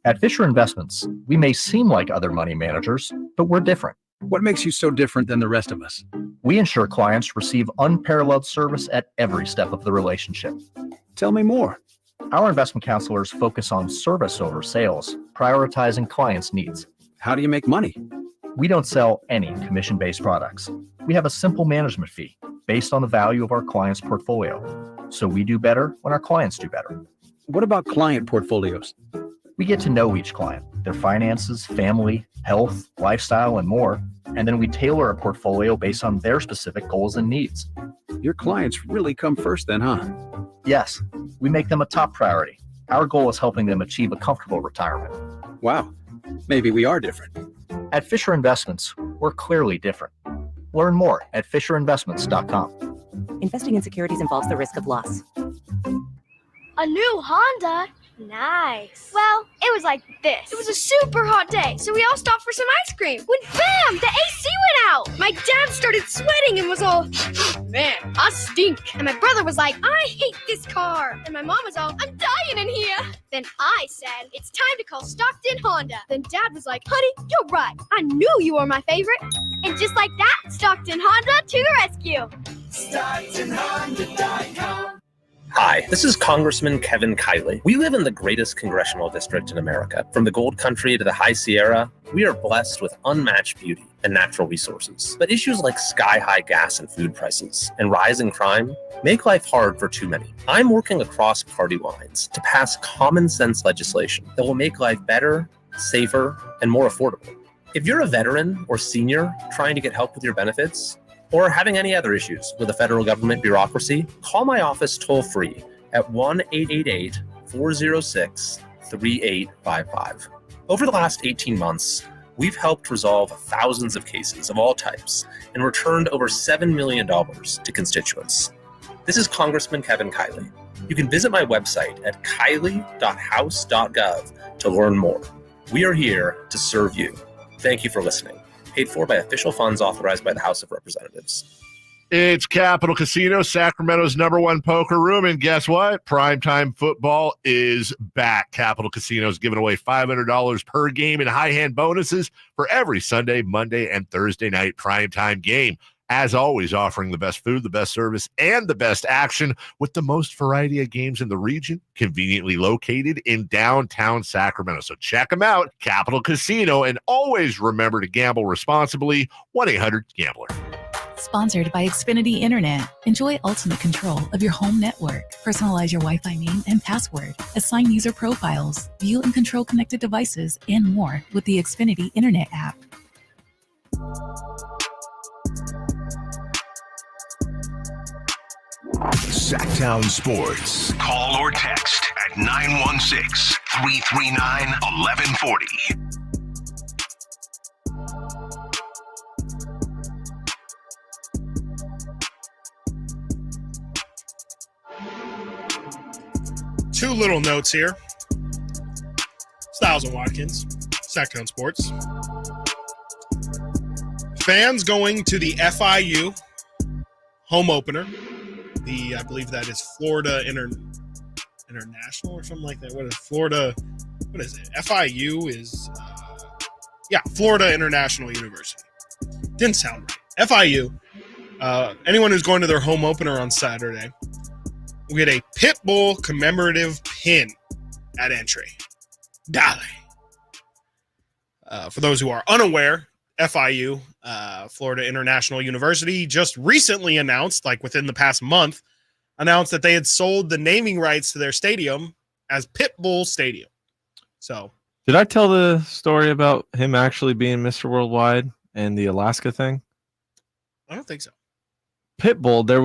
At Fisher Investments, we may seem like other money managers, but we're different. What makes you so different than the rest of us? We ensure clients receive unparalleled service at every step of the relationship. Tell me more. Our investment counselors focus on service over sales, prioritizing clients' needs. How do you make money? We don't sell any commission-based products. We have a simple management fee based on the value of our client's portfolio. So we do better when our clients do better. What about client portfolios? We get to know each client, their finances, family, health, lifestyle, and more, and then we tailor a portfolio based on their specific goals and needs. Your clients really come first then, huh? Yes, we make them a top priority. Our goal is helping them achieve a comfortable retirement. Wow, maybe we are different. At Fisher Investments, we're clearly different. Learn more at FisherInvestments.com. Investing in securities involves the risk of loss. A new Honda? Nice. Well, it was like this. It was a super hot day, so we all stopped for some ice cream. When bam, the AC went out. My dad started sweating and was all, man, I stink. And my brother was like, I hate this car. And my mom was all, I'm dying in here. Then I said, it's time to call Stockton Honda. Then Dad was like, honey, you're right. I knew you were my favorite. And just like that, Stockton Honda to the rescue. StocktonHonda.com. Hi, this is Congressman Kevin Kiley. We live in the greatest congressional district in America. From the Gold Country to the High Sierra, We are blessed with unmatched beauty and natural resources. But issues like sky-high gas and food prices and rising crime make life hard for too many. I'm working across party lines to pass common sense legislation that will make life better, safer, and more affordable. If you're a veteran or senior trying to get help with your benefits, or having any other issues with the federal government bureaucracy, call my office toll-free at 1-888-406-3855. Over the last 18 months, we've helped resolve thousands of cases of all types and returned over $7 million to constituents. This is Congressman Kevin Kiley. You can visit my website at kiley.house.gov to learn more. We are here to serve you. Thank you for listening. Paid for by official funds authorized by the House of Representatives. It's Capital Casino, Sacramento's #1 poker room. And guess what? Primetime football is back. Capital Casino is giving away $500 per game in high hand bonuses for every Sunday, Monday, and Thursday night primetime game. As always, offering the best food, the best service, and the best action with the most variety of games in the region, conveniently located in downtown Sacramento. So check them out, Capital Casino, and always remember to gamble responsibly. 1-800-GAMBLER. Sponsored by Xfinity Internet. Enjoy ultimate control of your home network. Personalize your Wi-Fi name and password. Assign user profiles. View and control connected devices and more with the Xfinity Internet app. Sacktown Sports. Call or text at 916-339-1140. Two little notes here. Stiles and Watkins, Sacktown Sports. Fans going to the FIU home opener. I believe that is Florida International or something like that. What is Florida? What is it? FIU is, Florida International University. Didn't sound right. FIU. Anyone who's going to their home opener on Saturday will get a Pit Bull commemorative pin at entry. Dale. For those who are unaware, FIU, Florida International University, just recently announced, like within the past month, announced that they had sold the naming rights to their stadium as Pit Bull Stadium. So, did I tell the story about him actually being Mr. Worldwide and the Alaska thing? I don't think so. Pitbull, their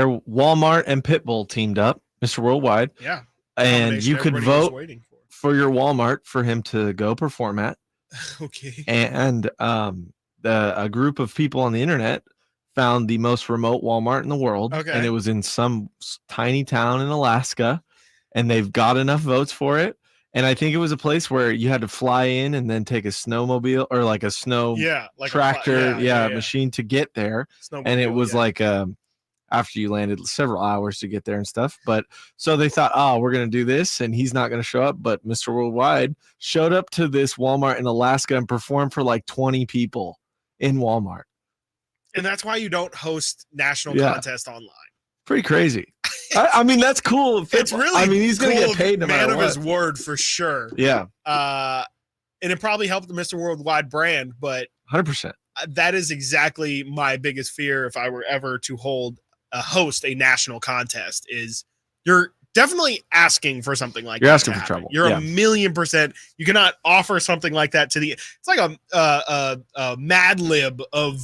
Walmart and Pitbull teamed up, Mr. Worldwide. Yeah. And you could vote for your Walmart for him to go perform at. Okay. And a group of people on the internet found the most remote Walmart in the world. Okay. And it was in some tiny town in Alaska. And they've got enough votes for it. And I think it was a place where you had to fly in and then take a snowmobile or like a snow tractor machine to get there. And it was like after you landed several hours to get there and stuff. But so they thought, we're going to do this and he's not going to show up. But Mr. Worldwide showed up to this Walmart in Alaska and performed for like 20 people in Walmart. And that's why you don't host national contests online. Pretty crazy. I mean, that's cool. It's really, I mean, he's going to get paid no matter man of what. his word for sure. Yeah. And it probably helped the Mr. Worldwide brand, but 100%. That is exactly my biggest fear if I were ever to host a national contest is you're definitely asking for something like that. You're asking for trouble. You're 1,000,000%. You cannot offer something like that to it's like a Mad Lib of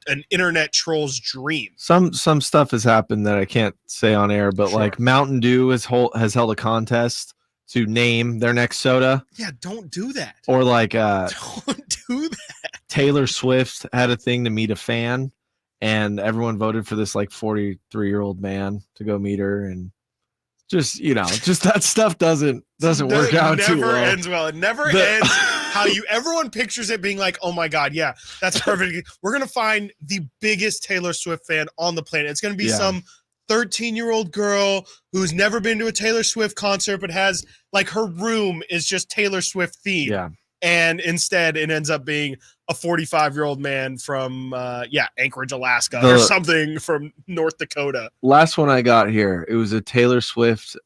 an internet troll's dream. Some stuff has happened that I can't say on air, but like Mountain Dew has held a contest to name their next soda. Yeah, don't do that. Or like don't do that. Taylor Swift had a thing to meet a fan, and everyone voted for this like 43-year-old man to go meet her, and just that stuff doesn't work out too well. It never ends well. It never ends how everyone pictures it being like, oh my God, yeah, that's perfect. We're gonna find the biggest Taylor Swift fan on the planet. It's gonna be some 13-year-old girl who's never been to a Taylor Swift concert, but has like her room is just Taylor Swift themed. Yeah. And instead it ends up being a 45-year-old man from Anchorage, Alaska, or something from North Dakota. Last one I got here, it was a Taylor Swift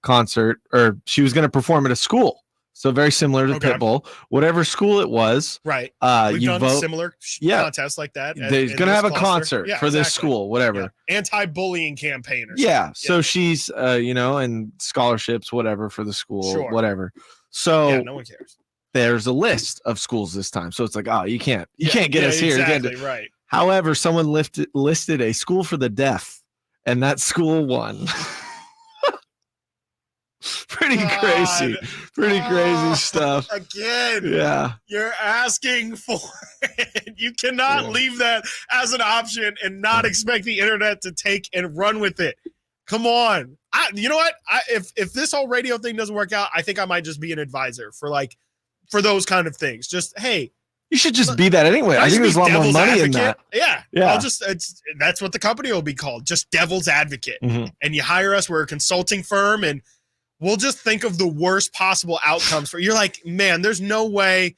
concert, or she was going to perform at a school. So very similar to Okay. Pitbull. Whatever school it was, Right. We've you done vote. similar Yeah. contests like that. There's in going to this have a cluster. concert Yeah, for this exactly. school, whatever. Yeah. Anti-bullying campaign or Yeah. something. So she's, and scholarships, whatever for the school, Sure. whatever. So Yeah, no one cares. there's a list of schools this time. So it's like, you can't get us here. You can't Exactly, do- right. However, someone listed a school for the deaf, and that school won. Pretty crazy stuff. Again, Yeah. You're asking for it. You cannot leave that as an option and not expect the internet to take and run with it. Come on. You know what? If this whole radio thing doesn't work out, I think I might just be an advisor for those kind of things. Just, hey, you should just be that anyway. I think there's a lot more money in that. Yeah. Yeah. That's what the company will be called. Just devil's advocate. Mhm. And you hire us. We're a consulting firm, and we'll just think of the worst possible outcomes you're like, man, there's no way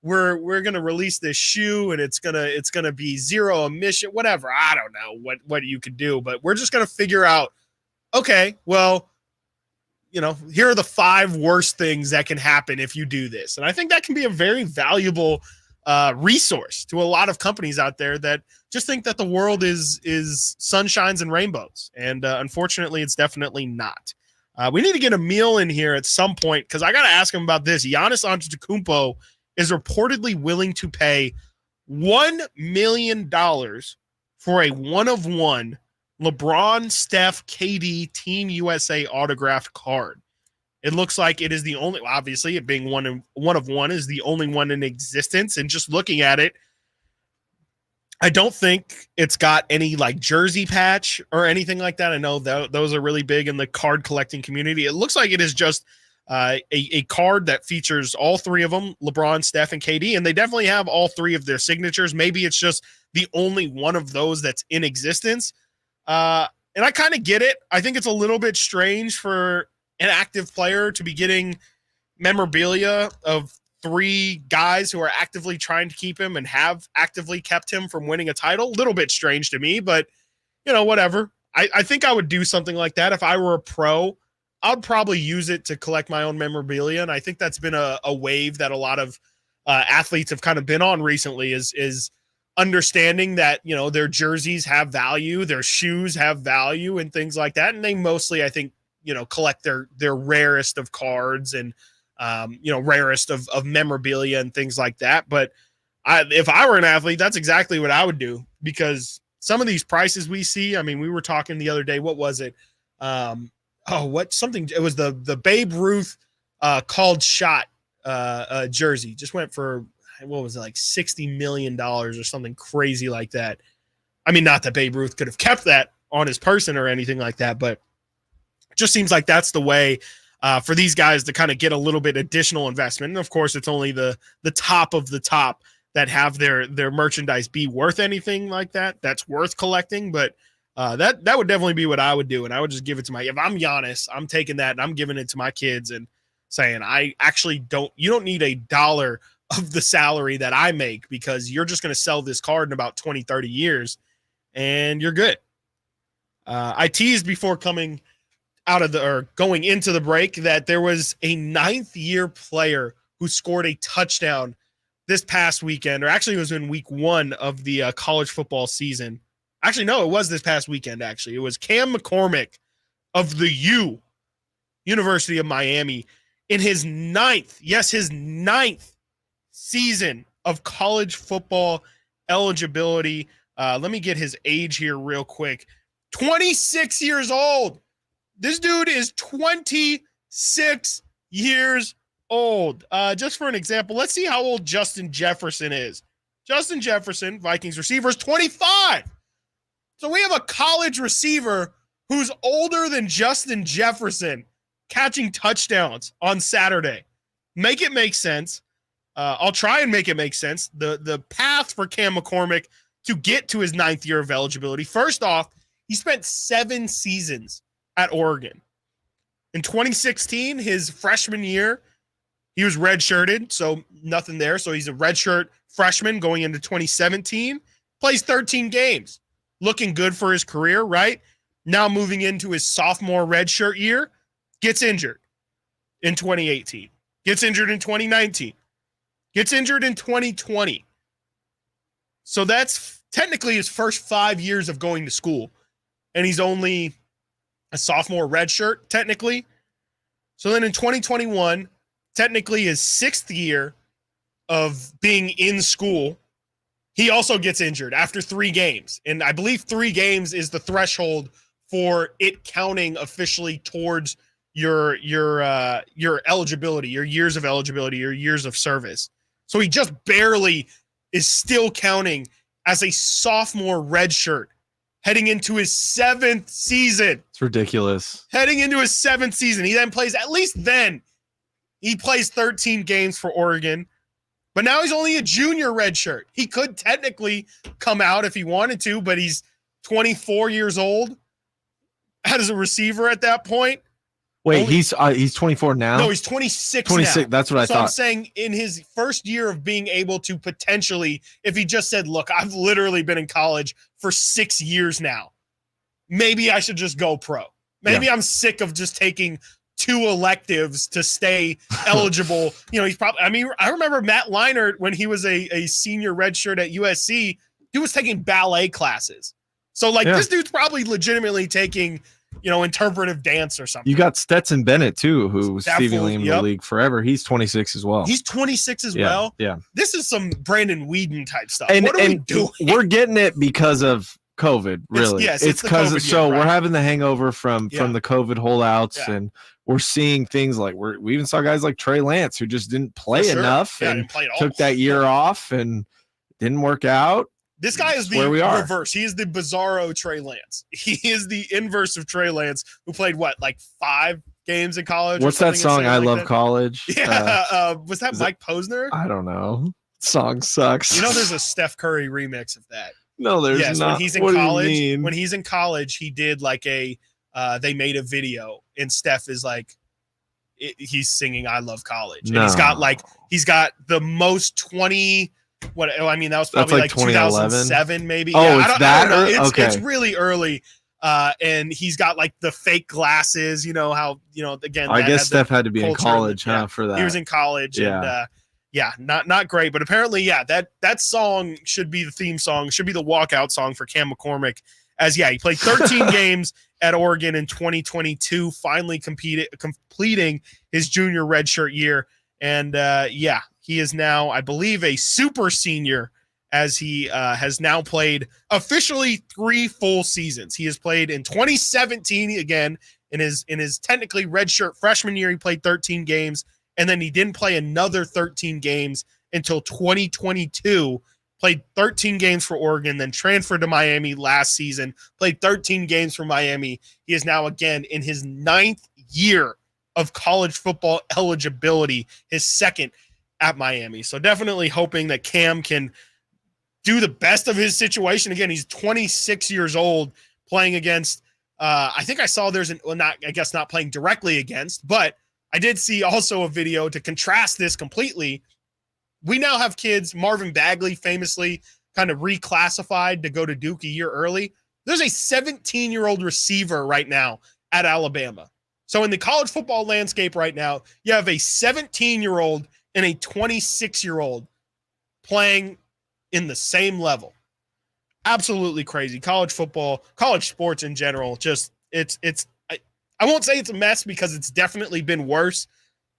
we're gonna release this shoe and it's gonna be zero emission, whatever. I don't know what you could do, but we're just gonna figure out, okay, well, here are the 5 worst things that can happen if you do this. And I think that can be a very valuable resource to a lot of companies out there that just think that the world is sunshines and rainbows. And unfortunately, it's definitely not. We need to get Emil in here at some point because I got to ask him about this. Giannis Antetokounmpo is reportedly willing to pay $1 million for a one-of-one LeBron, Steph, KD, Team USA autographed card. It looks like it is the only, obviously, it being one of one is the only one in existence. And just looking at it, I don't think it's got any jersey patch or anything like that. I know those are really big in the card collecting community. It looks like it is just a card that features all 3 of them, LeBron, Steph, and KD, and they definitely have all 3 of their signatures. Maybe it's just the only one of those that's in existence. And I kind of get it. I think it's a little bit strange for an active player to be getting memorabilia of 3 guys who are actively trying to keep him and have actively kept him from winning a title. A little bit strange to me, but whatever. I think I would do something like that. If I were a pro, I'd probably use it to collect my own memorabilia. And I think that's been a wave that a lot of athletes have kind of been on recently is understanding that, their jerseys have value, their shoes have value and things like that. And they mostly, I think, collect their rarest of cards and, rarest of memorabilia and things like that. But if I were an athlete, that's exactly what I would do, because some of these prices we see, I mean, we were talking the other day, what was it? It was the Babe Ruth called shot jersey. Just went for, what was it, like $60 million or something crazy like that. I mean, not that Babe Ruth could have kept that on his person or anything like that, but it just seems like that's the way for these guys to kind of get a little bit additional investment. And of course, it's only the top of the top that have their merchandise be worth anything like that. That's worth collecting. But that would definitely be what I would do. And I would just give it to if I'm Giannis, I'm taking that and I'm giving it to my kids and saying, you don't need $1 of the salary that I make, because you're just going to sell this card in about 20, 30 years and you're good. I teased before going into the break that there was a 9th-year player who scored a touchdown this past weekend, or actually it was in week 1 of the college football season. Actually, no, it was this past weekend, actually. It was Cam McCormick of the University of Miami in his 9th season of college football eligibility. Let me get his age here real quick. 26 years old. This dude is 26 years old. Just for an example, let's see how old Justin Jefferson is. Justin Jefferson, Vikings receiver, is 25. So we have a college receiver who's older than Justin Jefferson catching touchdowns on Saturday. Make it make sense. I'll try and make it make sense. The path for Cam McCormick to get to his 9th year of eligibility. First off, he spent 7 seasons at Oregon. In 2016, his freshman year, he was redshirted, so nothing there. So he's a redshirt freshman going into 2017, plays 13 games. Looking good for his career, right? Now moving into his sophomore redshirt year, gets injured in 2018. Gets injured in 2019. Gets injured in 2020. So that's technically his first 5 years of going to school. And he's only a sophomore redshirt, technically. So then in 2021, technically his 6th year of being in school, he also gets injured after 3 games. And I believe 3 games is the threshold for it counting officially towards your eligibility, your years of eligibility, your years of service. So he just barely is still counting as a sophomore redshirt heading into his 7th season. It's ridiculous. Heading into his 7th season. He then plays, at least then, he plays 13 games for Oregon. But now he's only a junior redshirt. He could technically come out if he wanted to, but he's 24 years old as a receiver at that point. Wait, he's 24 now? No, he's 26 26, now. that's what I thought. So I'm saying in his first year of being able to potentially, if he just said, look, I've literally been in college for 6 years now. Maybe I should just go pro. Maybe I'm sick of just taking 2 electives to stay eligible. He's probably, I remember Matt Leinart when he was a senior redshirt at USC, he was taking ballet classes. So this dude's probably legitimately taking, interpretive dance or something. You got Stetson Bennett too, who was That seemingly fool, in yep. the league forever. He's 26 as well. He's 26 as Yeah, well. yeah. This is some Brandon Whedon type stuff. And, what are we doing? we're getting it because of COVID, really. It's the because COVID so year, right. we're having the hangover from the COVID holdouts, Yeah. and we're seeing things like we even saw guys like Trey Lance who just didn't play For sure. enough Yeah, and didn't play at all. took that year off and didn't work out. This guy is the where we are. reverse. He is the bizarro Trey Lance. He is the inverse of Trey Lance, who played 5 games in college. What's that song? I Love College. Yeah, was that Mike Posner? I don't know. Song sucks. There's a Steph Curry remix of that. No, there's yes, not. when he's in What do you college. mean? When he's in college, he did they made a video, and Steph is he's singing "I Love College," and he's got the most 20. That was probably That's 2007 maybe. Oh, yeah, it's that? I don't know. Okay. It's really early. And he's got the fake glasses, again. I guess Steph had to be in culture college, that- for that. He was in college, Yeah. and not great, but apparently, that song should be the theme song, should be the walkout song for Cam McCormick. He played 13 games at Oregon in 2022, finally completing his junior redshirt year, and he is now, I believe, a super senior, as he has now played officially 3 full seasons. He has played in 2017 again in his technically redshirt freshman year. He played 13 games, and then he didn't play another 13 games until 2022. Played 13 games for Oregon, then transferred to Miami last season. Played 13 games for Miami. He is now again in his 9th year of college football eligibility, his 2nd at Miami. So definitely hoping that Cam can do the best of his situation. Again, he's 26 years old, playing against I think I saw not playing directly against, but I did see also a video to contrast this completely. We now have kids. Marvin Bagley famously kind of reclassified to go to Duke a year early. There's a 17-year-old receiver right now at Alabama. So in the college football landscape right now, you have a 17-year-old and a 26-year-old playing in the same level. Absolutely crazy. College football, college sports in general, just I won't say it's a mess because it's definitely been worse,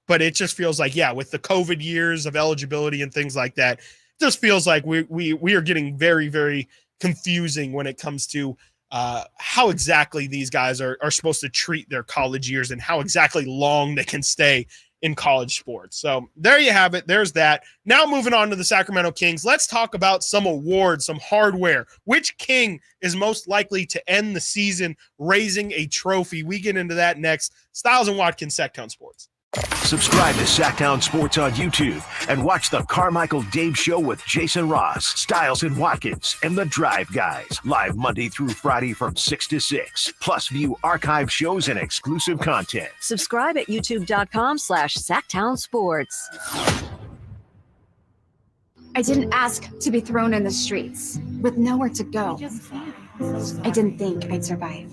but it just feels like, with the COVID years of eligibility and things like that, it just feels like we are getting very, very confusing when it comes to how exactly these guys are supposed to treat their college years and how exactly long they can stay in college sports. So there you have it. There's that. Now moving on to the Sacramento Kings. Let's talk about some awards, some hardware. Which King is most likely to end the season raising a trophy? We get into that next. Stiles and Watkins, Sacktown Sports. Subscribe to Sacktown Sports on YouTube and watch the Carmichael Dave Show with Jason Ross, Stiles and Watkins, and the Drive Guys, live Monday through Friday from 6 to 6. Plus, view archive shows and exclusive content. Subscribe at youtube.com/Sacktown Sports. I didn't ask to be thrown in the streets with nowhere to go. I didn't think I'd survive.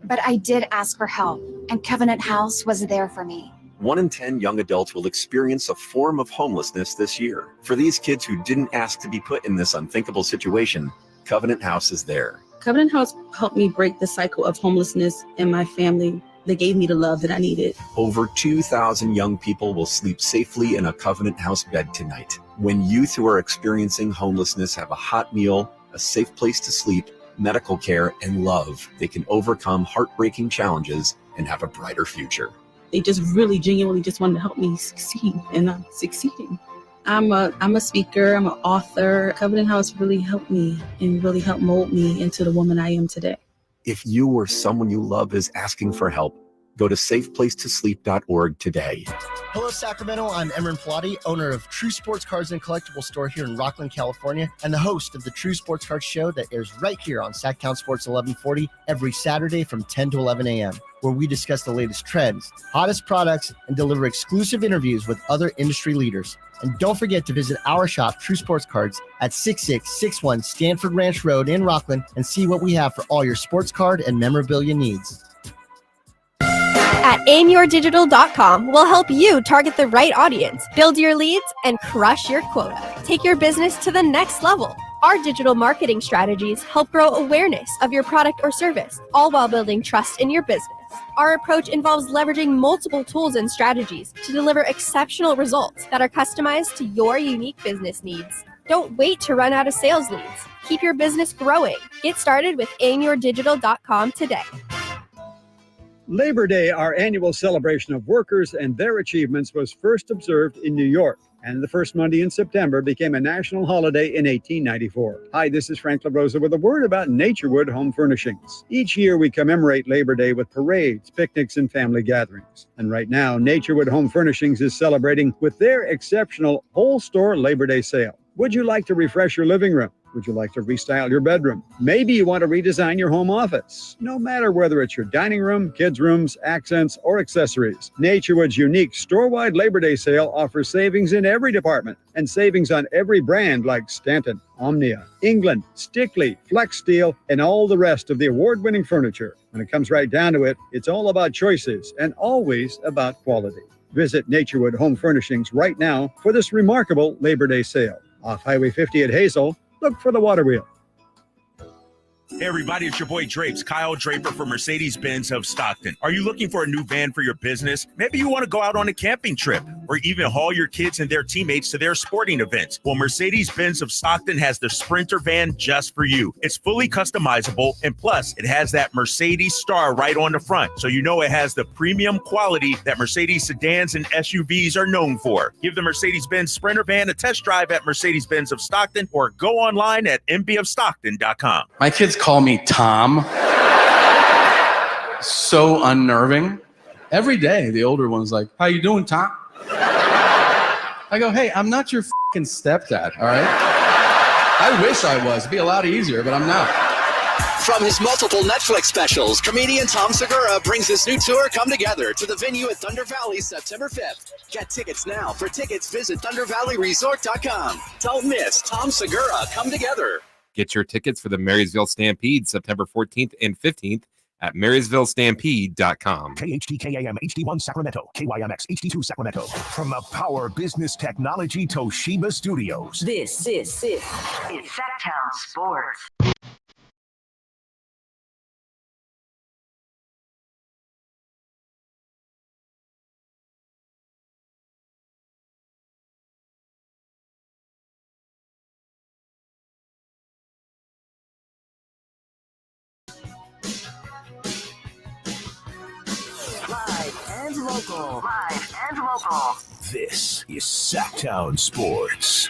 But I did ask for help, and Covenant House was there for me. 1 in 10 young adults will experience a form of homelessness this year. For these kids who didn't ask to be put in this unthinkable situation, Covenant House is there. Covenant House helped me break the cycle of homelessness in my family. They gave me the love that I needed. Over 2,000 young people will sleep safely in a Covenant House bed tonight. When youth who are experiencing homelessness have a hot meal, a safe place to sleep, medical care, and love, they can overcome heartbreaking challenges and have a brighter future. They just really genuinely just wanted to help me succeed, and I'm succeeding. I'm a speaker, I'm an author. Covenant House really helped me and really helped mold me into the woman I am today. If you or someone you love is asking for help, go to safeplacetosleep.org today. Hello, Sacramento. I'm Emran Pilati, owner of True Sports Cards and Collectible Store here in Rockland, California, and the host of the True Sports Cards Show that airs right here on Sacktown Sports 1140 every Saturday from 10 to 11 a.m., where we discuss the latest trends, hottest products, and deliver exclusive interviews with other industry leaders. And don't forget to visit our shop, True Sports Cards, at 6661 Stanford Ranch Road in Rockland and see what we have for all your sports card and memorabilia needs. At aimyourdigital.com, we'll help you target the right audience, build your leads, and crush your quota. Take your business to the next level. Our digital marketing strategies help grow awareness of your product or service, all while building trust in your business. Our approach involves leveraging multiple tools and strategies to deliver exceptional results that are customized to your unique business needs. Don't wait to run out of sales leads. Keep your business growing. Get started with aimyourdigital.com today. Labor Day, our annual celebration of workers and their achievements, was first observed in New York, and the first Monday in September became a national holiday in 1894. Hi, this is Frank LaRosa with a word about Naturewood Home Furnishings. Each year we commemorate Labor Day with parades, picnics, and family gatherings. And right now, Naturewood Home Furnishings is celebrating with their exceptional whole store Labor Day sale. Would you like to refresh your living room? Would you like to restyle your bedroom? Maybe you want to redesign your home office. No matter whether it's your dining room, kids' rooms, accents, or accessories, Naturewood's unique store-wide Labor Day sale offers savings in every department and savings on every brand like Stanton, Omnia, England, Stickley, Flex Steel, and all the rest of the award-winning furniture. When it comes right down to it, it's all about choices and always about quality. Visit Naturewood Home Furnishings right now for this remarkable Labor Day sale. Off Highway 50 at Hazel, look for the water wheel. Hey everybody, it's your boy Drapes, Kyle Draper from Mercedes-Benz of Stockton. Are you looking for a new van for your business? Maybe you want to go out on a camping trip or even haul your kids and their teammates to their sporting events. Well, Mercedes-Benz of Stockton has the Sprinter van just for you. It's fully customizable, and plus it has that Mercedes star right on the front, so you know it has the premium quality that Mercedes sedans and SUVs are known for. Give the Mercedes-Benz Sprinter van a test drive at Mercedes-Benz of Stockton or go online at mbofstockton.com. My kids call me Tom. So unnerving. Every day, the older one's like, "How you doing, Tom?" I go, "Hey, I'm not your fucking stepdad, all right?" I wish I was. It'd be a lot easier, but I'm not. From his multiple Netflix specials, comedian Tom Segura brings his new tour, Come Together, to the venue at Thunder Valley September 5th. Get tickets now. For tickets, visit ThunderValleyResort.com. Don't miss Tom Segura, Come Together. Get your tickets for the Marysville Stampede September 14th and 15th at MarysvilleStampede.com. KHTKAM HD1 Sacramento, KYMX HD2 Sacramento. From the Power Business Technology Toshiba Studios. This is Sacktown Sports. Live and local. This is Sacktown Sports.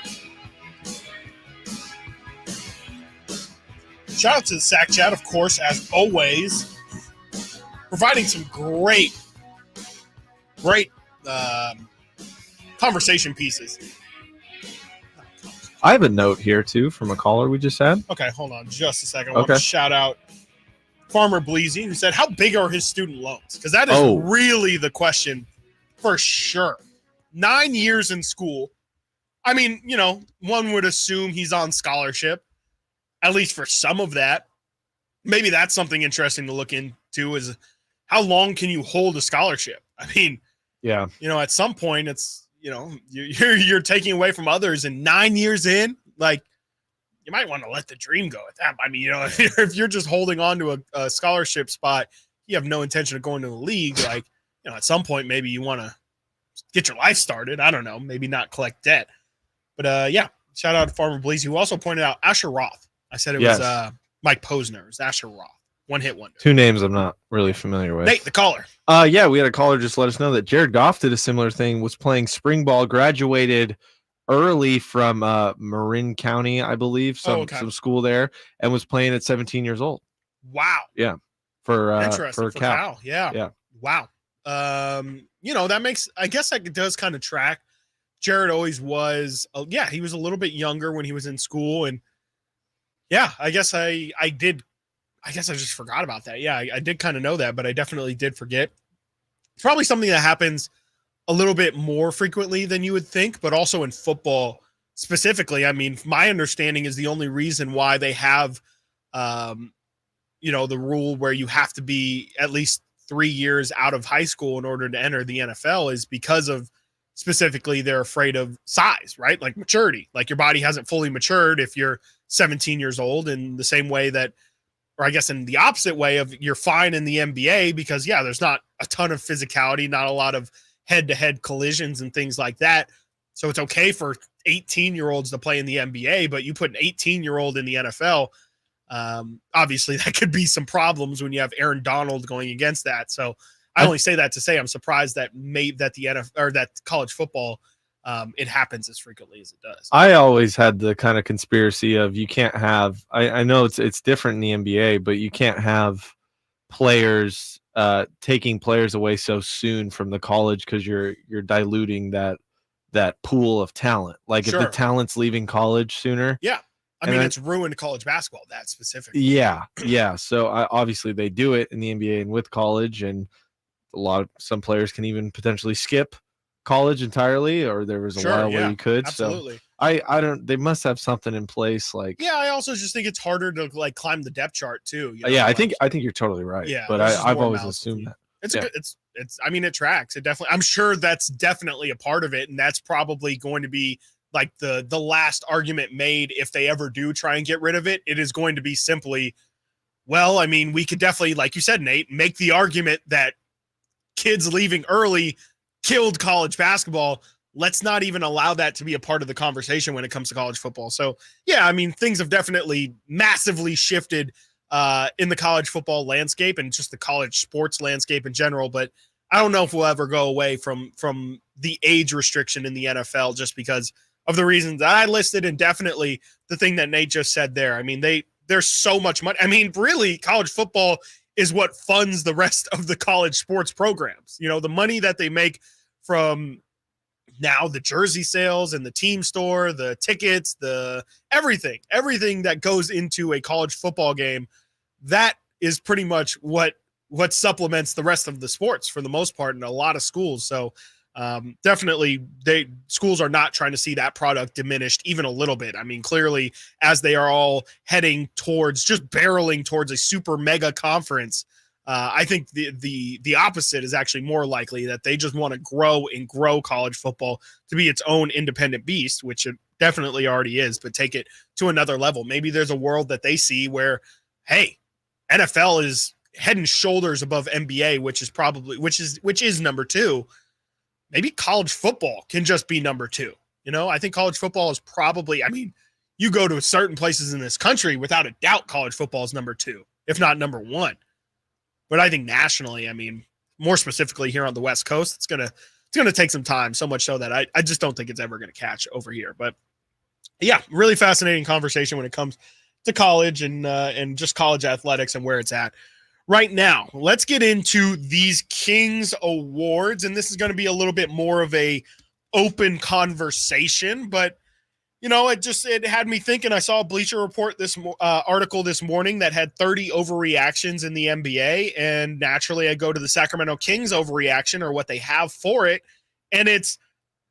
Shout out to the Sack Chat, of course, as always, providing some great conversation pieces. I have a note here, too, from a caller we just had. Okay, hold on just a second. I want to shout out Farmer Bleezy, who said, how big are his student loans? Because that is really the question for sure. 9 years in school. I mean, you know, one would assume he's on scholarship, at least for some of that. Maybe that's something interesting to look into is how long can you hold a scholarship? I mean, Yeah. At some point it's, you're taking away from others, and 9 years in, like, you might want to let the dream go at that. I mean, if you're just holding on to a scholarship spot, you have no intention of going to the league. Like, at some point, maybe you want to get your life started. I don't know, maybe not collect debt. But shout out to Farmer Bleezy, who also pointed out Asher Roth. I said it was Mike Posner. It was Asher Roth. One hit wonder. Two names I'm not really familiar with. Nate, the caller. Yeah, we had a caller just let us know that Jared Goff did a similar thing, was playing spring ball, graduated early from Marin County, I believe, some school there, and was playing at 17 years old. Wow. Yeah. For Cal. Yeah. Wow. That makes, I guess that does kind of track. Jared always was, he was a little bit younger when he was in school, and I guess I just forgot about that. Yeah, I did kind of know that, but I definitely did forget. It's probably something that happens a little bit more frequently than you would think, but also in football specifically. I mean, my understanding is the only reason why they have, the rule where you have to be at least 3 years out of high school in order to enter the NFL is because of specifically they're afraid of size, right? Like maturity, like your body hasn't fully matured if you're 17 years old, in the same way that, or I guess in the opposite way of, you're fine in the NBA because there's not a ton of physicality, not a lot of head-to-head collisions and things like that. So it's okay for 18-year-olds to play in the NBA, but you put an 18-year-old in the NFL, obviously that could be some problems when you have Aaron Donald going against that. So I only say that to say I'm surprised that the NFL or that college football, it happens as frequently as it does. I always had the kind of conspiracy of, you can't have, I know it's different in the NBA, but you can't have players taking players away so soon from the college, because you're diluting that pool of talent. Like if the talent's leaving college sooner. Yeah. I mean, it's ruined college basketball, that specifically. Yeah. Yeah. So obviously they do it in the NBA and with college, and some players can even potentially skip college entirely, or there was a while where you could. Absolutely. So I don't, they must have something in place. Like, I also just think it's harder to like climb the depth chart too. I think you're totally right. Yeah. But I've always assumed that. I mean, it tracks. It definitely, I'm sure that's definitely a part of it. And that's probably going to be like the last argument made if they ever do try and get rid of it. It is going to be simply, well, I mean, we could definitely, like you said, Nate, make the argument that kids leaving early killed college basketball. Let's not even allow that to be a part of the conversation when it comes to college football. So, I mean, things have definitely massively shifted in the college football landscape and just the college sports landscape in general. But I don't know if we'll ever go away from the age restriction in the NFL, just because of the reasons that I listed, and definitely the thing that Nate just said there. I mean, there's so much money. I mean, really, college football is what funds the rest of the college sports programs. The money that they make from now the jersey sales and the team store, the tickets, the everything that goes into a college football game, that is pretty much what supplements the rest of the sports for the most part in a lot of schools. So definitely schools are not trying to see that product diminished even a little bit. I mean, clearly, as they are all heading towards, just barreling towards a super mega conference, I think the opposite is actually more likely, that they just want to grow college football to be its own independent beast, which it definitely already is, but take it to another level. Maybe there's a world that they see where, hey, NFL is head and shoulders above NBA, which is number two. Maybe college football can just be number two. I think college football is probably, I mean, you go to certain places in this country, without a doubt, college football is number two, if not number one. But I think nationally, I mean, more specifically here on the West Coast, it's gonna take some time, so much so that I just don't think it's ever going to catch over here. But really fascinating conversation when it comes to college and just college athletics and where it's at right now. Let's get into these Kings Awards, and this is going to be a little bit more of a open conversation, but it had me thinking. I saw a Bleacher Report article this morning that had 30 overreactions in the NBA, and naturally I go to the Sacramento Kings overreaction, or what they have for it, and it's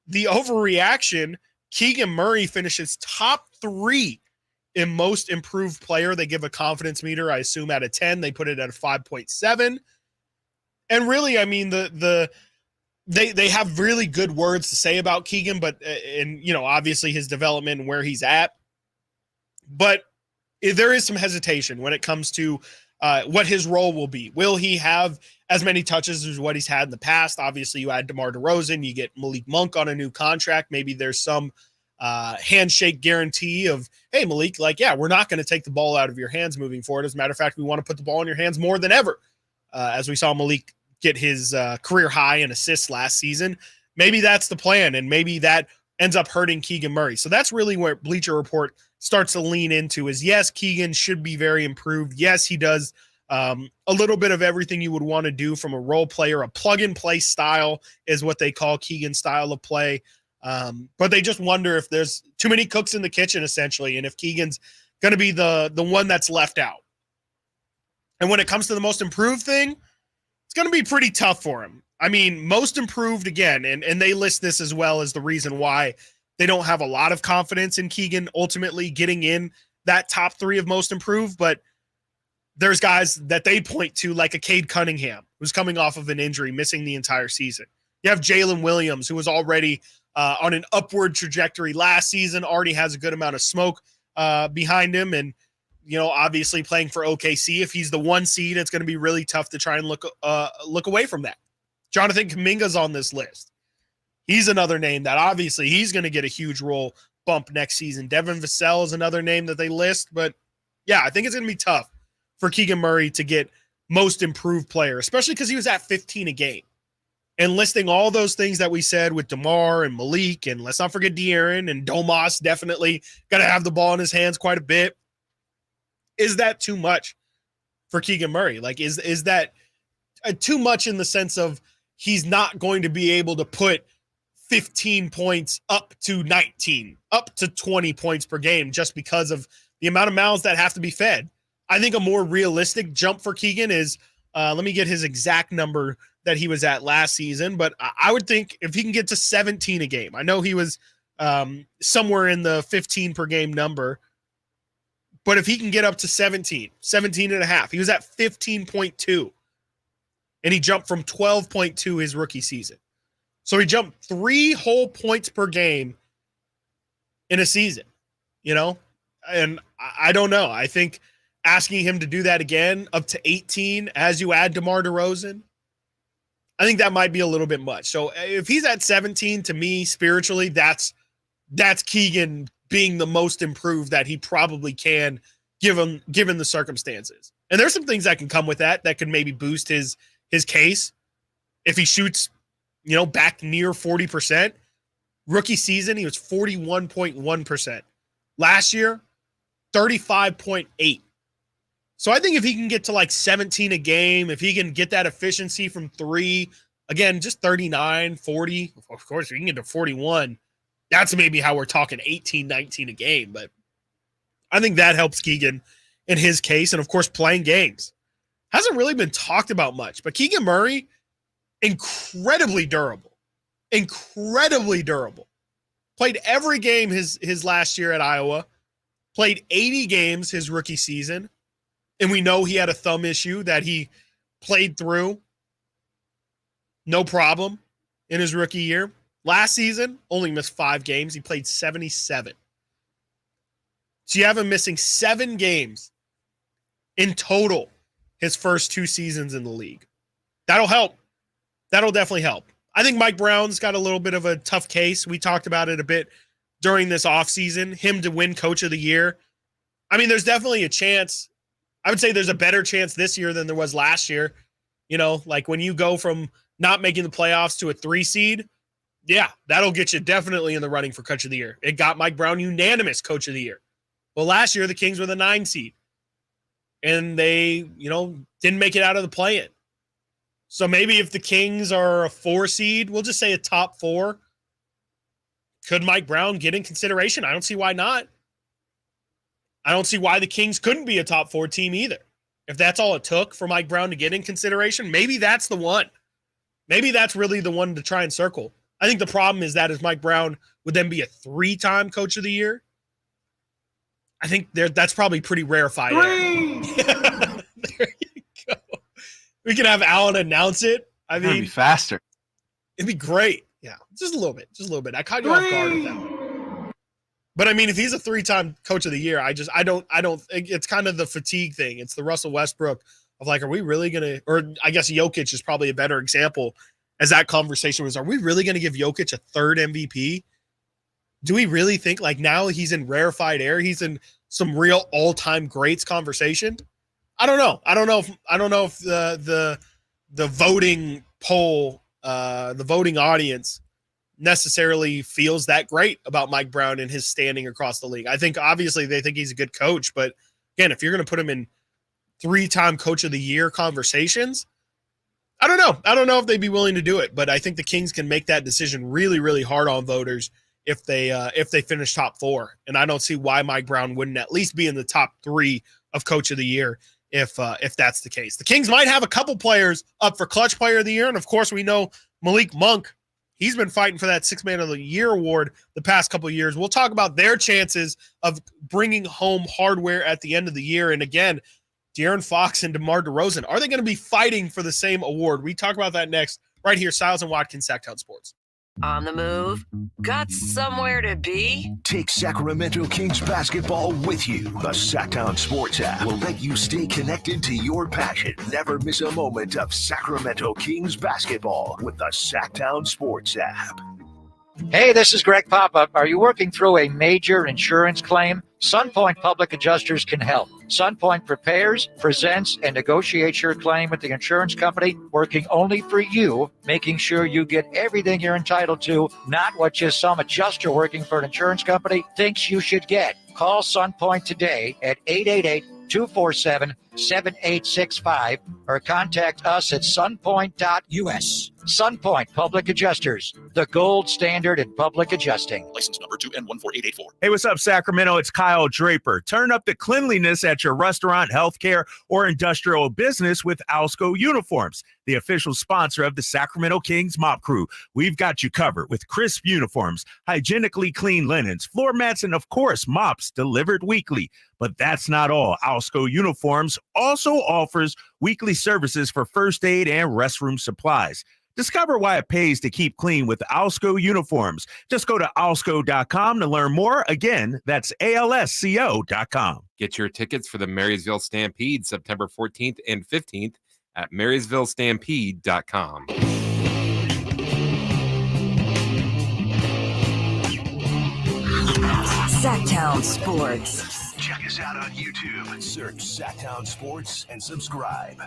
the overreaction. Keegan Murray finishes top 3 in most improved player. They give a confidence meter, I assume, out of 10. They put it at a 5.7. And really, I mean, they have really good words to say about Keegan, but and obviously his development and where he's at. But there is some hesitation when it comes to what his role will be. Will he have as many touches as what he's had in the past? Obviously, you add DeMar DeRozan, you get Malik Monk on a new contract. Maybe there's some handshake guarantee of, hey, Malik, we're not going to take the ball out of your hands moving forward. As a matter of fact, we want to put the ball in your hands more than ever. As we saw Malik get his career high in assists last season. Maybe that's the plan, and maybe that ends up hurting Keegan Murray. So that's really where Bleacher Report starts to lean into is, yes, Keegan should be very improved. Yes, he does a little bit of everything you would want to do from a role player. A plug-and-play style is what they call Keegan's style of play. But they just wonder if there's too many cooks in the kitchen, essentially, and if Keegan's going to be the one that's left out. And when it comes to the most improved thing, it's going to be pretty tough for him. I mean, most improved again, and they list this as well as the reason why they don't have a lot of confidence in Keegan ultimately getting in that top 3 of most improved, but there's guys that they point to like a Cade Cunningham, who's coming off of an injury, missing the entire season. You have Jalen Williams, who was already on an upward trajectory last season, already has a good amount of smoke behind him, and obviously playing for OKC. If he's the 1 seed, it's going to be really tough to try and look away from that. Jonathan Kuminga's on this list. He's another name that obviously he's going to get a huge role bump next season. Devin Vassell is another name that they list, but yeah, I think it's going to be tough for Keegan Murray to get most improved player, especially because he was at 15 a game. And listing all those things that we said with DeMar and Malik, and let's not forget De'Aaron and Domas, definitely got to have the ball in his hands quite a bit. Is that too much for Keegan Murray? Is that too much in the sense of he's not going to be able to put 15 points up to 19, up to 20 points per game just because of the amount of mouths that have to be fed? I think a more realistic jump for Keegan is, let me get his exact number that he was at last season, but I would think if he can get to 17 a game, I know he was somewhere in the 15 per game number, but if he can get up to 17 and a half, he was at 15.2, and he jumped from 12.2 his rookie season. So he jumped 3 whole points per game in a season, and I don't know. I think asking him to do that again up to 18 as you add DeMar DeRozan, I think that might be a little bit much. So if he's at 17, to me, spiritually, that's Keegan being the most improved that he probably can given the circumstances. And there's some things that can come with that could maybe boost his case. If he shoots, back near 40%, rookie season, he was 41.1%. Last year, 35.8. So I think if he can get to 17 a game, if he can get that efficiency from 3, again, just 39, 40, of course, if he can get to 41, that's maybe how we're talking 18, 19 a game. But I think that helps Keegan in his case. And, of course, playing games. Hasn't really been talked about much. But Keegan Murray, incredibly durable. Incredibly durable. Played every game his last year at Iowa. Played 80 games his rookie season. And we know he had a thumb issue that he played through. No problem in his rookie year. Last season, only missed 5 games. He played 77. So you have him missing 7 games in total his first 2 seasons in the league. That'll help. That'll definitely help. I think Mike Brown's got a little bit of a tough case. We talked about it a bit during this offseason, him to win Coach of the Year. I mean, there's definitely a chance. I would say there's a better chance this year than there was last year. When you go from not making the playoffs to a 3 seed, yeah, that'll get you definitely in the running for Coach of the Year. It got Mike Brown unanimous Coach of the Year. Well, last year, the Kings were the 9 seed. And they, didn't make it out of the play-in. So maybe if the Kings are a 4 seed, we'll just say a top 4, could Mike Brown get in consideration? I don't see why not. I don't see why the Kings couldn't be a top 4 team either. If that's all it took for Mike Brown to get in consideration, maybe that's the one. Maybe that's really the one to try and circle. I think the problem is that if Mike Brown would then be a 3-time Coach of the Year, I think that's probably pretty rarefied. There you go. We can have Alan announce it. I mean, be faster. It'd be great. Yeah, just a little bit. I caught you off guard with that one. But I mean, if he's a 3-time coach of the year, I don't. It's kind of the fatigue thing. It's the Russell Westbrook of like, are we really gonna? Or I guess Jokic is probably a better example. As that conversation was, are we really going to give Jokic a third MVP? Do we really think like now he's in rarefied air? He's in some real all-time greats conversation. I don't know. I don't know if the voting poll, the voting audience necessarily feels that great about Mike Brown and his standing across the league. I think obviously they think he's a good coach, but again, if you're going to put him in 3-time coach of the year conversations, I don't know. I don't know if they'd be willing to do it, but I think the Kings can make that decision really, really hard on voters if they finish top 4. And I don't see why Mike Brown wouldn't at least be in the top 3 of coach of the year if that's the case. The Kings might have a couple players up for clutch player of the year. And of course we know Malik Monk, he's been fighting for that 6th man of the year award the past couple of years. We'll talk about their chances of bringing home hardware at the end of the year. And again, De'Aaron Fox and DeMar DeRozan, are they going to be fighting for the same award? We talk about that next, right here, Stiles and Watkins, Sacktown Sports. On the move? Got somewhere to be? Take Sacramento Kings basketball with you. The Sacktown Sports app will let you stay connected to your passion. Never miss a moment of Sacramento Kings basketball with the Sacktown Sports app. Hey, this is Greg Papa. Are you working through a major insurance claim? SunPoint Public Adjusters can help. SunPoint prepares, presents, and negotiates your claim with the insurance company, working only for you, making sure you get everything you're entitled to, not what just some adjuster working for an insurance company thinks you should get. Call SunPoint today at 888-247-7865 or contact us at sunpoint.us. SunPoint Public Adjusters, the gold standard in public adjusting. License number 2N14884. Hey, what's up, Sacramento? It's Kyle Draper. Turn up the cleanliness at your restaurant, healthcare, or industrial business with Alsco Uniforms, the official sponsor of the Sacramento Kings Mop Crew. We've got you covered with crisp uniforms, hygienically clean linens, floor mats, and of course, mops delivered weekly. But that's not all. Alsco Uniforms also offers weekly services for first aid and restroom supplies. Discover why it pays to keep clean with Alsco Uniforms. Just go to alsco.com to learn more. Again, that's alsco.com. Get your tickets for the Marysville Stampede September 14th and 15th at marysvillestampede.com. Sacktown Sports. Check us out on YouTube. Search Sacktown Sports and subscribe.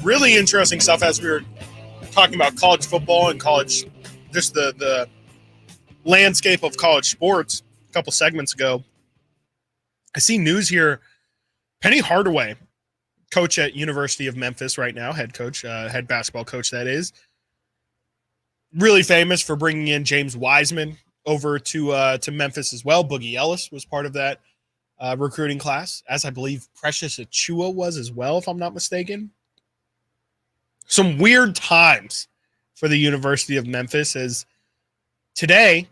Really interesting stuff as we were talking about college football and college, just the landscape of college sports a couple segments ago. I see news here. Penny Hardaway, coach at University of Memphis right now, head coach, head basketball coach that is. Really famous for bringing in James Wiseman over to Memphis as well. Boogie Ellis was part of that recruiting class, as I believe Precious Achua was as well, if I'm not mistaken. Some weird times for the University of Memphis as today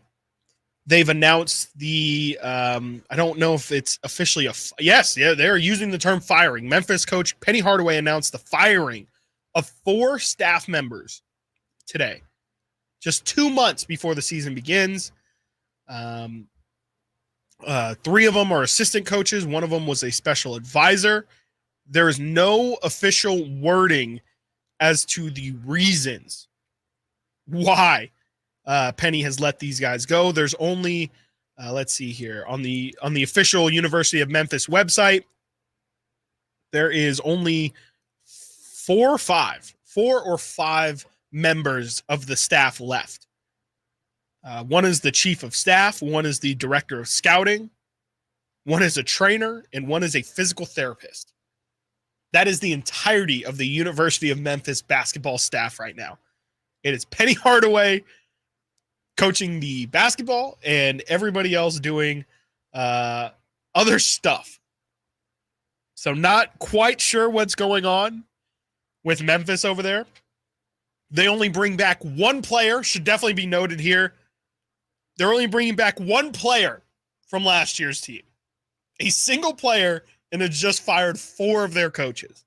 they've announced the I don't know if it's officially they're using the term firing. Memphis coach Penny Hardaway announced the firing of 4 staff members today, just 2 months before the season begins. 3 of them are assistant coaches. One of them was a special advisor. There is no official wording as to the reasons why Penny has let these guys go. There's only, let's see here, on the official University of Memphis website, there is only 4 or 5 members of the staff left. One is the chief of staff, one is the director of scouting, one is a trainer, and one is a physical therapist. That is the entirety of the University of Memphis basketball staff right now. It is Penny Hardaway coaching the basketball and everybody else doing other stuff. So not quite sure what's going on with Memphis over there. They only bring back one player, should definitely be noted here. They're only bringing back one player from last year's team. A single player, and has just fired 4 of their coaches.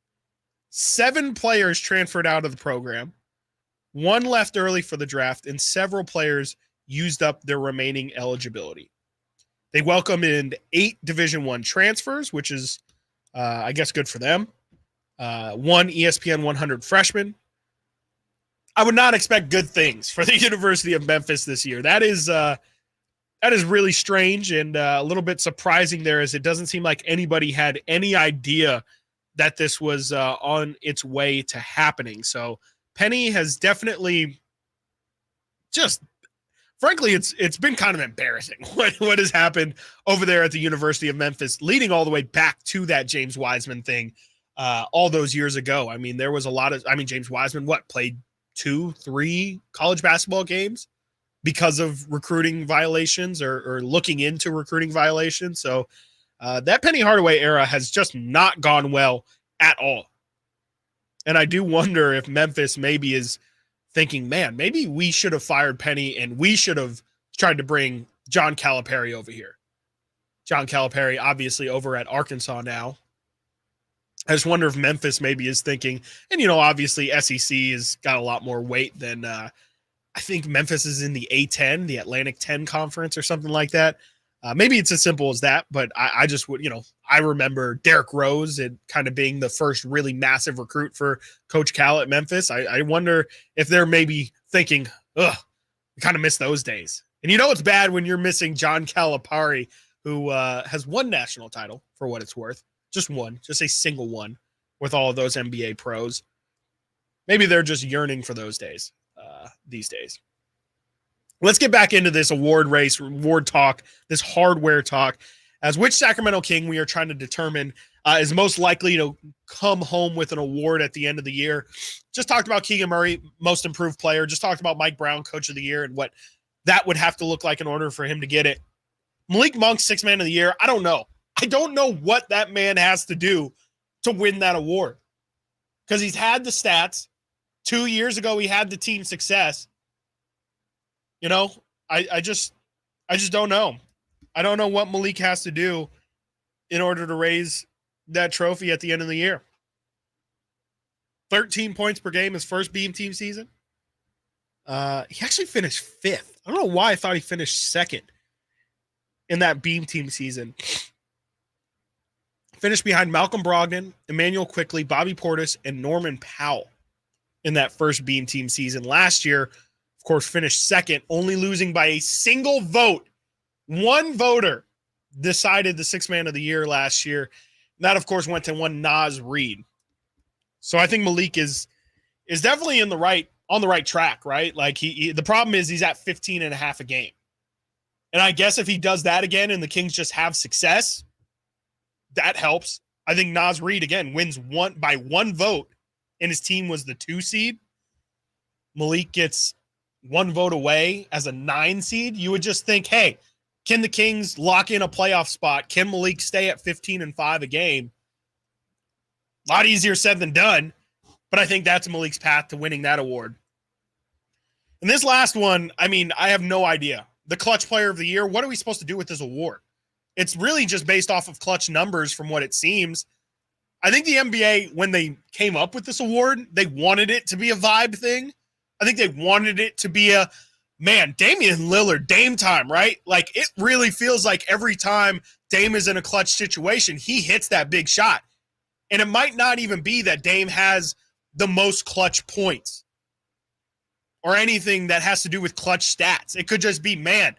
7 players transferred out of the program. 1 left early for the draft, and several players used up their remaining eligibility. They welcomed in 8 Division I transfers, which is, I guess, good for them. 1 ESPN 100 freshman. I would not expect good things for the University of Memphis this year. That is really strange and a little bit surprising there, as it doesn't seem like anybody had any idea that this was on its way to happening. So Penny has definitely just, frankly, it's been kind of embarrassing what has happened over there at the University of Memphis, leading all the way back to that James Wiseman thing all those years ago. I mean, there was a lot of, James Wiseman, played 2-3 college basketball games because of recruiting violations or looking into recruiting violations. So that Penny Hardaway era has just not gone well at all. And I do wonder if Memphis maybe is thinking, man, maybe we should have fired Penny and we should have tried to bring John Calipari over here. John Calipari obviously over at Arkansas now. I just wonder if Memphis maybe is thinking, and, obviously SEC has got a lot more weight than I think Memphis is in the A10, the Atlantic 10 conference or something like that. Maybe it's as simple as that, but I just would, I remember Derrick Rose and kind of being the first really massive recruit for Coach Cal at Memphis. I wonder if they're maybe thinking, we kind of miss those days. And it's bad when you're missing John Calipari, who has 1 national title for what it's worth. Just one, just a single one with all of those NBA pros. Maybe they're just yearning for those days these days. Let's get back into this award race, award talk, this hardware talk, as which Sacramento King we are trying to determine is most likely to come home with an award at the end of the year. Just talked about Keegan Murray, most improved player. Just talked about Mike Brown, coach of the year, and what that would have to look like in order for him to get it. Malik Monk, 6th man of the year. I don't know. I don't know what that man has to do to win that award, because he's had the stats. 2 years ago, he had the team success. I just don't know. I don't know what Malik has to do in order to raise that trophy at the end of the year. 13 points per game his first Beam team season. He actually finished 5th. I don't know why I thought he finished 2nd in that Beam team season. Finished behind Malcolm Brogdon, Emmanuel Quickley, Bobby Portis, and Norman Powell in that first Beam team season. Last year, of course, finished 2nd, only losing by a single vote. 1 voter decided the 6th man of the year last year. And that, of course, went to one Naz Reid. So I think Malik is definitely on the right track, right? Like the problem is he's at 15.5 a game. And I guess if he does that again and the Kings just have success, that helps. I think Naz Reid, again, wins by 1 vote, and his team was the 2 seed. Malik gets 1 vote away as a 9 seed. You would just think, hey, can the Kings lock in a playoff spot? Can Malik stay at 15.5 a game? A lot easier said than done, but I think that's Malik's path to winning that award. And this last one, I have no idea. The Clutch Player of the Year, what are we supposed to do with this award? It's really just based off of clutch numbers from what it seems. I think the NBA, when they came up with this award, they wanted it to be a vibe thing. I think they wanted it to be a, man, Damian Lillard, Dame time, right? Like, it really feels like every time Dame is in a clutch situation, he hits that big shot. And it might not even be that Dame has the most clutch points or anything that has to do with clutch stats. It could just be, man,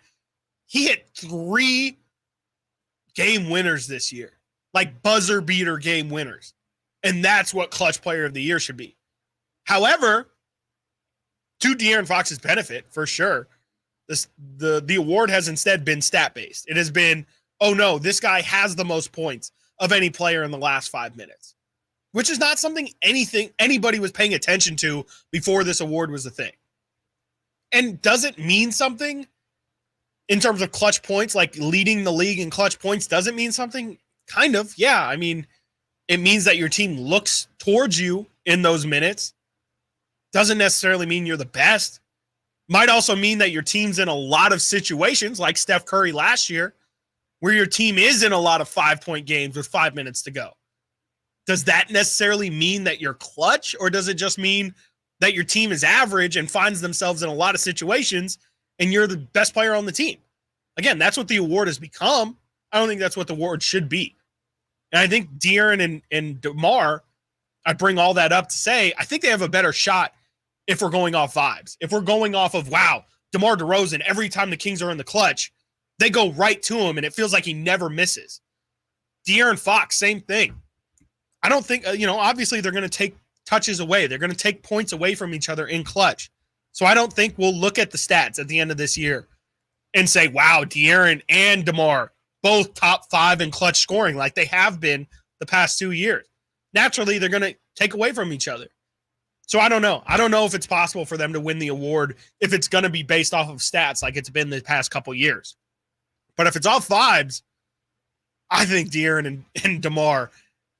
he hit 3 game winners this year, like buzzer beater game winners. And that's what Clutch Player of the Year should be. However, to De'Aaron Fox's benefit, for sure, the award has instead been stat-based. It has been, oh no, this guy has the most points of any player in the last 5 minutes, which is not something anybody was paying attention to before this award was a thing. And does it mean something in terms of clutch points, like leading the league in clutch points? Does it mean something? Kind of, yeah. It means that your team looks towards you in those minutes. Doesn't necessarily mean you're the best. Might also mean that your team's in a lot of situations like Steph Curry last year, where your team is in a lot of 5-point games with 5 minutes to go. Does that necessarily mean that you're clutch, or does it just mean that your team is average and finds themselves in a lot of situations and you're the best player on the team? Again, that's what the award has become. I don't think that's what the award should be. And I think De'Aaron and DeMar, I bring all that up to say, I think they have a better shot if we're going off vibes. If we're going off of, wow, DeMar DeRozan, every time the Kings are in the clutch, they go right to him, and it feels like he never misses. De'Aaron Fox, same thing. I don't think, obviously they're going to take touches away. They're going to take points away from each other in clutch. So I don't think we'll look at the stats at the end of this year and say, wow, De'Aaron and DeMar, both top 5 in clutch scoring like they have been the past 2 years. Naturally, they're going to take away from each other. So I don't know. I don't know if it's possible for them to win the award if it's going to be based off of stats like it's been the past couple years. But if it's off vibes, I think De'Aaron and DeMar,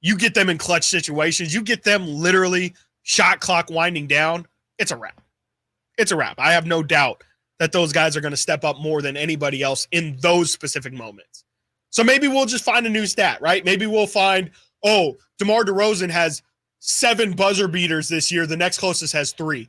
you get them in clutch situations, you get them literally shot clock winding down, it's a wrap. It's a wrap. I have no doubt that those guys are going to step up more than anybody else in those specific moments. So maybe we'll just find a new stat, right? Maybe we'll find, DeMar DeRozan has 7 buzzer beaters this year. The next closest has 3.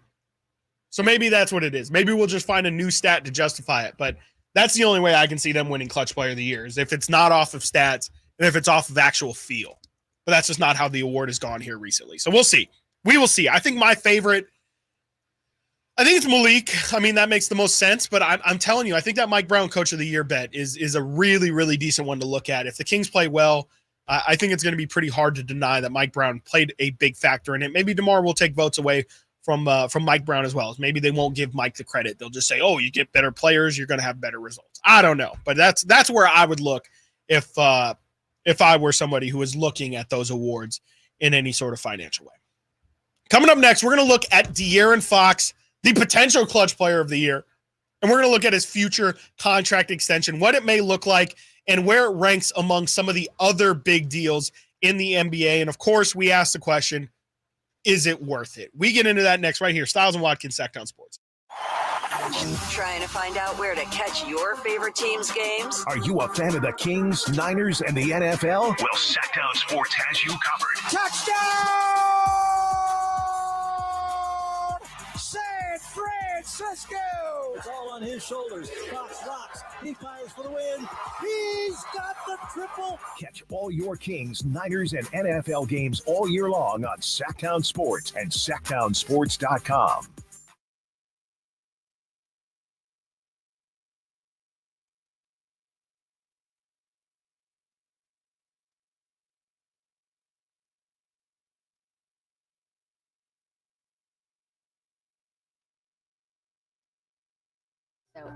So maybe that's what it is. Maybe we'll just find a new stat to justify it. But that's the only way I can see them winning Clutch Player of the Year, is if it's not off of stats and if it's off of actual feel. But that's just not how the award has gone here recently. So we'll see. We will see. I think my favorite, I think it's Malik. I mean, that makes the most sense. But I'm telling you, I think that Mike Brown Coach of the Year bet is a really, really decent one to look at. If the Kings play well, I think it's going to be pretty hard to deny that Mike Brown played a big factor in it. Maybe DeMar will take votes away from Mike Brown as well. Maybe they won't give Mike the credit. They'll just say, you get better players, you're going to have better results. I don't know. But that's where I would look if I were somebody who was looking at those awards in any sort of financial way. Coming up next, we're going to look at De'Aaron Fox, the potential Clutch Player of the Year. And we're going to look at his future contract extension, what it may look like, and where it ranks among some of the other big deals in the NBA. And, of course, we ask the question, is it worth it? We get into that next right here. Stiles and Watkins, Sacktown Sports. Trying to find out where to catch your favorite team's games? Are you a fan of the Kings, Niners, and the NFL? Well, Sacktown Sports has you covered. Touchdown! San Francisco! It's all on his shoulders. Fox rocks. He fires for the win. He's got the triple. Catch all your Kings, Niners, and NFL games all year long on Sacktown Sports and SacktownSports.com.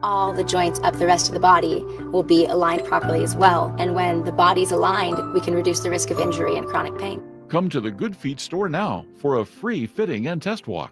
All the joints up the rest of the body will be aligned properly as well. And when the body's aligned, we can reduce the risk of injury and chronic pain. Come to the Good Feet store now for a free fitting and test walk.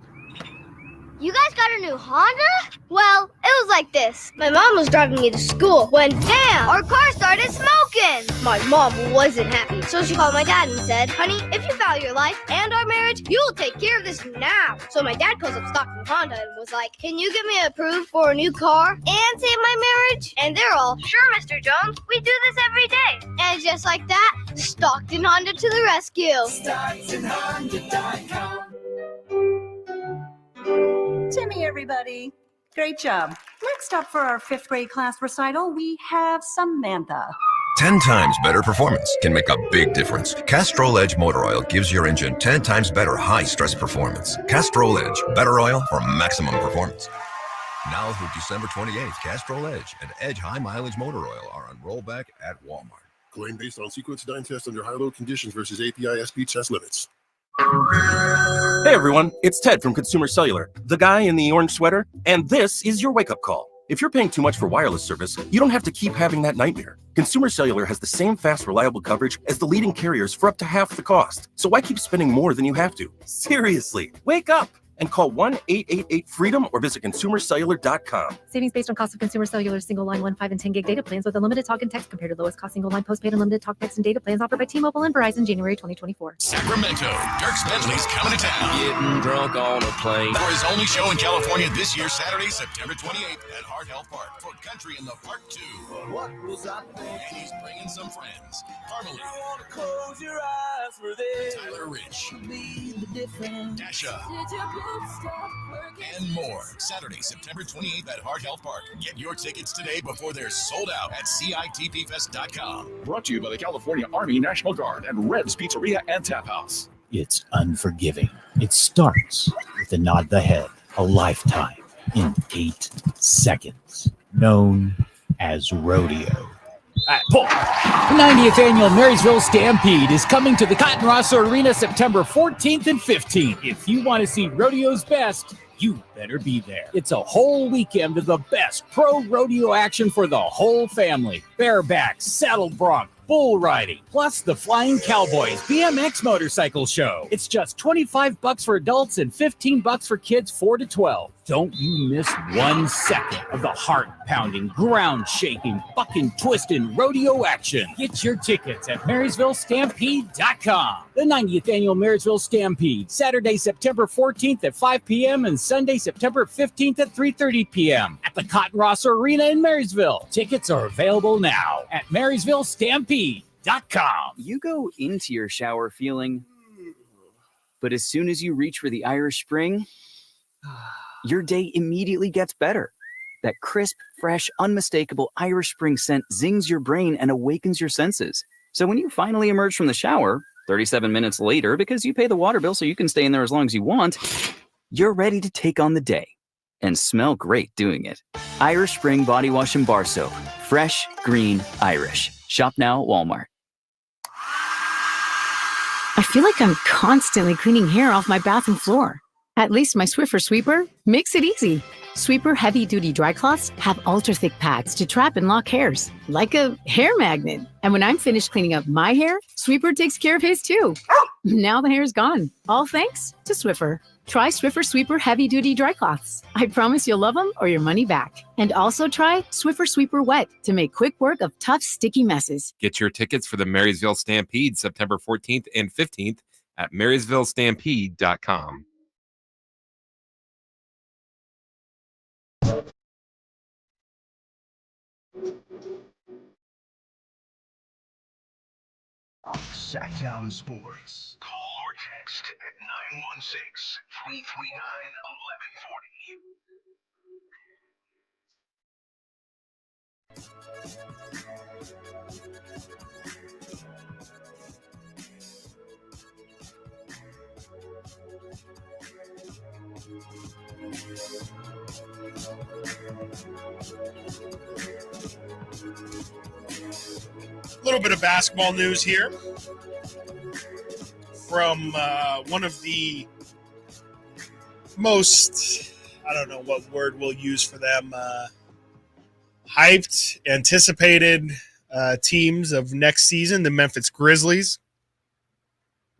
You guys got a new Honda? Well, it was like this. My mom was driving me to school when, damn, our car started smoking. My mom wasn't happy, so she called my dad and said, honey, if you value your life and our marriage, you will take care of this now. So my dad calls up Stockton Honda and was like, can you get me approved for a new car and save my marriage? And they're all, sure, Mr. Jones, we do this every day. And just like that, Stockton Honda to the rescue. StocktonHonda.com. Timmy, everybody. Great job. Next up for our 5th grade class recital, we have Samantha. 10 times better performance can make a big difference. Castrol Edge Motor Oil gives your engine 10 times better high-stress performance. Castrol Edge, better oil for maximum performance. Now through December 28th, Castrol Edge and Edge High Mileage Motor Oil are on rollback at Walmart. Claim based on sequence-dyne test under high-load conditions versus API SP test limits. Hey everyone, it's Ted from Consumer Cellular, the guy in the orange sweater, and this is your wake-up call. If you're paying too much for wireless service, you don't have to keep having that nightmare. Consumer Cellular has the same fast, reliable coverage as the leading carriers for up to half the cost. So why keep spending more than you have to? Seriously, wake up! and call 1-888-FREEDOM or visit consumercellular.com. Savings based on cost of consumer cellular single line 1, 5, and 10 gig data plans with unlimited talk and text compared to lowest cost single line postpaid unlimited talk, text, and data plans offered by T-Mobile and Verizon January 2024. Sacramento, Dirk Bentley's coming to town. Getting drunk on a plane. For his only show in California this year, Saturday, September 28th at Heart Health Park for Country in the Park 2. What was I thinking? And he's bringing some friends. Harmony. I wanna close your eyes for this. Tyler Rich. Be the difference. Dasha. And more. Saturday, September 28th at Heart Health Park. Get your tickets today before they're sold out at CITPFest.com. Brought to you by the California Army National Guard and Red's Pizzeria and Tap House. It's unforgiving. It starts with a nod of the head, a lifetime in 8 seconds, known as rodeo. The 90th annual Marysville Stampede is coming to the Cotton Rosso Arena September 14th and 15th. If you want to see rodeo's best, you better be there. It's a whole weekend of the best pro rodeo action for the whole family. Bareback, saddle bronc, bull riding, plus the Flying Cowboys BMX motorcycle show. It's just $25 for adults and $15 for kids 4 to 12. Don't you miss 1 second of the heart-pounding, ground-shaking, fucking twisting rodeo action. Get your tickets at MarysvilleStampede.com. The 90th annual Marysville Stampede, Saturday, September 14th at 5 p.m. and Sunday, September 15th at 3:30 p.m. at the Cotton Rosso Arena in Marysville. Tickets are available now at MarysvilleStampede.com. You go into your shower feeling, but as soon as you reach for the Irish Spring, your day immediately gets better. That crisp, fresh, unmistakable Irish Spring scent zings your brain and awakens your senses. So when you finally emerge from the shower, 37 minutes later, because you pay the water bill so you can stay in there as long as you want, you're ready to take on the day and smell great doing it. Irish Spring Body Wash and Bar Soap. Fresh, green, Irish. Shop now at Walmart. I feel like I'm constantly cleaning hair off my bathroom floor. At least my Swiffer Sweeper makes it easy. Sweeper heavy-duty dry cloths have ultra-thick pads to trap and lock hairs, like a hair magnet. And when I'm finished cleaning up my hair, Sweeper takes care of his too. Now the hair's gone, all thanks to Swiffer. Try Swiffer Sweeper heavy-duty dry cloths. I promise you'll love them or your money back. And also try Swiffer Sweeper Wet to make quick work of tough, sticky messes. Get your tickets for the Marysville Stampede September 14th and 15th at MarysvilleStampede.com. Sacktown Sports. Call or text at A little bit of basketball news here from one of the most, I don't know what word we'll use for them, hyped, anticipated teams of next season, the Memphis Grizzlies.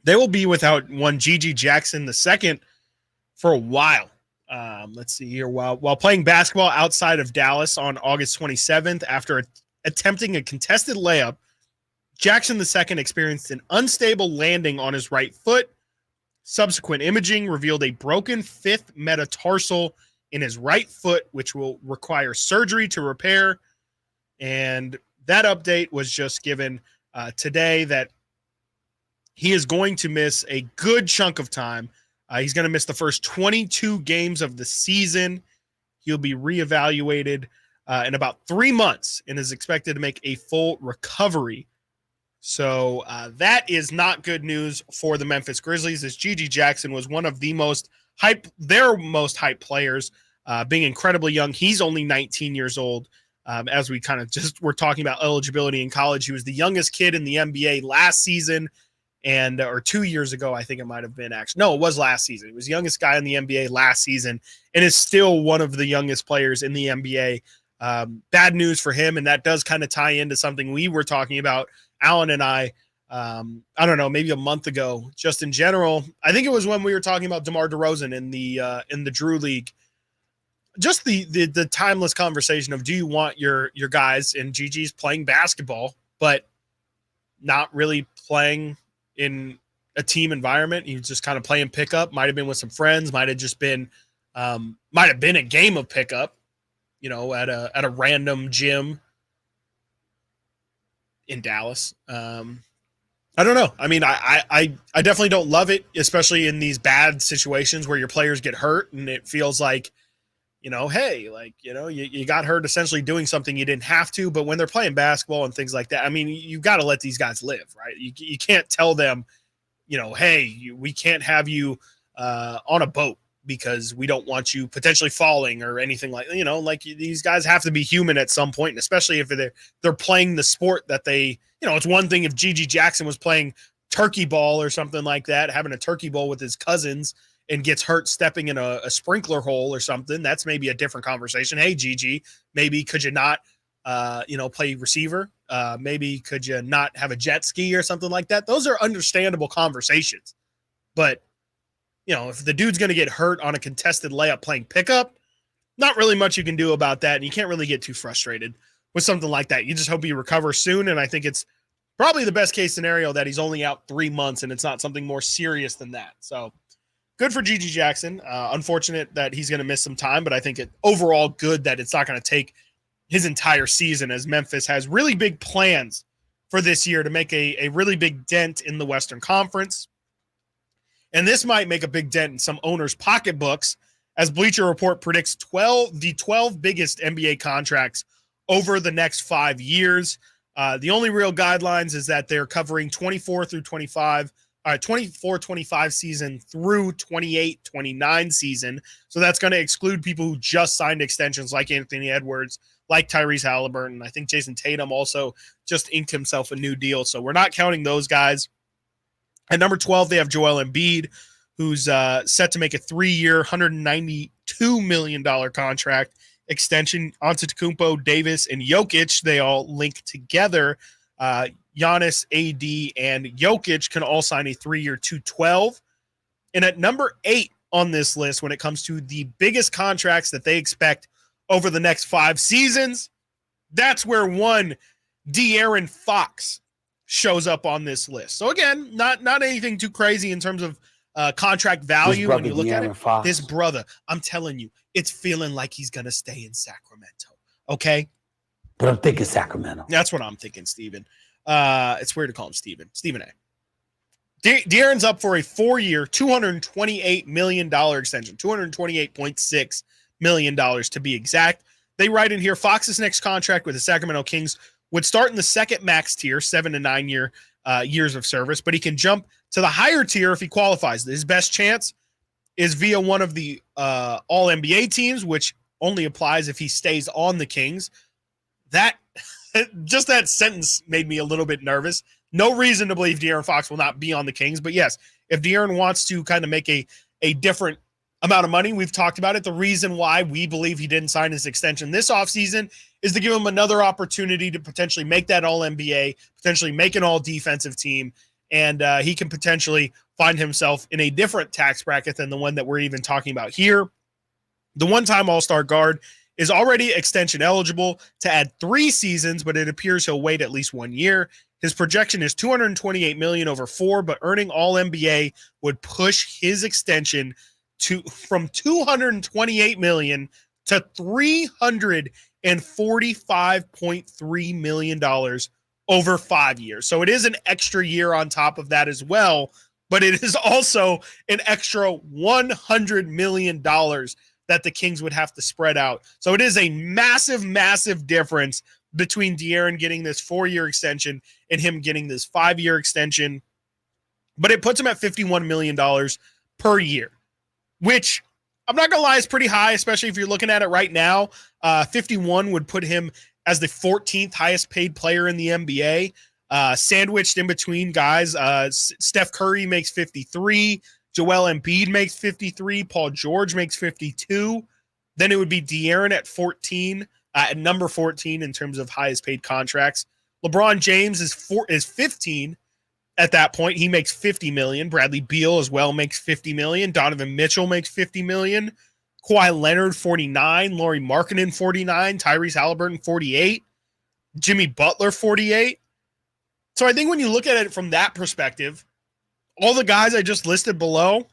They will be without one Gigi Jackson II for a while. Let's see here. While playing basketball outside of Dallas on August 27th, after attempting a contested layup, Jackson II experienced an unstable landing on his right foot. Subsequent imaging revealed a broken fifth metatarsal in his right foot, which will require surgery to repair. And that update was just given today that he is going to miss a good chunk of time. He's going to miss the first 22 games of the season. He'll be reevaluated in about 3 months and is expected to make a full recovery. So that is not good news for the Memphis Grizzlies, as Gigi Jackson was one of the most their most hyped players, being incredibly young. He's only 19 years old. As we kind of just were talking about eligibility in college, he was the youngest kid in the NBA last season, or 2 years ago, I think it might have been actually. No, it was last season. He was the youngest guy in the NBA last season and is still one of the youngest players in the NBA. Bad news for him, and that does kind of tie into something we were talking about, Alan and I, I don't know, maybe a month ago, just in general. I think it was when we were talking about DeMar DeRozan in the Drew League. Just the timeless conversation of, do you want your guys and GG's playing basketball, but not really playing in a team environment? You just kind of playing pickup. Might have been with some friends. Might have just been, might have been a game of pickup, at a random gym in Dallas. I don't know. I mean, I definitely don't love it, especially in these bad situations where your players get hurt and it feels like, hey, like, you got hurt essentially doing something you didn't have to. But when they're playing basketball and things like that, I mean, you got to let these guys live, right? You can't tell them, hey, we can't have you on a boat because we don't want you potentially falling or anything like, like these guys have to be human at some point, and especially if they're playing the sport that they, it's one thing if Gigi Jackson was playing turkey ball or something like that, having a turkey bowl with his cousins and gets hurt stepping in a sprinkler hole or something. That's maybe a different conversation. Hey, Gigi, maybe could you not, play receiver? Maybe could you not have a jet ski or something like that? Those are understandable conversations. But, if the dude's going to get hurt on a contested layup playing pickup, not really much you can do about that. And you can't really get too frustrated with something like that. You just hope he recovers soon. And I think it's probably the best case scenario that he's only out 3 months and it's not something more serious than that. So good for Gigi Jackson. Unfortunate that he's going to miss some time, but I think overall good that it's not going to take his entire season, as Memphis has really big plans for this year to make a really big dent in the Western Conference. And this might make a big dent in some owners' pocketbooks, as Bleacher Report predicts the 12 biggest NBA contracts over the next 5 years. The only real guidelines is that they're covering 24-25 season through 28-29 season. So that's going to exclude people who just signed extensions like Anthony Edwards, like Tyrese Halliburton. I think Jason Tatum also just inked himself a new deal. So we're not counting those guys. At number 12, they have Joel Embiid, who's set to make a 3-year, $192 million contract extension. Antetokounmpo, Davis, and Jokic, they all link together. Giannis, AD, and Jokic can all sign a 3-year, $212. And at number 8 on this list, when it comes to the biggest contracts that they expect over the next 5 seasons, that's where one De'Aaron Fox shows up on this list. So again, not anything too crazy in terms of contract value when you look at it. Fox. This brother, I'm telling you, it's feeling like he's going to stay in Sacramento. Okay? But I'm thinking Sacramento. That's what I'm thinking, Steven. It's weird to call him Steven. Stephen A. De'Aaron's up for a 4-year, $228 million extension, $228.6 million to be exact. They write in here, Fox's next contract with the Sacramento Kings would start in the second max tier, 7 to 9 years of service, but he can jump to the higher tier if he qualifies. His best chance is via one of the All-NBA teams, which only applies if he stays on the Kings. That just that sentence made me a little bit nervous. No reason to believe De'Aaron Fox will not be on the Kings, but yes, if De'Aaron wants to kind of make a different amount of money, we've talked about it. The reason why we believe he didn't sign his extension this offseason is to give him another opportunity to potentially make that All-NBA, potentially make an all-defensive team, and he can potentially find himself in a different tax bracket than the one that we're even talking about here. The one-time All-Star guard is already extension eligible to add 3 seasons, but it appears he'll wait at least 1 year. His projection is $228 million over 4, but earning All-NBA would push his extension from $228 million to $345.3 million over 5 years. So it is an extra year on top of that as well, but it is also an extra $100 million that the Kings would have to spread out. So it is a massive, massive difference between De'Aaron getting this 4-year extension and him getting this 5-year extension. But it puts him at $51 million per year, which I'm not going to lie is pretty high, especially if you're looking at it right now. 51 would put him as the 14th highest paid player in the NBA, sandwiched in between guys. Steph Curry makes 53. Joel Embiid makes 53. Paul George makes 52. Then it would be De'Aaron at 14, at number 14 in terms of highest paid contracts. LeBron James is 15. at that point. He makes $50 million. Bradley Beal as well makes $50 million. Donovan Mitchell makes $50 million. Kawhi Leonard, 49. Lauri Markkanen, 49. Tyrese Halliburton, 48. Jimmy Butler, 48. So I think when you look at it from that perspective, all the guys I just listed below,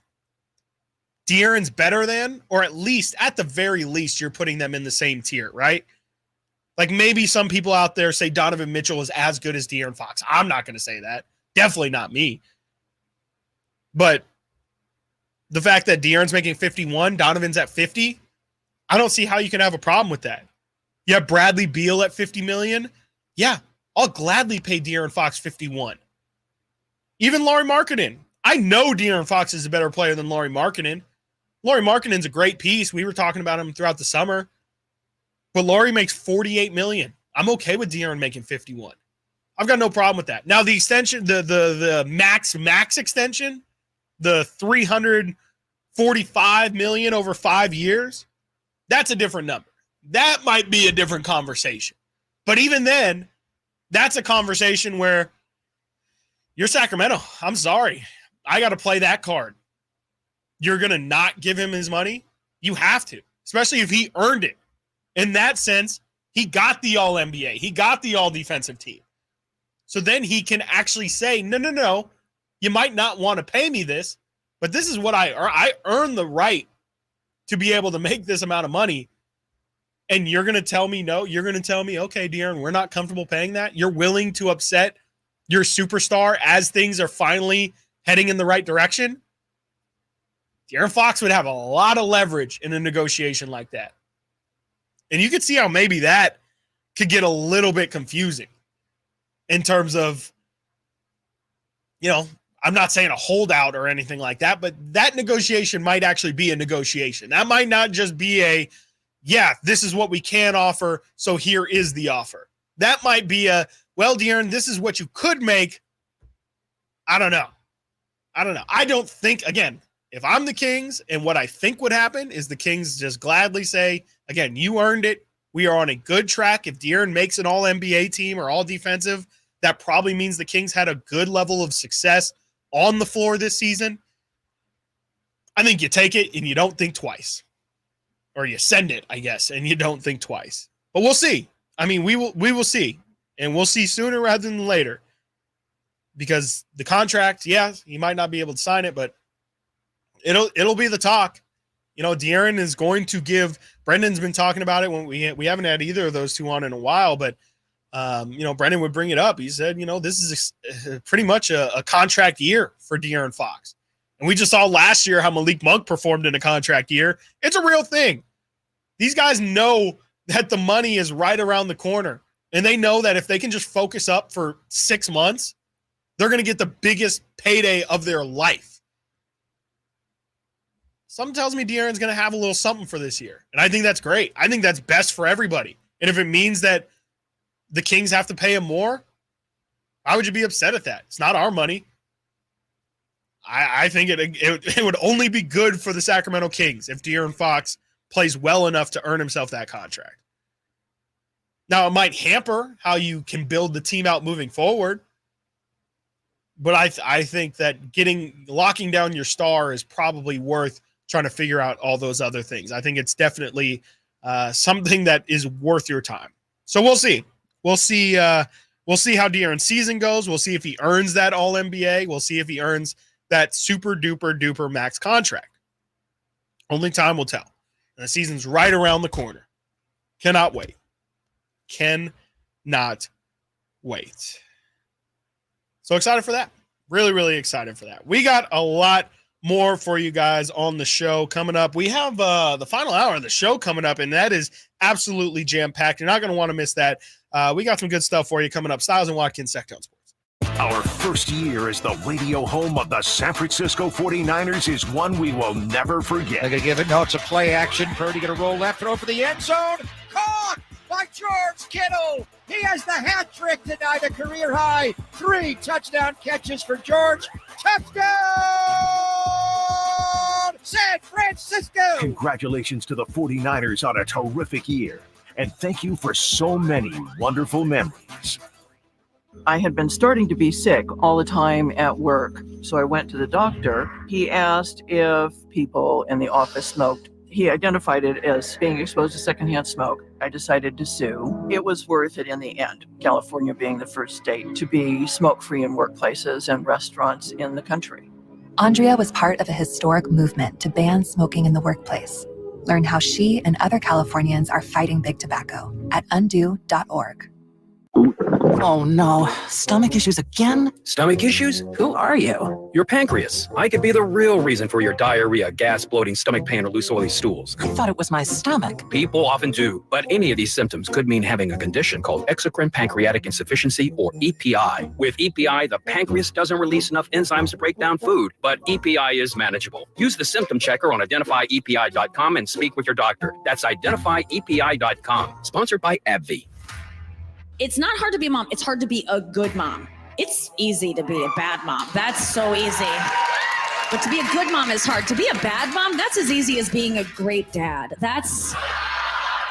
De'Aaron's better than, or at the very least, you're putting them in the same tier, right? Like maybe some people out there say Donovan Mitchell is as good as De'Aaron Fox. I'm not going to say that. Definitely not me. But the fact that De'Aaron's making 51, Donovan's at 50, I don't see how you can have a problem with that. You have Bradley Beal at $50 million. Yeah, I'll gladly pay De'Aaron Fox 51. Even Lauri Markkanen. I know De'Aaron Fox is a better player than Lauri Markkanen. Lauri Markkanen's a great piece. We were talking about him throughout the summer. But Lauri makes $48 million. I'm okay with De'Aaron making 51. I've got no problem with that. Now, the extension, the max extension, the $345 million over 5 years, that's a different number. That might be a different conversation. But even then, that's a conversation where you're Sacramento. I'm sorry. I got to play that card. You're going to not give him his money? You have to, especially if he earned it. In that sense, he got the All-NBA. He got the All-Defensive Team. So then he can actually say, no, you might not want to pay me this, but this is what I earned the right to be able to make this amount of money. And you're going to tell me no? You're going to tell me, okay, De'Aaron, we're not comfortable paying that? You're willing to upset your superstar as things are finally heading in the right direction? De'Aaron Fox would have a lot of leverage in a negotiation like that. And you could see how maybe that could get a little bit confusing in terms of, I'm not saying a holdout or anything like that, but that negotiation might actually be a negotiation. That might not just be this is what we can offer, so here is the offer. That might be De'Aaron, this is what you could make. I don't know. I don't think, again, if I'm the Kings and what I think would happen is the Kings just gladly say, again, you earned it. We are on a good track. If De'Aaron makes an all-NBA team or all-defensive, that probably means the Kings had a good level of success on the floor this season. I think you take it and you don't think twice. Or you send it, I guess, and you don't think twice. But we'll see. I mean, we will see. And we'll see sooner rather than later. Because the contract, he might not be able to sign it, but it'll be the talk. De'Aaron is going to give. Brendan's been talking about it when we haven't had either of those two on in a while, but Brendan would bring it up. He said, this is pretty much a contract year for De'Aaron Fox. And we just saw last year how Malik Monk performed in a contract year. It's a real thing. These guys know that the money is right around the corner, and they know that if they can just focus up for 6 months, they're going to get the biggest payday of their life. Something tells me De'Aaron's going to have a little something for this year. And I think that's great. I think that's best for everybody. And if it means that the Kings have to pay him more, why would you be upset at that? It's not our money. I think it would only be good for the Sacramento Kings if De'Aaron Fox plays well enough to earn himself that contract. Now, it might hamper how you can build the team out moving forward. But I think that locking down your star is probably worth trying to figure out all those other things. I think it's definitely something that is worth your time. So we'll see. We'll see how De'Aaron's season goes. We'll see if he earns that All-NBA. We'll see if he earns that super duper duper max contract. Only time will tell. And the season's right around the corner. Cannot wait. Cannot wait. So excited for that. Really, really excited for that. We got a lot more for you guys on the show coming up. We have the final hour of the show coming up, and that is absolutely jam-packed. You're not going to want to miss that. We got some good stuff for you coming up. Stiles and Watkins, Sacktown Sports. Our first year as the radio home of the San Francisco 49ers is one we will never forget. They're going to give it. No, it's a play action. Purdy going to roll left, throw for the end zone. Caught by George Kittle. He has the hat trick tonight, a career high. 3 touchdown catches for George. Touchdown, San Francisco. Congratulations to the 49ers on a terrific year. And thank you for so many wonderful memories. I had been starting to be sick all the time at work, so I went to the doctor. He asked if people in the office smoked. He identified it as being exposed to secondhand smoke. I decided to sue. It was worth it in the end, California being the first state to be smoke-free in workplaces and restaurants in the country. Andrea was part of a historic movement to ban smoking in the workplace. Learn how she and other Californians are fighting big tobacco at undo.org. Oh no, stomach issues again? Stomach issues? Who are you? Your pancreas. I could be the real reason for your diarrhea, gas, bloating, stomach pain, or loose oily stools. I thought it was my stomach. People often do, but any of these symptoms could mean having a condition called exocrine pancreatic insufficiency, or EPI. With EPI, the pancreas doesn't release enough enzymes to break down food, but EPI is manageable. Use the symptom checker on identifyepi.com and speak with your doctor. That's identifyepi.com. Sponsored by AbbVie. It's not hard to be a mom. It's hard to be a good mom. It's easy to be a bad mom. That's so easy. But to be a good mom is hard. To be a bad mom, that's as easy as being a great dad. That's...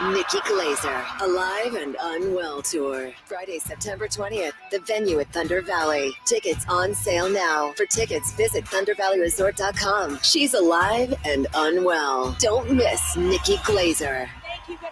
Nikki Glazer, Alive and Unwell Tour. Friday, September 20th. The venue at Thunder Valley. Tickets on sale now. For tickets, visit ThunderValleyResort.com. She's alive and unwell. Don't miss Nikki Glazer. Thank you. Good night.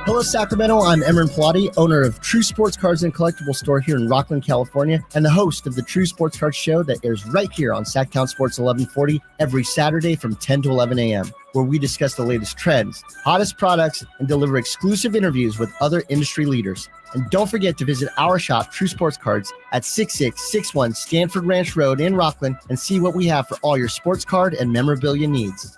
Hello, Sacramento. I'm Emran Pilati, owner of True Sports Cards and Collectible Store here in Rockland, California, and the host of the True Sports Cards Show that airs right here on Sacktown Sports 1140 every Saturday from 10 to 11 a.m., where we discuss the latest trends, hottest products, and deliver exclusive interviews with other industry leaders. And don't forget to visit our shop, True Sports Cards, at 6661 Stanford Ranch Road in Rockland and see what we have for all your sports card and memorabilia needs.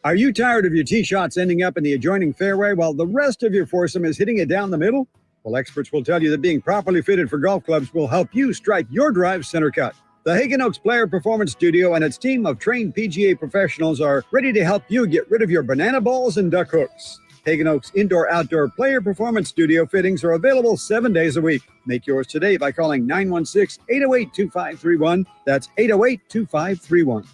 Are you tired of your tee shots ending up in the adjoining fairway while the rest of your foursome is hitting it down the middle? Well, experts will tell you that being properly fitted for golf clubs will help you strike your drive center cut. The Hagen Oaks Player Performance Studio and its team of trained PGA professionals are ready to help you get rid of your banana balls and duck hooks. Hagen Oaks Indoor-Outdoor Player Performance Studio fittings are available 7 days a week. Make yours today by calling 916-808-2531. That's 808-2531.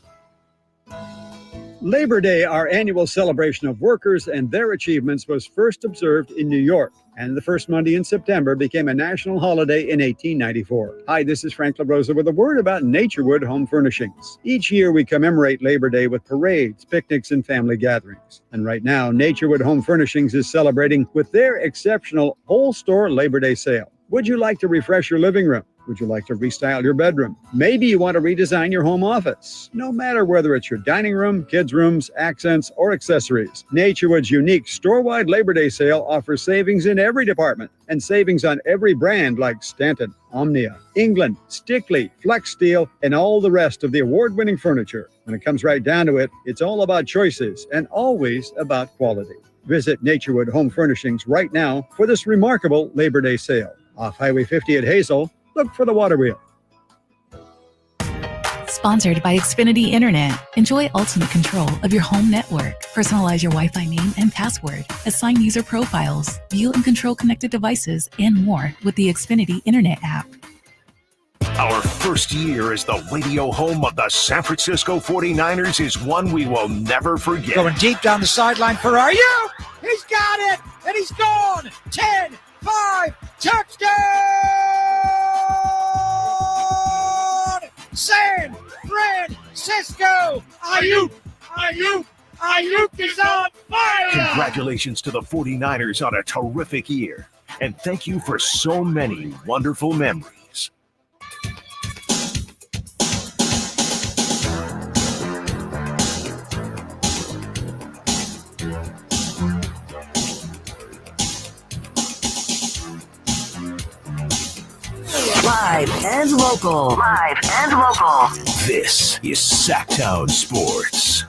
Labor Day, our annual celebration of workers and their achievements, was first observed in New York, and the first Monday in September became a national holiday in 1894. Hi, this is Frank LaRosa with a word about Naturewood Home Furnishings. Each year we commemorate Labor Day with parades, picnics, and family gatherings. And right now, Naturewood Home Furnishings is celebrating with their exceptional whole store Labor Day sale. Would you like to refresh your living room? Would you like to restyle your bedroom? Maybe you want to redesign your home office. No matter whether it's your dining room, kids' rooms, accents, or accessories, Naturewood's unique store-wide Labor Day sale offers savings in every department and savings on every brand like Stanton, Omnia, England, Stickley, Flex Steel, and all the rest of the award-winning furniture. When it comes right down to it, it's all about choices and always about quality. Visit Naturewood Home Furnishings right now for this remarkable Labor Day sale. Off Highway 50 at Hazel, look for the water wheel. Sponsored by Xfinity Internet. Enjoy ultimate control of your home network. Personalize your Wi-Fi name and password. Assign user profiles. View and control connected devices and more with the Xfinity Internet app. Our first year as the radio home of the San Francisco 49ers is one we will never forget. Going deep down the sideline for you. He's got it, and he's gone. 10, 5, touchdown! San Francisco! Ayuk is on fire! Congratulations to the 49ers on a terrific year. And thank you for so many wonderful memories. Live and local. Live and local. This is Sacktown Sports.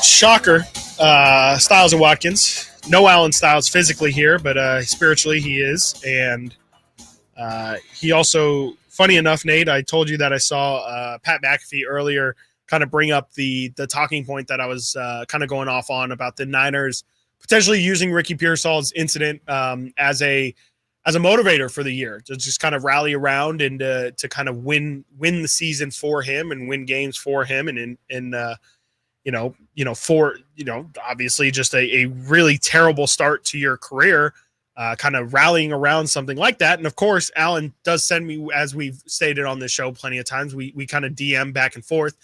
Shocker, Stiles Watkins. No Alan Stiles physically here, but spiritually he is. And he also, funny enough, Nate, I told you that I saw Pat McAfee earlier kind of bring up the talking point that I was kind of going off on about the Niners potentially using Ricky Pearsall's incident as a motivator for the year to just kind of rally around and to kind of win the season for him and win games for him and for obviously just a really terrible start to your career, kind of rallying around something like that. And of course, Alan does send me, as we've stated on this show plenty of times, we kind of DM back and forth.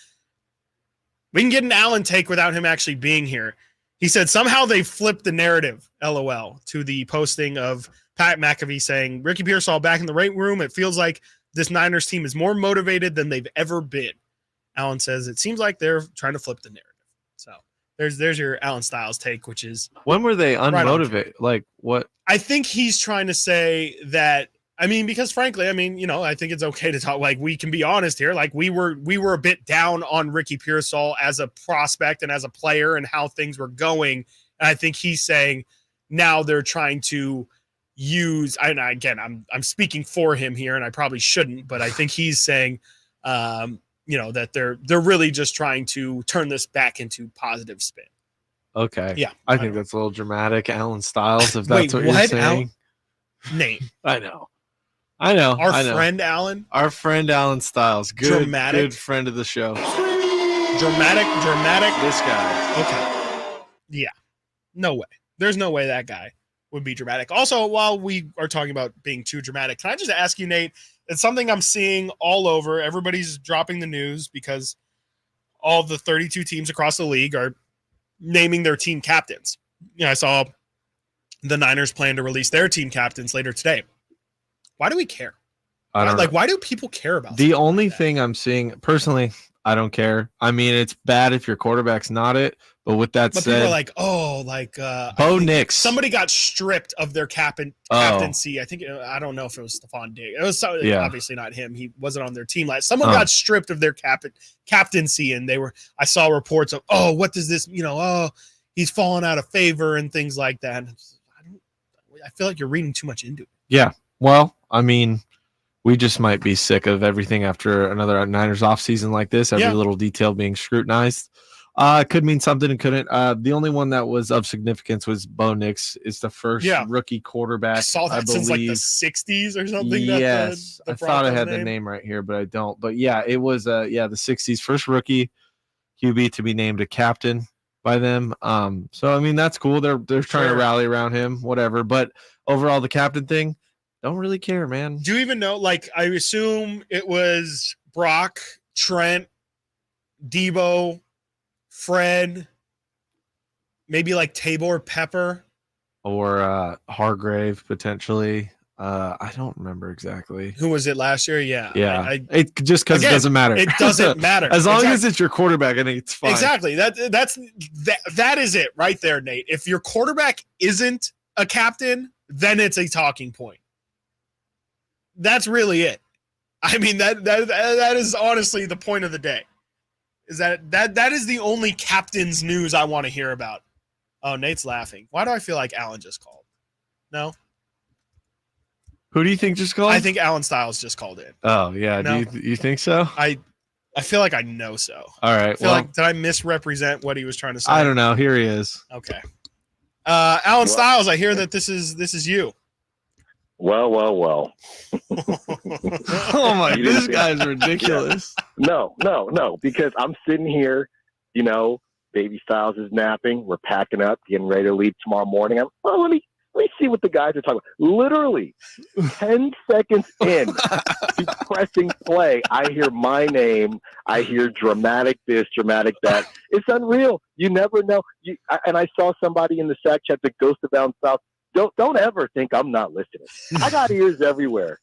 We can get an Alan take without him actually being here. He said somehow they flipped the narrative, LOL, to the posting of Pat McAfee saying, Ricky Pearsall back in the right room. It feels like this Niners team is more motivated than they've ever been. Alan says it seems like they're trying to flip the narrative. So there's your Alan Stiles take, which is when were they unmotivated? Like what? I think he's trying to say that. I mean, because frankly, I mean, I think it's okay to talk. Like we can be honest here. Like we were a bit down on Ricky Pearsall as a prospect and as a player and how things were going. And I think he's saying now they're trying to use. And again, I'm speaking for him here, and I probably shouldn't, but I think he's saying, that they're really just trying to turn this back into positive spin. Okay. Yeah. I think that's a little dramatic, Alan Stiles, if that's what you're saying. Nate. I know. Our friend Alan. Our friend Alan Stiles. Good friend of the show. Dramatic. This guy. Okay. Yeah. No way. There's no way that guy would be dramatic. Also, while we are talking about being too dramatic, can I just ask you, Nate, it's something I'm seeing all over. Everybody's dropping the news because all the 32 teams across the league are naming their team captains. I saw the Niners plan to release their team captains later today. Why do we care? I don't know. Why do people care about the only thing I'm seeing personally? I don't care. I mean, it's bad if your quarterback's not it. But with that said, people are like, Bo Nix. Somebody got stripped of their captaincy. I think I don't know if it was Stephon Diggs. It was obviously not him. He wasn't on their team last. Someone got stripped of their captaincy, and I saw reports of, what does this? He's fallen out of favor and things like that. I feel like you're reading too much into it. Yeah. Well, I mean, we just might be sick of everything after another Niners offseason like this. Every little detail being scrutinized. Could mean something and couldn't. The only one that was of significance was Bo Nix. It's the first rookie quarteback. I saw that since like the 60s or something. Yes. I thought I had the name right here, but I don't. But yeah, it was the 60s. First rookie QB to be named a captain by them. So I mean that's cool. They're trying to rally around him, whatever. But overall, the captain thing, don't really care, man. Do you even know? Like, I assume it was Brock, Trent, Debo, Fred, maybe like Tabor Pepper. Or Hargrave, potentially. I don't remember exactly. Who was it last year? Yeah. Yeah. It just because it doesn't matter. It doesn't matter. As long as it's your quarterback, I think it's fine. Exactly. That is it right there, Nate. If your quarterback isn't a captain, then it's a talking point. That's really it. I mean, that is honestly the point of the day. Is that is the only captain's news I want to hear about. Oh, Nate's laughing. Why do I feel like Alan just called? No. Who do you think just called? I think Alan Stiles just called in. Oh yeah. No? Do you think so? I feel like I know so. All right. Did I misrepresent what he was trying to say? I don't know. Here he is. Okay. Alan Stiles, I hear that this is you. Well. Oh my, this guy's ridiculous. No, because I'm sitting here, baby Stiles is napping. We're packing up, getting ready to leave tomorrow morning. Let me see what the guys are talking about. Literally 10 seconds in to pressing play, I hear my name. I hear dramatic this, dramatic that. It's unreal. You never know. And I saw somebody in the Sack Chat, the Ghost of Down South. Don't ever think I'm not listening. I got ears everywhere.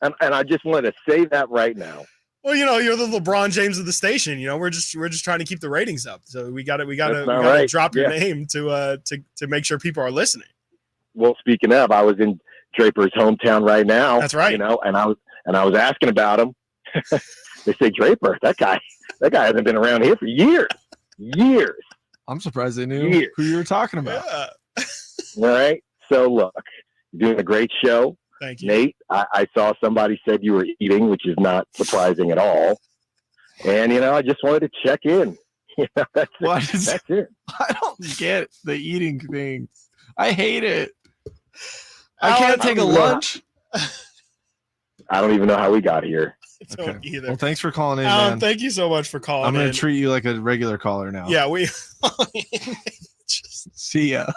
And I just want to say that right now. Well, you're the LeBron James of the station. We're just trying to keep the ratings up. So we got to drop your name to make sure people are listening. Well, speaking of, I was in Draper's hometown right now. That's right. And I was asking about him. They say Draper, that guy hasn't been around here for years. I'm surprised they knew who you were talking about. Yeah. All right. So look, you're doing a great show. Thank you. Nate, I saw somebody said you were eating, which is not surprising at all. And, I just wanted to check in. That's it. I don't get the eating things. I hate it. I Alan, can't take a lunch. I don't even know how we got here. I don't either. Well, thanks for calling in, Alan, man. thank you so much for calling I'm going in. to treat you like a regular caller now. Yeah, we See ya.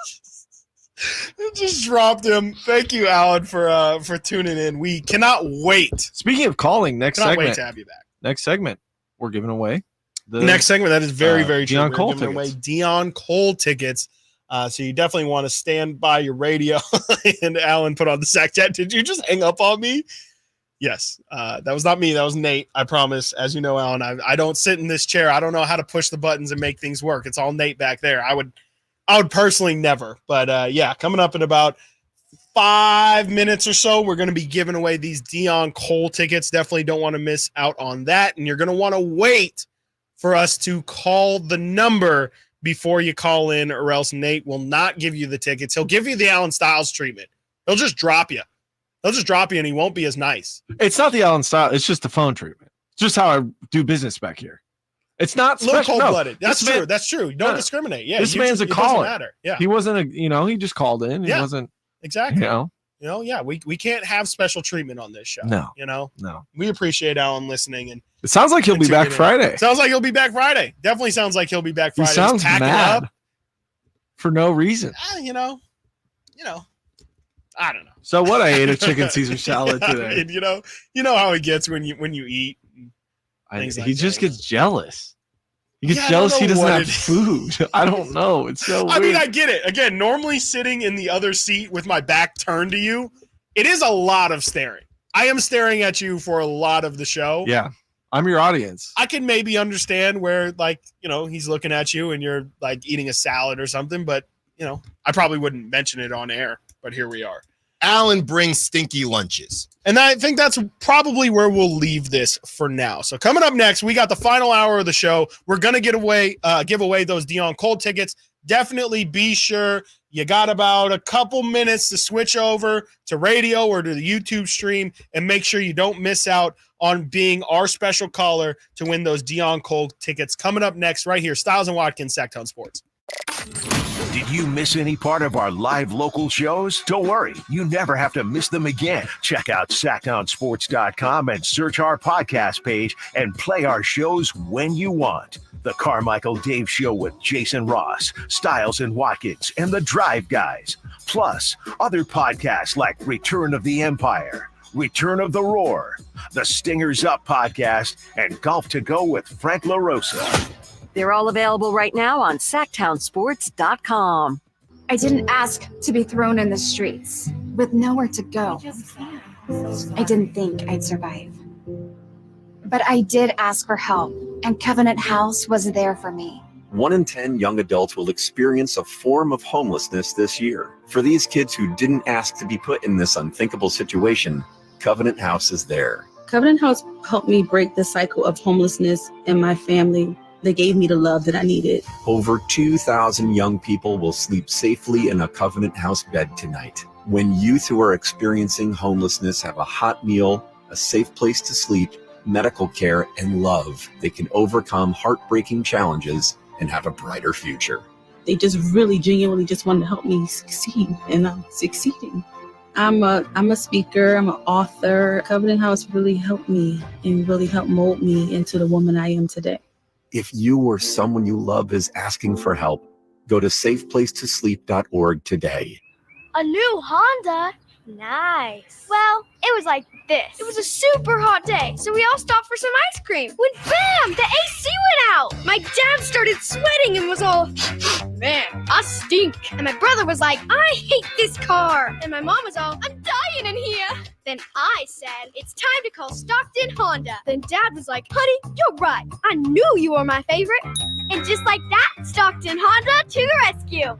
just dropped him. Thank you, Alan, for tuning in. We cannot wait. Speaking of calling, next Cannot segment. wait to have you back. Next segment, we're giving away the Next segment, that is very, very true. Deion We're Cole giving away tickets. Deion Cole tickets. So you definitely want to stand by your radio. And Alan put on the sack chat. Did you just hang up on me? Yes. That was not me. That was Nate. I promise. As you know, Alan, I don't sit in this chair. I don't know how to push the buttons and make things work. It's all Nate back there. I would personally never. But yeah, coming up in about 5 minutes or so, we're going to be giving away these Deion Cole tickets. Definitely don't want to miss out on that. And you're going to want to wait for us to call the number before you call in, or else Nate will not give you the tickets. He'll give you the Alan Stiles treatment. He'll just drop you. He'll just drop you, and he won't be as nice. It's not the Allen style. It's just the phone treatment. It's just how I do business back here. It's not A little special. cold-blooded. No, That's this true. man- That's true. Don't discriminate. Yeah, this man's a it doesn't caller. matter. Yeah, He wasn't he just called in. He Yeah. wasn't, exactly. Yeah, we can't have special treatment on this show. No. No. We appreciate Alan listening, and It sounds like he'll be tuning back in. Friday. Sounds like he'll be back Friday. Definitely sounds like he'll be back He Friday. sounds He's packing mad up. for no reason. You know, I don't know. So what? I ate a chicken Caesar salad I today. mean, you know how it gets when you eat. He just gets jealous. He gets Yeah, I don't jealous he know doesn't what have it is. food. I don't know. It's so I weird. mean, I get it. Again, normally sitting in the other seat with my back turned to you, it is a lot of staring. I am staring at you for a lot of the show. Yeah. I'm your audience. I can maybe understand where, he's looking at you and you're like eating a salad or something, but I probably wouldn't mention it on air, but here we are. Alan brings stinky lunches. And I think that's probably where we'll leave this for now. So coming up next, we got the final hour of the show. We're going to give away those Deion Cole tickets. Definitely be sure you got about a couple minutes to switch over to radio or to the YouTube stream, and make sure you don't miss out on being our special caller to win those Deion Cole tickets. Coming up next right here, Stiles and Watkins, Sacktown Sports. Did you miss any part of our live local shows? Don't worry, you never have to miss them again. Check out sacktownsports.com and search our podcast page and play our shows when you want. The Carmichael Dave Show with Jason Ross, Stiles and Watkins, and the Drive Guys. Plus, other podcasts like Return of the Empire, Return of the Roar, the Stingers Up podcast, and Golf to Go with Frank LaRosa. They're all available right now on sacktownsports.com. I didn't ask to be thrown in the streets with nowhere to go. I didn't think I'd survive. But I did ask for help, and Covenant House was there for me. 1 in 10 young adults will experience a form of homelessness this year. For these kids who didn't ask to be put in this unthinkable situation, Covenant House is there. Covenant House helped me break the cycle of homelessness in my family. They gave me the love that I needed. Over 2,000 young people will sleep safely in a Covenant House bed tonight. When youth who are experiencing homelessness have a hot meal, a safe place to sleep, medical care, and love, they can overcome heartbreaking challenges and have a brighter future. They just really genuinely just wanted to help me succeed, and I'm succeeding. I'm a speaker, I'm an author. Covenant House really helped me and really helped mold me into the woman I am today. If you or someone you love is asking for help, go to safeplacetosleep.org today. A new Honda? Nice. Well, it was like this. It was a super hot day, so we all stopped for some ice cream. When bam, the AC went out. My dad started sweating and was all, man, I stink. And my brother was like, I hate this car. And my mom was all, I'm dying in here. Then I said, it's time to call Stockton Honda. Then Dad was like, honey, you're right. I knew you were my favorite. And just like that, Stockton Honda to the rescue.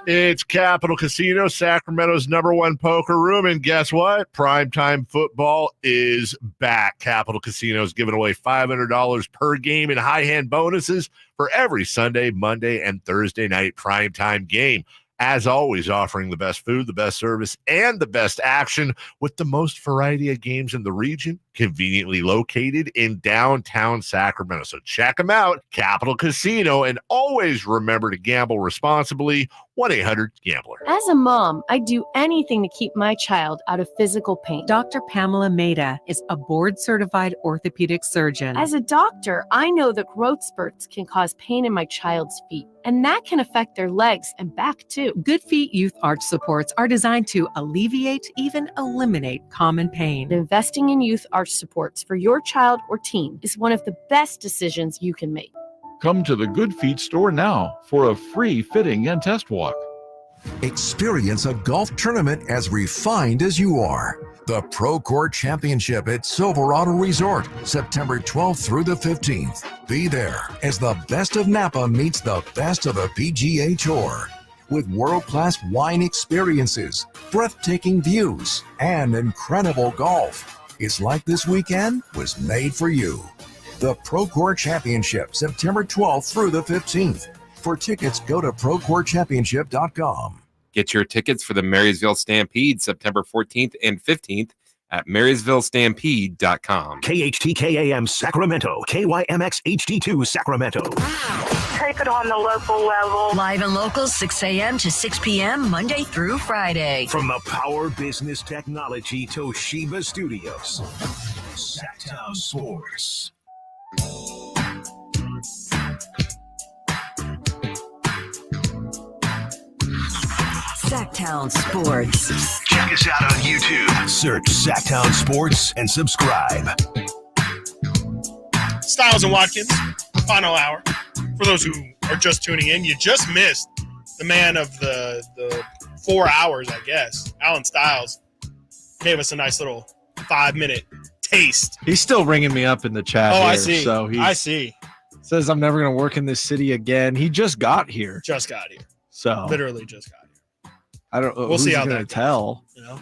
It's Capital Casino, Sacramento's #1 poker room. And guess what? Primetime football is back. Capital Casino is giving away $500 per game in high hand bonuses for every Sunday, Monday, and Thursday night primetime game. As always, offering the best food, the best service, and the best action with the most variety of games in the region conveniently located in downtown Sacramento. So check them out, Capital Casino, and always remember to gamble responsibly. 1-800-GAMBLER. As a mom, I'd do anything to keep my child out of physical pain. Dr. Pamela Maida is a board-certified orthopedic surgeon. As a doctor, I know that growth spurts can cause pain in my child's feet, and that can affect their legs and back too. Good Feet Youth Arch supports are designed to alleviate, even eliminate common pain. Investing in youth arch supports for your child or teen is one of the best decisions you can make. Come to the Good Feet store now for a free fitting and test walk. Experience a golf tournament as refined as you are. The Pro Court Championship at Silverado Resort, September 12th through the 15th. Be there as the best of Napa meets the best of the PGA Tour. With world-class wine experiences, breathtaking views, and incredible golf. It's like this weekend was made for you. The Pro Court Championship, September 12th through the 15th. For tickets, go to ProCourtChampionship.com. Get your tickets for the Marysville Stampede September 14th and 15th at MarysvilleStampede.com. KHTKAM Sacramento, KYMX HD2 Sacramento. Take it on the local level. Live and local, 6 a.m. to 6 p.m. Monday through Friday. From the Power Business Technology Toshiba Studios, Sacktown Sports. Sacktown Sports. Check us out on YouTube. Search Sacktown Sports and subscribe. Stiles and Watkins, final hour. For those who are just tuning in, you just missed the man of the 4 hours, I guess. Alan Stiles gave us a nice little 5-minute taste. He's still ringing me up in the chat. Oh, here, I see. So I see. Says I'm never going to work in this city again. He just got here. Just got here. So Literally just got here. I don't. We'll see how that that tell. You know,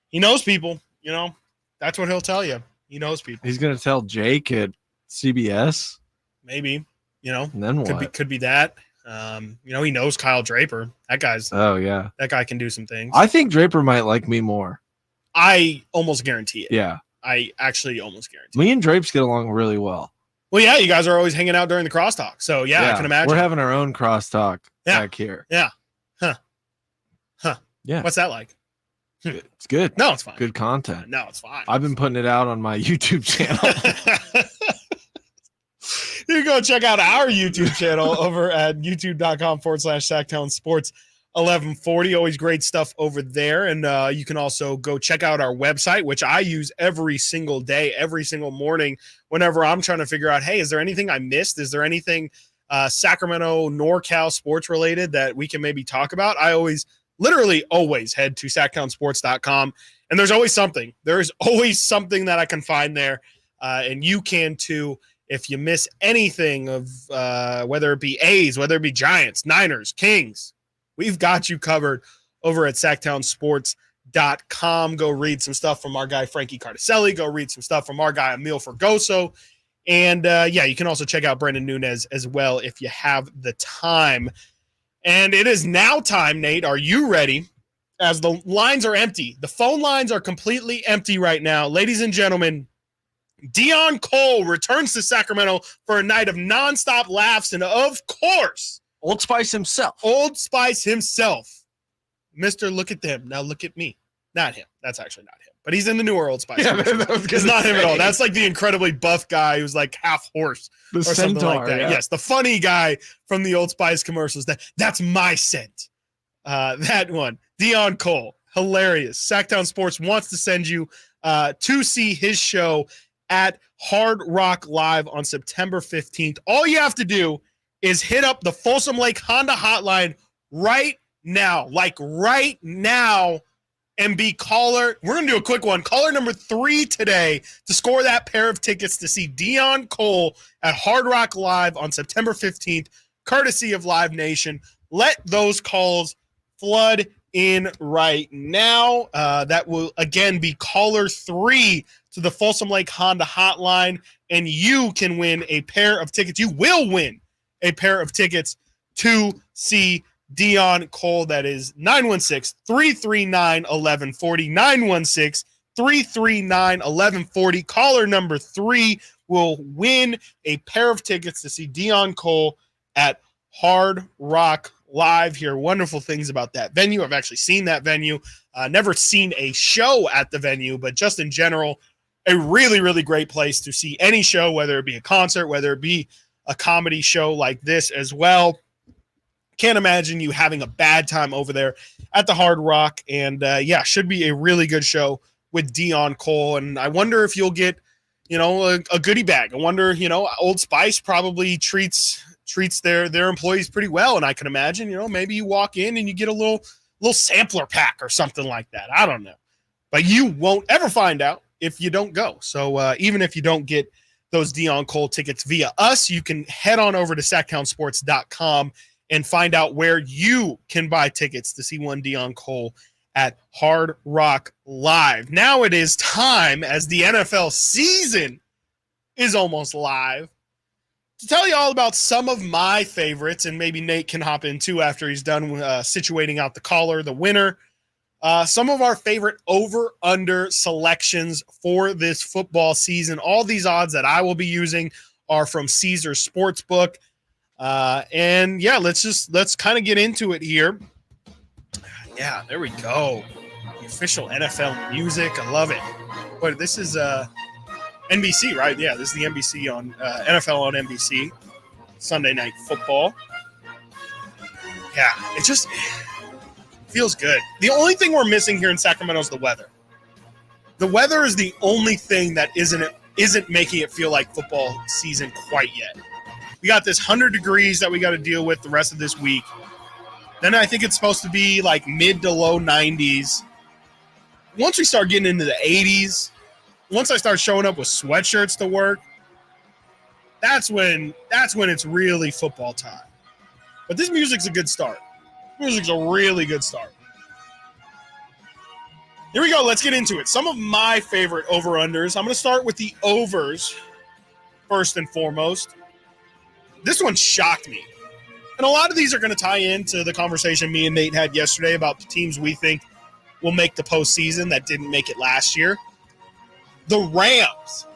he knows people. You know, that's what he'll tell you. He knows people. He's going to tell Jake at CBS. Maybe. You know, and then what? Could be that. You know, he knows Kyle Draper. That guy's. Oh yeah. That guy can do some things. I think Draper might like me more. I almost guarantee it. Yeah. I actually almost guarantee. Me and Drapes get along really well. Well, yeah, you guys are always hanging out during the crosstalk. So yeah, I can imagine. We're having our own crosstalk back here. Yeah. Huh. Yeah. What's that like? It's good. No, it's fine. Good content. No, it's fine. I've been putting it out on my YouTube channel. You can go check out our YouTube channel over at youtube.com/Sacktown Sports 1140. Always great stuff over there. And you can also go check out our website, which I use every single day, every single morning, whenever I'm trying to figure out, hey, is there anything I missed? Is there anything Sacramento, NorCal sports related that we can maybe talk about? I literally always head to sacktownsports.com, and there's always something. There's always something that I can find there, and you can too. If you miss anything of whether it be A's, whether it be Giants, Niners, Kings, we've got you covered over at sacktownsports.com. Go read some stuff from our guy Frankie Cardicelli. Go read some stuff from our guy Emil Fergoso. And yeah, you can also check out Brendan Nunez as well if you have the time. And it is now time, Nate. Are you ready? As the lines are empty. The phone lines are completely empty right now. Ladies and gentlemen, Dion Cole returns to Sacramento for a night of nonstop laughs and, of course, Old Spice himself. Old Spice himself. Mr. Look at them. Now look at me. Not him. That's actually not him. But he's in the newer Old Spice. Yeah, it's not him at all. That's like the incredibly buff guy who's like half horse or something like that. Yeah. Yes, the funny guy from the Old Spice commercials. That's my scent. That one. Dion Cole. Hilarious. Sacktown Sports wants to send you to see his show at Hard Rock Live on September 15th. All you have to do is hit up the Folsom Lake Honda hotline right now, and be caller. We're going to do a quick one. Caller number 3 today to score that pair of tickets to see Dion Cole at Hard Rock Live on September 15th, courtesy of Live Nation. Let those calls flood in right now. That will, again, be caller 3 to the Folsom Lake Honda hotline, and you can win a pair of tickets. You will win a pair of tickets to see Dion Cole. That is 916-339-1140, 339-1140. Caller number 3 will win a pair of tickets to see Deion Cole at Hard Rock Live. Hear wonderful things about that venue. I've actually seen that venue. Never seen a show at the venue, but just in general, a really, really great place to see any show, whether it be a concert, whether it be a comedy show like this as well. Can't imagine you having a bad time over there at the Hard Rock. And should be a really good show with Deion Cole. And I wonder if you'll get, a goodie bag. I wonder, Old Spice probably treats their employees pretty well. And I can imagine, maybe you walk in and you get a little sampler pack or something like that. I don't know. But you won't ever find out if you don't go. So even if you don't get those Deion Cole tickets via us, you can head on over to sacktownsports.com and find out where you can buy tickets to see one Deion Cole at Hard Rock Live. Now it is time, as the NFL season is almost live, to tell you all about some of my favorites, and maybe Nate can hop in too after he's done situating out the caller, the winner. Some of our favorite over-under selections for this football season. All these odds that I will be using are from Caesars Sportsbook. Let's kind of get into it here. Yeah, there we go. The official NFL music. I love it. But this is NBC, right? Yeah, this is the NBC on NFL on NBC. Sunday Night Football. Yeah, it just feels good. The only thing we're missing here in Sacramento is the weather. The weather is the only thing that isn't making it feel like football season quite yet. We got this 100 degrees that we got to deal with the rest of this week. Then I think it's supposed to be like mid to low 90s. Once we start getting into the 80s, once I start showing up with sweatshirts to work, that's when it's really football time. But this music's a good start. Music's a really good start. Here we go. Let's get into it. Some of my favorite over-unders. I'm going to start with the overs first and foremost. This one shocked me. And a lot of these are going to tie into the conversation me and Nate had yesterday about the teams we think will make the postseason that didn't make it last year. The Rams,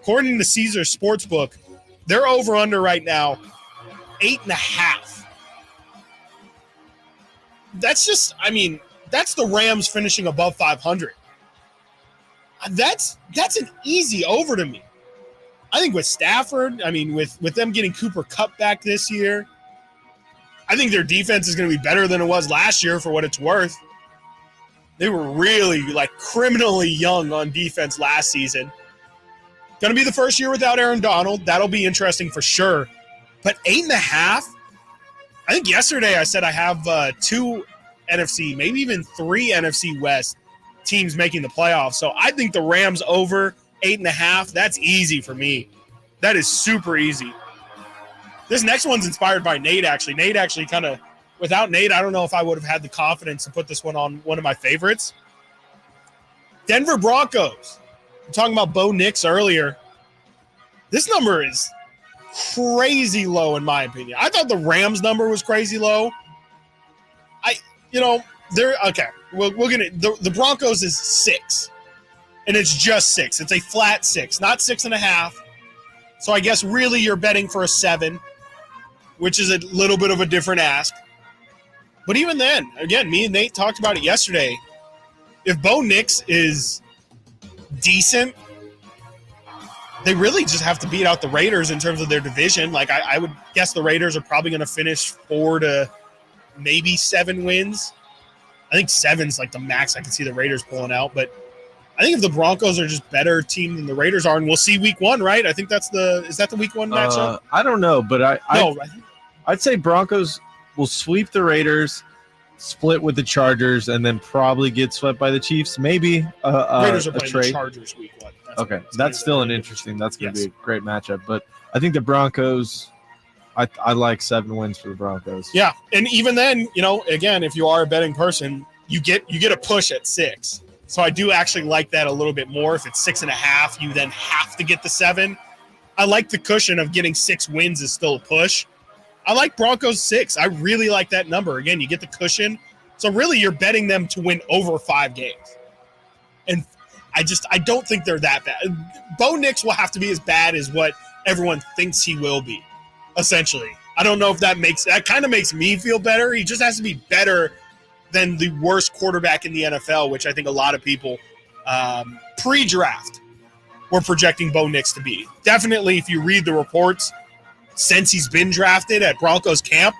according to Caesars Sportsbook, they're over-under right now 8.5. That's the Rams finishing above 500. That's an easy over to me. I think with Stafford, with them getting Cooper Kupp back this year, I think their defense is going to be better than it was last year for what it's worth. They were really criminally young on defense last season. Going to be the first year without Aaron Donald. That'll be interesting for sure. But 8.5, I think yesterday I said I have 2 NFC, maybe even 3 NFC West teams making the playoffs. So I think the Rams over 8.5, that's easy for me. That is super easy. This next one's inspired by Nate, actually. Nate actually without Nate, I don't know if I would have had the confidence to put this one on one of my favorites. Denver Broncos. I'm talking about Bo Nix earlier. This number is crazy low in my opinion. I thought the Rams number was crazy low. They're okay. We're gonna the Broncos is 6, and it's just 6. It's a flat 6, not 6.5. So I guess really you're betting for a 7, which is a little bit of a different ask. But even then, again, me and Nate talked about it yesterday. If Bo Nix is decent, they really just have to beat out the Raiders in terms of their division. I would guess the Raiders are probably going to finish 4 to maybe 7 wins. I think 7's the max I can see the Raiders pulling out. But I think if the Broncos are just better team than the Raiders are, and we'll see week 1, right? I think is that the week 1 matchup? I don't know, but I'd say Broncos will sweep the Raiders, split with the Chargers, and then probably get swept by the Chiefs. Maybe Raiders are a playing trade. the Chargers week 1. That's still an interesting. That's going to be a great matchup. But I think the Broncos. I like 7 wins for the Broncos. Yeah, and even then, again, if you are a betting person, you get a push at 6. So I do actually like that a little bit more. If it's 6.5, you then have to get the 7. I like the cushion of getting 6 wins is still a push. I like Broncos 6. I really like that number. Again, you get the cushion. So really you're betting them to win over 5 games. And I don't think they're that bad. Bo Nix will have to be as bad as what everyone thinks he will be, essentially. I don't know if that kind of makes me feel better. He just has to be better than the worst quarterback in the NFL, which I think a lot of people pre-draft were projecting Bo Nix to be. Definitely, if you read the reports since he's been drafted at Broncos camp,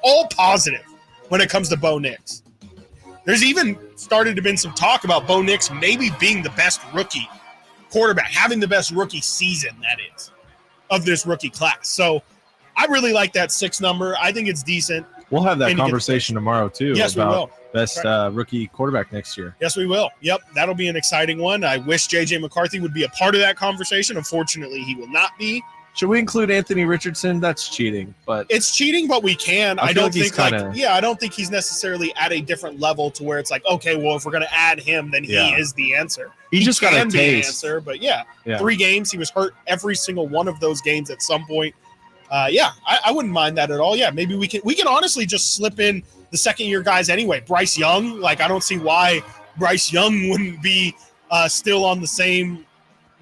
all positive when it comes to Bo Nix. There's even started to been some talk about Bo Nix maybe being the best rookie quarterback, having the best rookie season, that is, of this rookie class. So I really like that 6 number. I think it's decent. We'll have that conversation tomorrow, too, yes, about we will. Best rookie quarterback next year. Yes, we will. Yep, that'll be an exciting one. I wish J.J. McCarthy would be a part of that conversation. Unfortunately, he will not be. Should we include Anthony Richardson? That's cheating, but it's cheating, but we can. I don't think I don't think he's necessarily at a different level to where it's like, okay, well, if we're gonna add him, then he is the answer. He just got a taste. Answer, but 3 games. He was hurt every single one of those games at some point. I wouldn't mind that at all. Yeah, maybe we can honestly just slip in the second-year guys anyway. Bryce Young, like I don't see why Bryce Young wouldn't be still on the same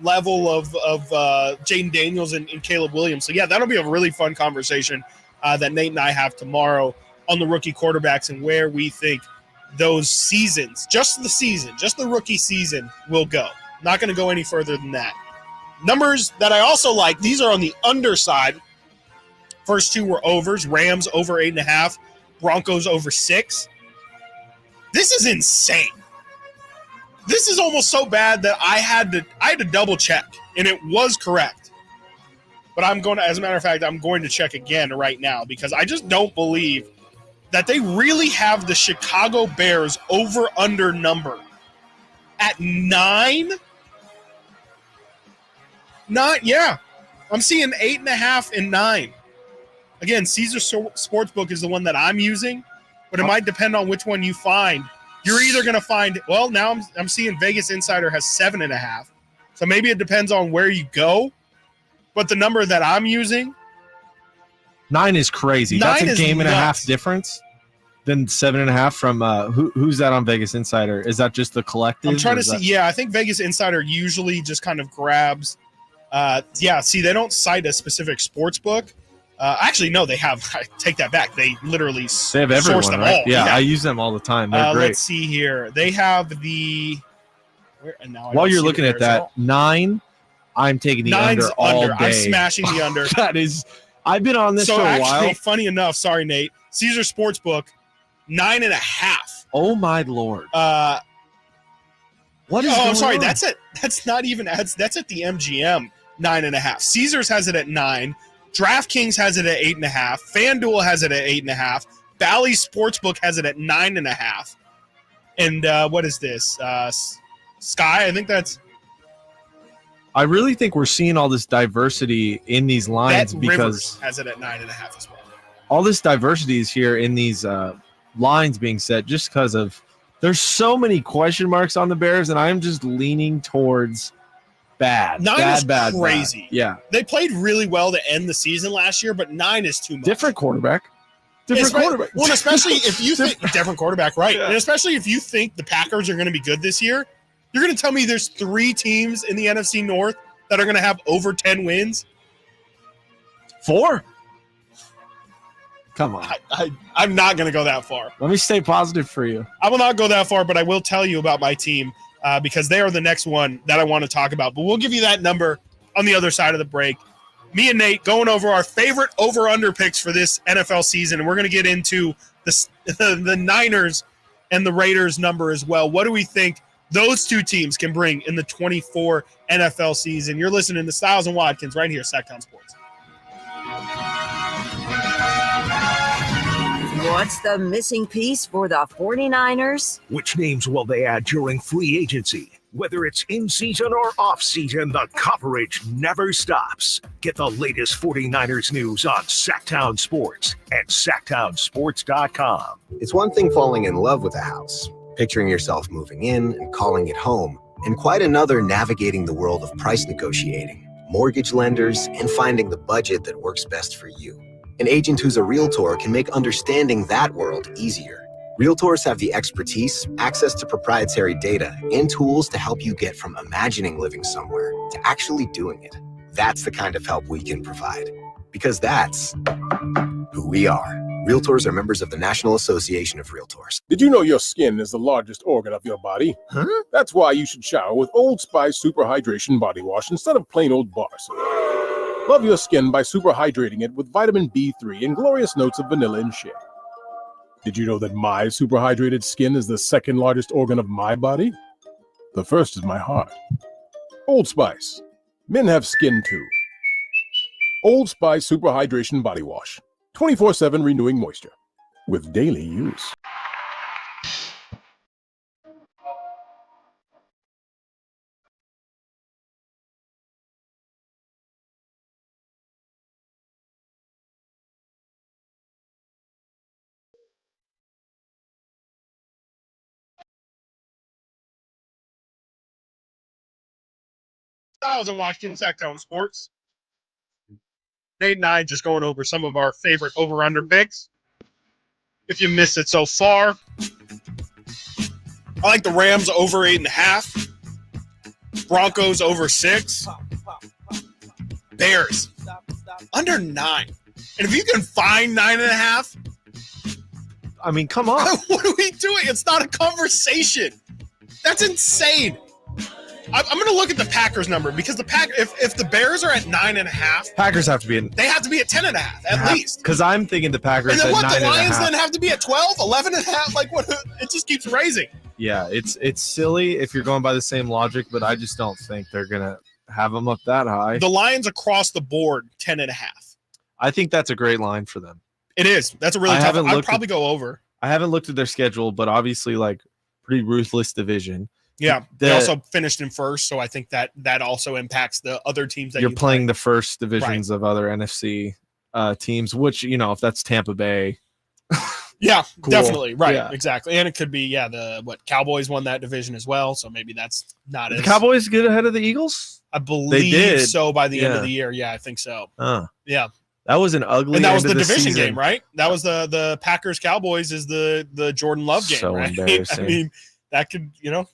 level of Jaden Daniels and Caleb Williams. So, yeah, that'll be a really fun conversation that Nate and I have tomorrow on the rookie quarterbacks and where we think those seasons, just the rookie season will go. Not going to go any further than that. Numbers that I also like, these are on the underside. First 2 were overs. Rams over 8.5. Broncos over 6. This is insane. This is almost so bad that I had to double check, and it was correct. But as a matter of fact, I'm going to check again right now because I just don't believe that they really have the Chicago Bears over-under number at 9. I'm seeing 8.5 and 9. Again, Caesar Sportsbook is the one that I'm using, but it might depend on which one you find. You're either going to find, well, now I'm seeing Vegas Insider has 7.5. So maybe it depends on where you go. But the number that I'm using, 9 is crazy. That's a game and a half difference than 7.5 from who's that on Vegas Insider? Is that just the collective? I'm trying to see. Yeah, I think Vegas Insider usually just kind of grabs. They don't cite a specific sports book. Actually, no, they have. I take that back. They literally have everyone, source them right? all. Yeah, I use them all the time. They're great. Let's see here. They have the. While you're looking at that, 9, I'm taking the under all day. I'm smashing the under. That is. I've been on this for a while. Funny enough, sorry, Nate. Caesar Sportsbook, 9.5. Oh my lord. What is? Oh, going I'm sorry. on? That's it. That's not even. That's at the MGM 9.5. Caesars has it at 9. DraftKings has it at 8.5. FanDuel has it at 8.5. Bally's Sportsbook has it at 9.5. And what is this? Sky. I think that's. I really think we're seeing all this diversity in these lines because Rivers has it at 9.5 as well. All this diversity is here in these lines being set just because of there's so many question marks on the Bears, and I'm just leaning towards bad. 9 is bad, crazy. Bad. Yeah, they played really well to end the season last year, but 9 is too much. Different quarterback. Well, especially if you think different quarterback, right? Yeah. And especially if you think the Packers are going to be good this year, you're going to tell me there's 3 teams in the NFC North that are going to have over 10 wins? 4? Come on. I'm not going to go that far. Let me stay positive for you. I will not go that far, but I will tell you about my team because they are the next one that I want to talk about. But we'll give you that number on the other side of the break. Me and Nate going over our favorite over-under picks for this NFL season, and we're going to get into the Niners and the Raiders number as well. What do we think those 2 teams can bring in the 24 NFL season? You're listening to Stiles and Watkins right here at Sacktown Sports. What's the missing piece for the 49ers? Which names will they add during free agency? Whether it's in season or off season, the coverage never stops. Get the latest 49ers news on Sacktown Sports at sacktownsports.com. It's one thing falling in love with a house, picturing yourself moving in and calling it home, and quite another navigating the world of price negotiating, mortgage lenders, and finding the budget that works best for you. An agent who's a realtor can make understanding that world easier. Realtors have the expertise, access to proprietary data, and tools to help you get from imagining living somewhere to actually doing it. That's the kind of help we can provide. Because that's who we are. Realtors are members of the National Association of Realtors. Did you know your skin is the largest organ of your body? Huh? That's why you should shower with Old Spice Super Hydration Body Wash instead of plain old bar soap. Love your skin by super hydrating it with vitamin B3 and glorious notes of vanilla and shea. Did you know that my super hydrated skin is the second largest organ of my body? The first is my heart. Old Spice. Men have skin too. Old Spice Super Hydration Body Wash. 24/7 renewing moisture with daily use. Stiles and Watkins, Sacktown Sports. Nate and I just going over some of our favorite over-under picks. If you missed it so far, I like the Rams over 8.5. Broncos over 6. Bears under 9. And if you can find 9.5, I mean, come on. what are we doing? It's not a conversation. That's insane. I'm going to look at the Packers number because if the Bears are at 9.5, Packers have to be in. they have to be at 10.5 at least. Because I'm thinking the Packers And then at what? 9.5. The Lions then have to be at 12, 11.5. Like what? It just keeps raising. Yeah, it's silly if you're going by the same logic, but I just don't think they're gonna have them up that high. The Lions across the board 10.5. I think that's a great line for them. It is. That's a really tough. I'd probably go over. I haven't looked at their schedule, but obviously, like, pretty ruthless division. Yeah, they also finished in first, so I think that also impacts the other teams that you're playing play. the first divisions of other NFC teams, which, if that's Tampa Bay. Yeah, Cool. definitely. Right, Yeah. exactly. And it could be, the Cowboys won that division as well, so maybe that's not Did as... the Cowboys get ahead of the Eagles? I believe They did. so by the end Yeah. of the year. Yeah, I think so. Yeah. That was an ugly And that was end the of division season. game, right? That was the Packers-Cowboys is the Jordan Love game, So right? embarrassing. I mean, that could,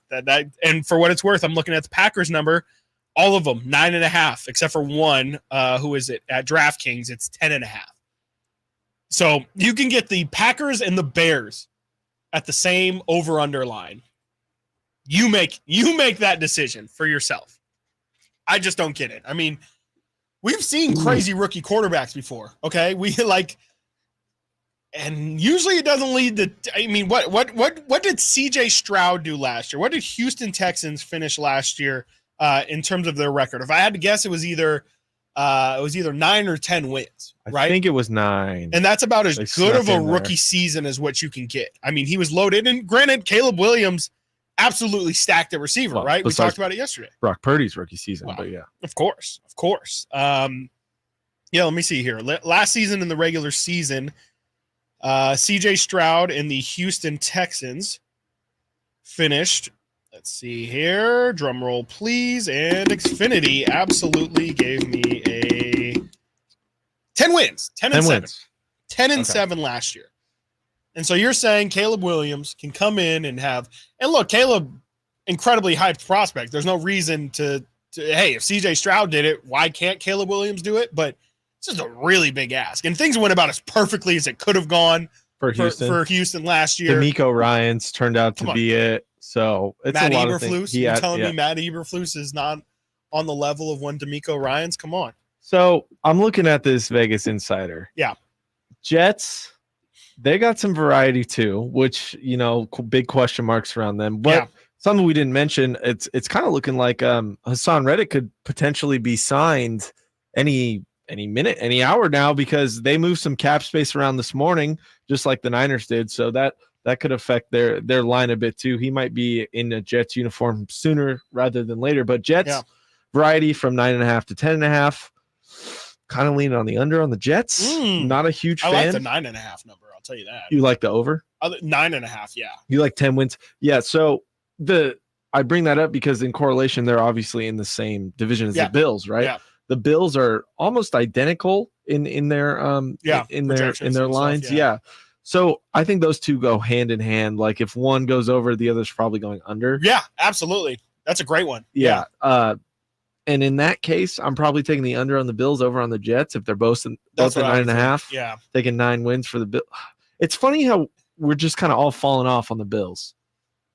that and for what it's worth, I'm looking at the Packers number, all of them 9.5, except for one, who is it at DraftKings? It's 10.5. So you can get the Packers and the Bears at the same over/under line. You make that decision for yourself. I just don't get it. I mean, we've seen crazy rookie quarterbacks before. Okay, and usually it doesn't lead to. I mean, what did CJ Stroud do last year? What did Houston Texans finish last year in terms of their record? If I had to guess, it was either 9 or 10 wins. Right? I think it was 9. And that's about as They good of snuck a in there. rookie season as what you can get. I mean, he was loaded. And granted, Caleb Williams absolutely stacked at receiver, Well, right? We besides talked about it yesterday. Brock Purdy's rookie season, but yeah. Of course. Let me see here. Last season in the regular season, CJ Stroud and the Houston Texans finished, let's see here, drum roll please, and Xfinity absolutely gave me a 10 wins, 10 and 7. 10 and 7 last year. And so you're saying Caleb Williams can come in and look, Caleb, incredibly hyped prospect. There's no reason to hey, if CJ Stroud did it, why can't Caleb Williams do it? But this is a really big ask. And things went about as perfectly as it could have gone For Houston last year. D'Amico Ryans turned out to Come on. be it. So it's Matt a lot of things. Eberflus, you're telling me Matt Eberflus is not on the level of one D'Amico Ryans? Come on. So I'm looking at this Vegas Insider. Yeah. Jets, they got some variety too, which, big question marks around them. But something we didn't mention, it's kind of looking like Hassan Reddick could potentially be signed any minute, any hour now, because they moved some cap space around this morning, just like the Niners did. So that could affect their line a bit too. He might be in a Jets uniform sooner rather than later. But Jets variety from 9.5 to 10.5. Kind of leaning on the under on the Jets. Not a huge fan. I like the 9.5 number. I'll tell you that. You like the over? 9.5. Yeah. You like 10 wins? Yeah. So I bring that up because in correlation, they're obviously in the same division as the Bills, right? Yeah. The Bills are almost identical in their in their projections and lines. stuff, Yeah. So I think those two go hand in hand. Like if one goes over, the other's probably going under. Yeah, absolutely. That's a great one. Yeah. And in that case, I'm probably taking the under on the Bills, over on the Jets. If they're both at 9.5, Yeah. taking 9 wins for the Bills. It's funny how we're just kind of all falling off on the Bills.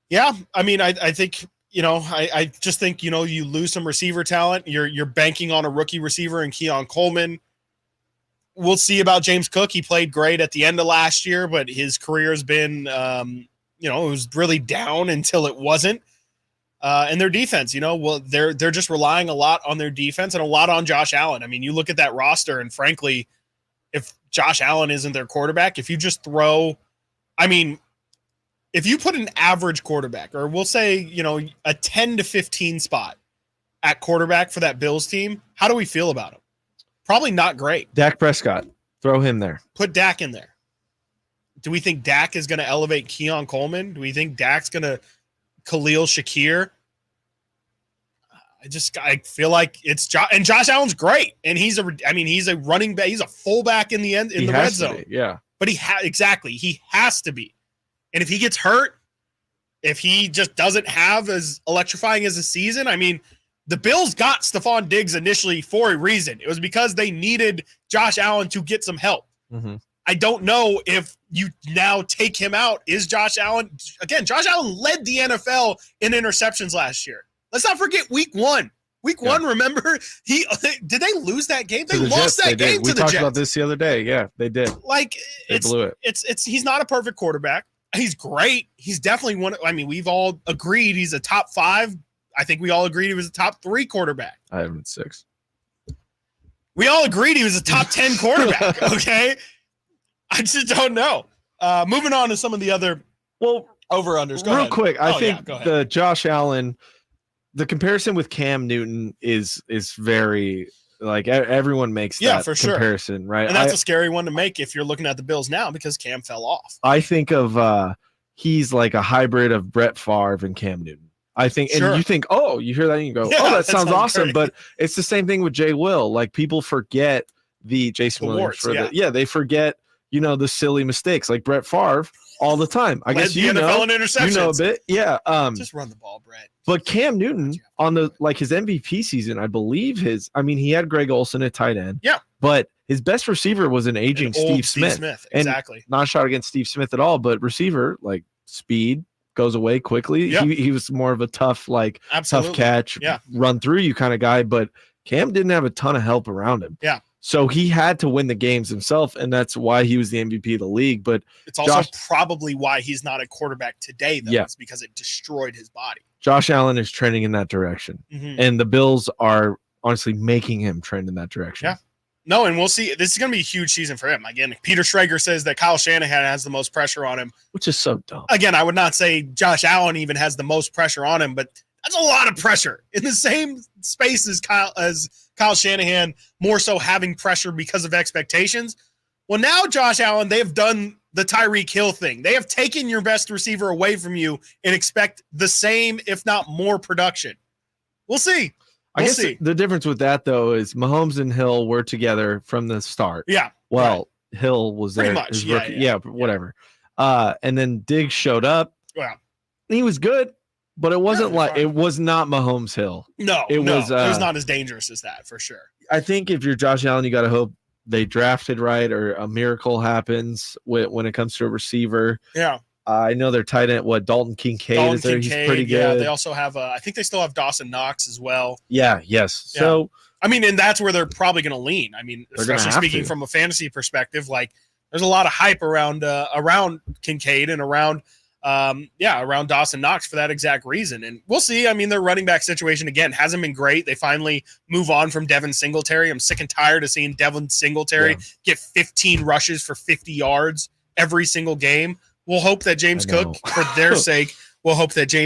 Yeah. I mean, I think, I just think, you lose some receiver talent. You're banking on a rookie receiver in Keon Coleman. We'll see about James Cook. He played great at the end of last year, but his career has been, it was really down until it wasn't. And their defense, they're just relying a lot on their defense and a lot on Josh Allen. I mean, you look at that roster, and frankly, if Josh Allen isn't their quarterback, if you just throw, if you put an average quarterback, or we'll say, a 10 to 15 spot at quarterback for that Bills team, how do we feel about him? Probably not great. Dak Prescott, throw him there. Put Dak in there. Do we think Dak is going to elevate Keon Coleman? Do we think Dak's going to Khalil Shakir? I feel like it's and Josh Allen's great, and he's a running back, he's a fullback in the end in the red zone. Yeah, but he has to be, and if he gets hurt, if he just doesn't have as electrifying as a season, the Bills got Stephon Diggs initially for a reason. It was because they needed Josh Allen to get some help. Mm-hmm. I don't know if you now take him out. Is Josh Allen Josh Allen led the NFL in interceptions last year. Let's not forget week one. Week one, remember? Did they lose that game? They lost that game to the Jets. We talked about this the other day. Yeah, they did. They blew it. He's not a perfect quarterback. He's great. He's definitely one. We've all agreed he's a top 5. I think we all agreed he was a top 3 quarterback. I have him at 6. We all agreed he was a top 10 quarterback. Okay. I just don't know. Moving on to some of the other over-unders. Go ahead. Quick, I think the Josh Allen, the comparison with Cam Newton is very, like, everyone makes that for comparison, sure. right? And that's a scary one to make if you're looking at the Bills now, because Cam fell off. I think of he's like a hybrid of Brett Favre and Cam Newton. I think, and you think, you hear that and you go, that sounds awesome. Great. But it's the same thing with Jay Will. Like, people forget the Jason Williams. They forget, the silly mistakes like Brett Favre all the time. I guess you know a bit. Yeah. Just run the ball, Brett. But Cam Newton on his MVP season, I believe he had Greg Olsen at tight end. Yeah. But his best receiver was an aging Steve Smith. Exactly. And not a shot against Steve Smith at all, but receiver, like, speed goes away quickly. Yeah. He was more of a tough catch, run through you kind of guy, but Cam didn't have a ton of help around him. Yeah. So he had to win the games himself, and that's why he was the MVP of the league. But it's also probably why he's not a quarterback today, though. It's because it destroyed his body. Josh Allen is trending in that direction, and the Bills are honestly making him trend in that direction. Yeah. No, and we'll see. This is going to be a huge season for him. Again, Peter Schrager says that Kyle Shanahan has the most pressure on him, which is so dumb. Again, I would not say Josh Allen even has the most pressure on him, but that's a lot of pressure in the same space as Kyle Shanahan, more so having pressure because of expectations. Well, now Josh Allen, they have done the Tyreek Hill thing. They have taken your best receiver away from you and expect the same, if not more, production. We'll see. I guess the difference with that, though, is Mahomes and Hill were together from the start. Yeah. Well, Hill was there. Pretty much. Yeah, whatever. And then Diggs showed up. Wow. He was good, but it wasn't it was not Mahomes Hill. No, it was not as dangerous as that, for sure. I think if you're Josh Allen, you got to hope they drafted right or a miracle happens when it comes to a receiver. Yeah. I know they're tight end. Dalton Kincaid is there. He's pretty good. Yeah, they also have I think they still have Dawson Knox as well. Yeah, yes. Yeah. So and that's where they're probably going to lean. Especially speaking from a fantasy perspective, like there's a lot of hype around Kincaid and around Dawson Knox for that exact reason. And we'll see. Their running back situation again hasn't been great. They finally move on from Devin Singletary. I'm sick and tired of seeing Devin Singletary get 15 rushes for 50 yards every single game. We'll hope that James Cook, for their sake, can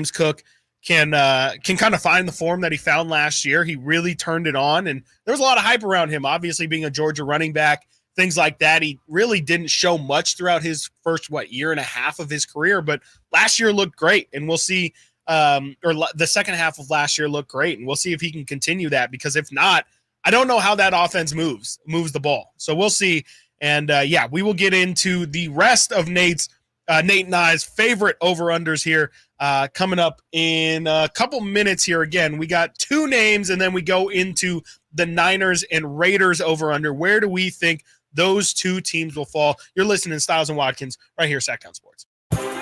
kind of find the form that he found last year. He really turned it on, and there was a lot of hype around him, obviously being a Georgia running back, things like that. He really didn't show much throughout his first, year and a half of his career, but last year looked great, and we'll see, the second half of last year looked great, and we'll see if he can continue that, because if not, I don't know how that offense moves the ball. So we'll see. And we will get into the rest of Nate and I's favorite over-unders here coming up in a couple minutes here. Again, we got two names, and then we go into the Niners and Raiders over-under. Where do we think those two teams will fall? You're listening to Stiles and Watkins right here at Sacktown Sports.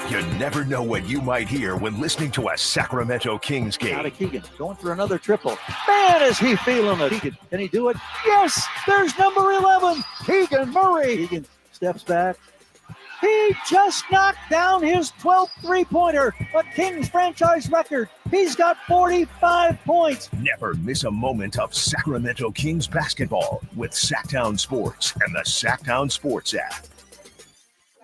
You never know what you might hear when listening to a Sacramento Kings game. Out of Keegan, going for another triple. Man, is he feeling it. Can he do it? Yes, there's number 11, Keegan Murray. Keegan steps back. He just knocked down his 12th three-pointer, a Kings franchise record. He's got 45 points. Never miss a moment of Sacramento Kings basketball with Sacktown Sports and the Sacktown Sports app.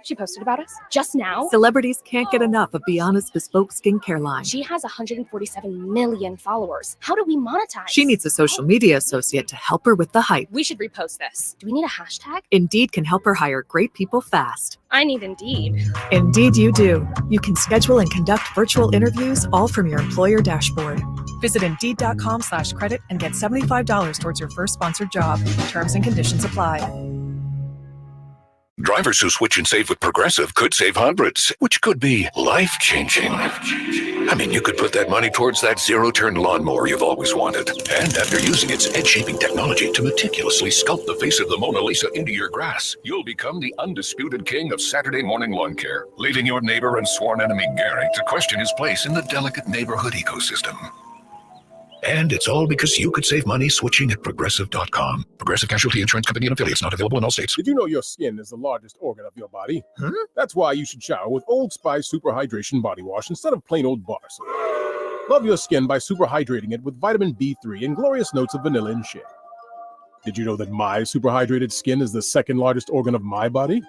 She posted about us just now. Celebrities can't get enough of Biana's bespoke skincare line. She has 147 million followers. How do we monetize? She needs a social media associate to help her with the hype. We should repost this. Do we need a hashtag? Indeed can help her hire great people fast. I need Indeed. Indeed you do. You can schedule and conduct virtual interviews all from your employer dashboard. Visit Indeed.com/credit and get $75 towards your first sponsored job. Terms and conditions apply. Drivers who switch and save with Progressive could save hundreds, which could be life-changing. I mean, you could put that money towards that zero-turn lawnmower you've always wanted. And after using its head-shaping technology to meticulously sculpt the face of the Mona Lisa into your grass, you'll become the undisputed king of Saturday morning lawn care, leaving your neighbor and sworn enemy Gary to question his place in the delicate neighborhood ecosystem. And it's all because you could save money switching at Progressive.com. Progressive Casualty Insurance Company and affiliates, not available in all states. Did you know your skin is the largest organ of your body? Huh? That's why you should shower with Old Spice Super Hydration Body Wash instead of plain old bar soap. Love your skin by super hydrating it with vitamin B3 and glorious notes of vanilla and shea. Did you know that my super hydrated skin is the second largest organ of my body?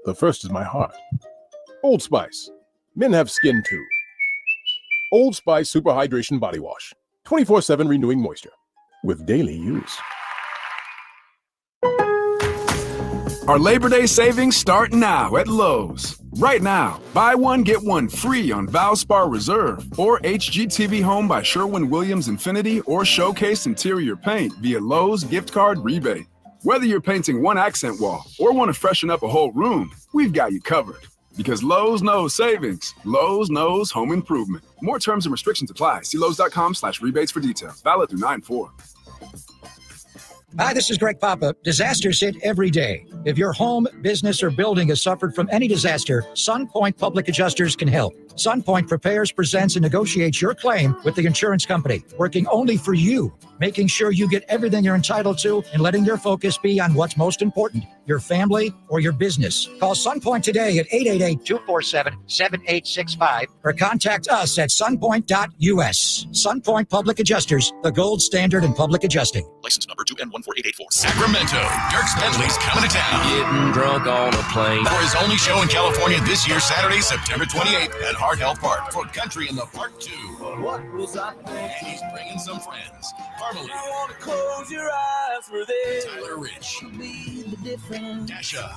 The first is my heart. Old Spice. Men have skin too. Old Spice Super Hydration Body Wash. 24/7 renewing moisture with daily use. Our Labor Day savings start now at Lowe's. Right now, buy one, get one free on Valspar Reserve or HGTV Home by Sherwin-Williams Infinity or Showcase Interior Paint via Lowe's gift card rebate. Whether you're painting one accent wall or want to freshen up a whole room, we've got you covered. Because Lowe's knows savings. Lowe's knows home improvement. More terms and restrictions apply. See Lowe's.com/rebates for details. Valid through 9/4. Hi, this is Greg Papa. Disasters hit every day. If your home, business, or building has suffered from any disaster, SunPoint Public Adjusters can help. SunPoint prepares, presents, and negotiates your claim with the insurance company, working only for you, making sure you get everything you're entitled to and letting your focus be on what's most important, your family or your business. Call SunPoint today at 888-247-7865 or contact us at sunpoint.us. SunPoint Public Adjusters, the gold standard in public adjusting. License number 2N14884. Sacramento. Dierks Bentley's coming to town. Getting drunk on a plane. For his only show in California this year, Saturday, September 28th at Hard Health Park for Country in the Park 2. What was I thinking? And he's bringing some friends. Parmalee. I want to close your eyes for this. Tyler Rich. Dasha.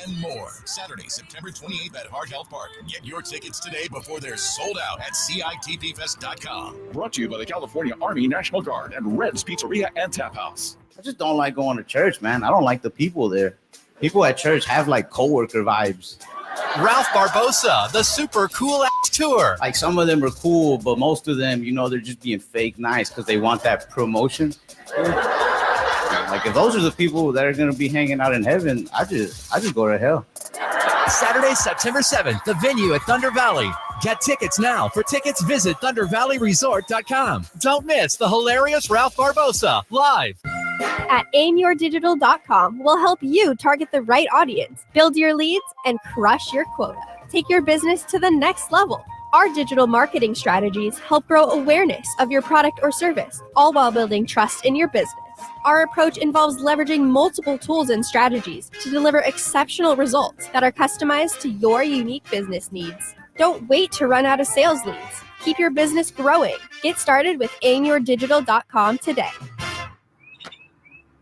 And more. Saturday, September 28th at Hard Health Park. Get your tickets today before they're sold out at CITPFest.com. Brought to you by the California Army National Guard and Red's Pizzeria and Tap House. I just don't like going to church, man. I don't like the people there. People at church have like coworker vibes. Ralph Barbosa, the super cool ass tour. Like some of them are cool, but most of them, you know, they're just being fake nice because they want that promotion. Like if those are the people that are going to be hanging out in heaven, I just go to hell. Saturday, September 7th, the venue at Thunder Valley. Get tickets now. For tickets, visit ThunderValleyResort.com. Don't miss the hilarious Ralph Barbosa live. At aimyourdigital.com, we'll help you target the right audience, build your leads, and crush your quota. Take your business to the next level. Our digital marketing strategies help grow awareness of your product or service, all while building trust in your business. Our approach involves leveraging multiple tools and strategies to deliver exceptional results that are customized to your unique business needs. Don't wait to run out of sales leads. Keep your business growing. Get started with aimyourdigital.com today.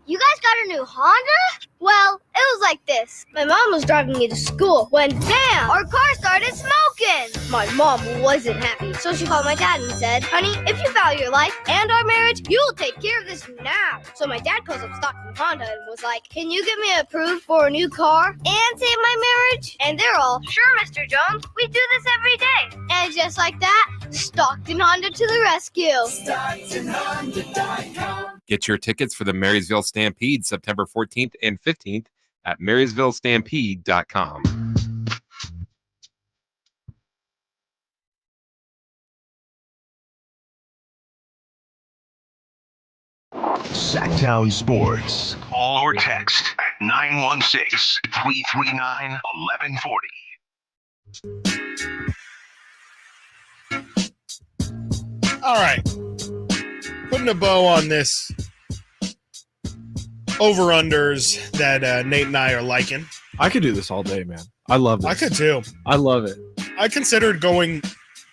You guys got a new Honda? Well, it was like this. My mom was driving me to school when, bam, our car started smoking. My mom wasn't happy, so she called my dad and said, honey, if you value your life and our marriage, you'll take care of this now. So my dad calls up Stockton Honda and was like, can you get me approved for a new car and save my marriage? And they're all, sure, Mr. Jones, we do this every day. And just like that, Stockton Honda to the rescue. StocktonHonda.com. Get your tickets for the Marysville Stampede September 14th and 15th at MarysvilleStampede.com. Sacktown Sports. Call or text at 916-339-1140. All right. Putting a bow on this over-unders that Nate and I are liking. I could do this all day, man. I love this. I could too. I love it. I considered going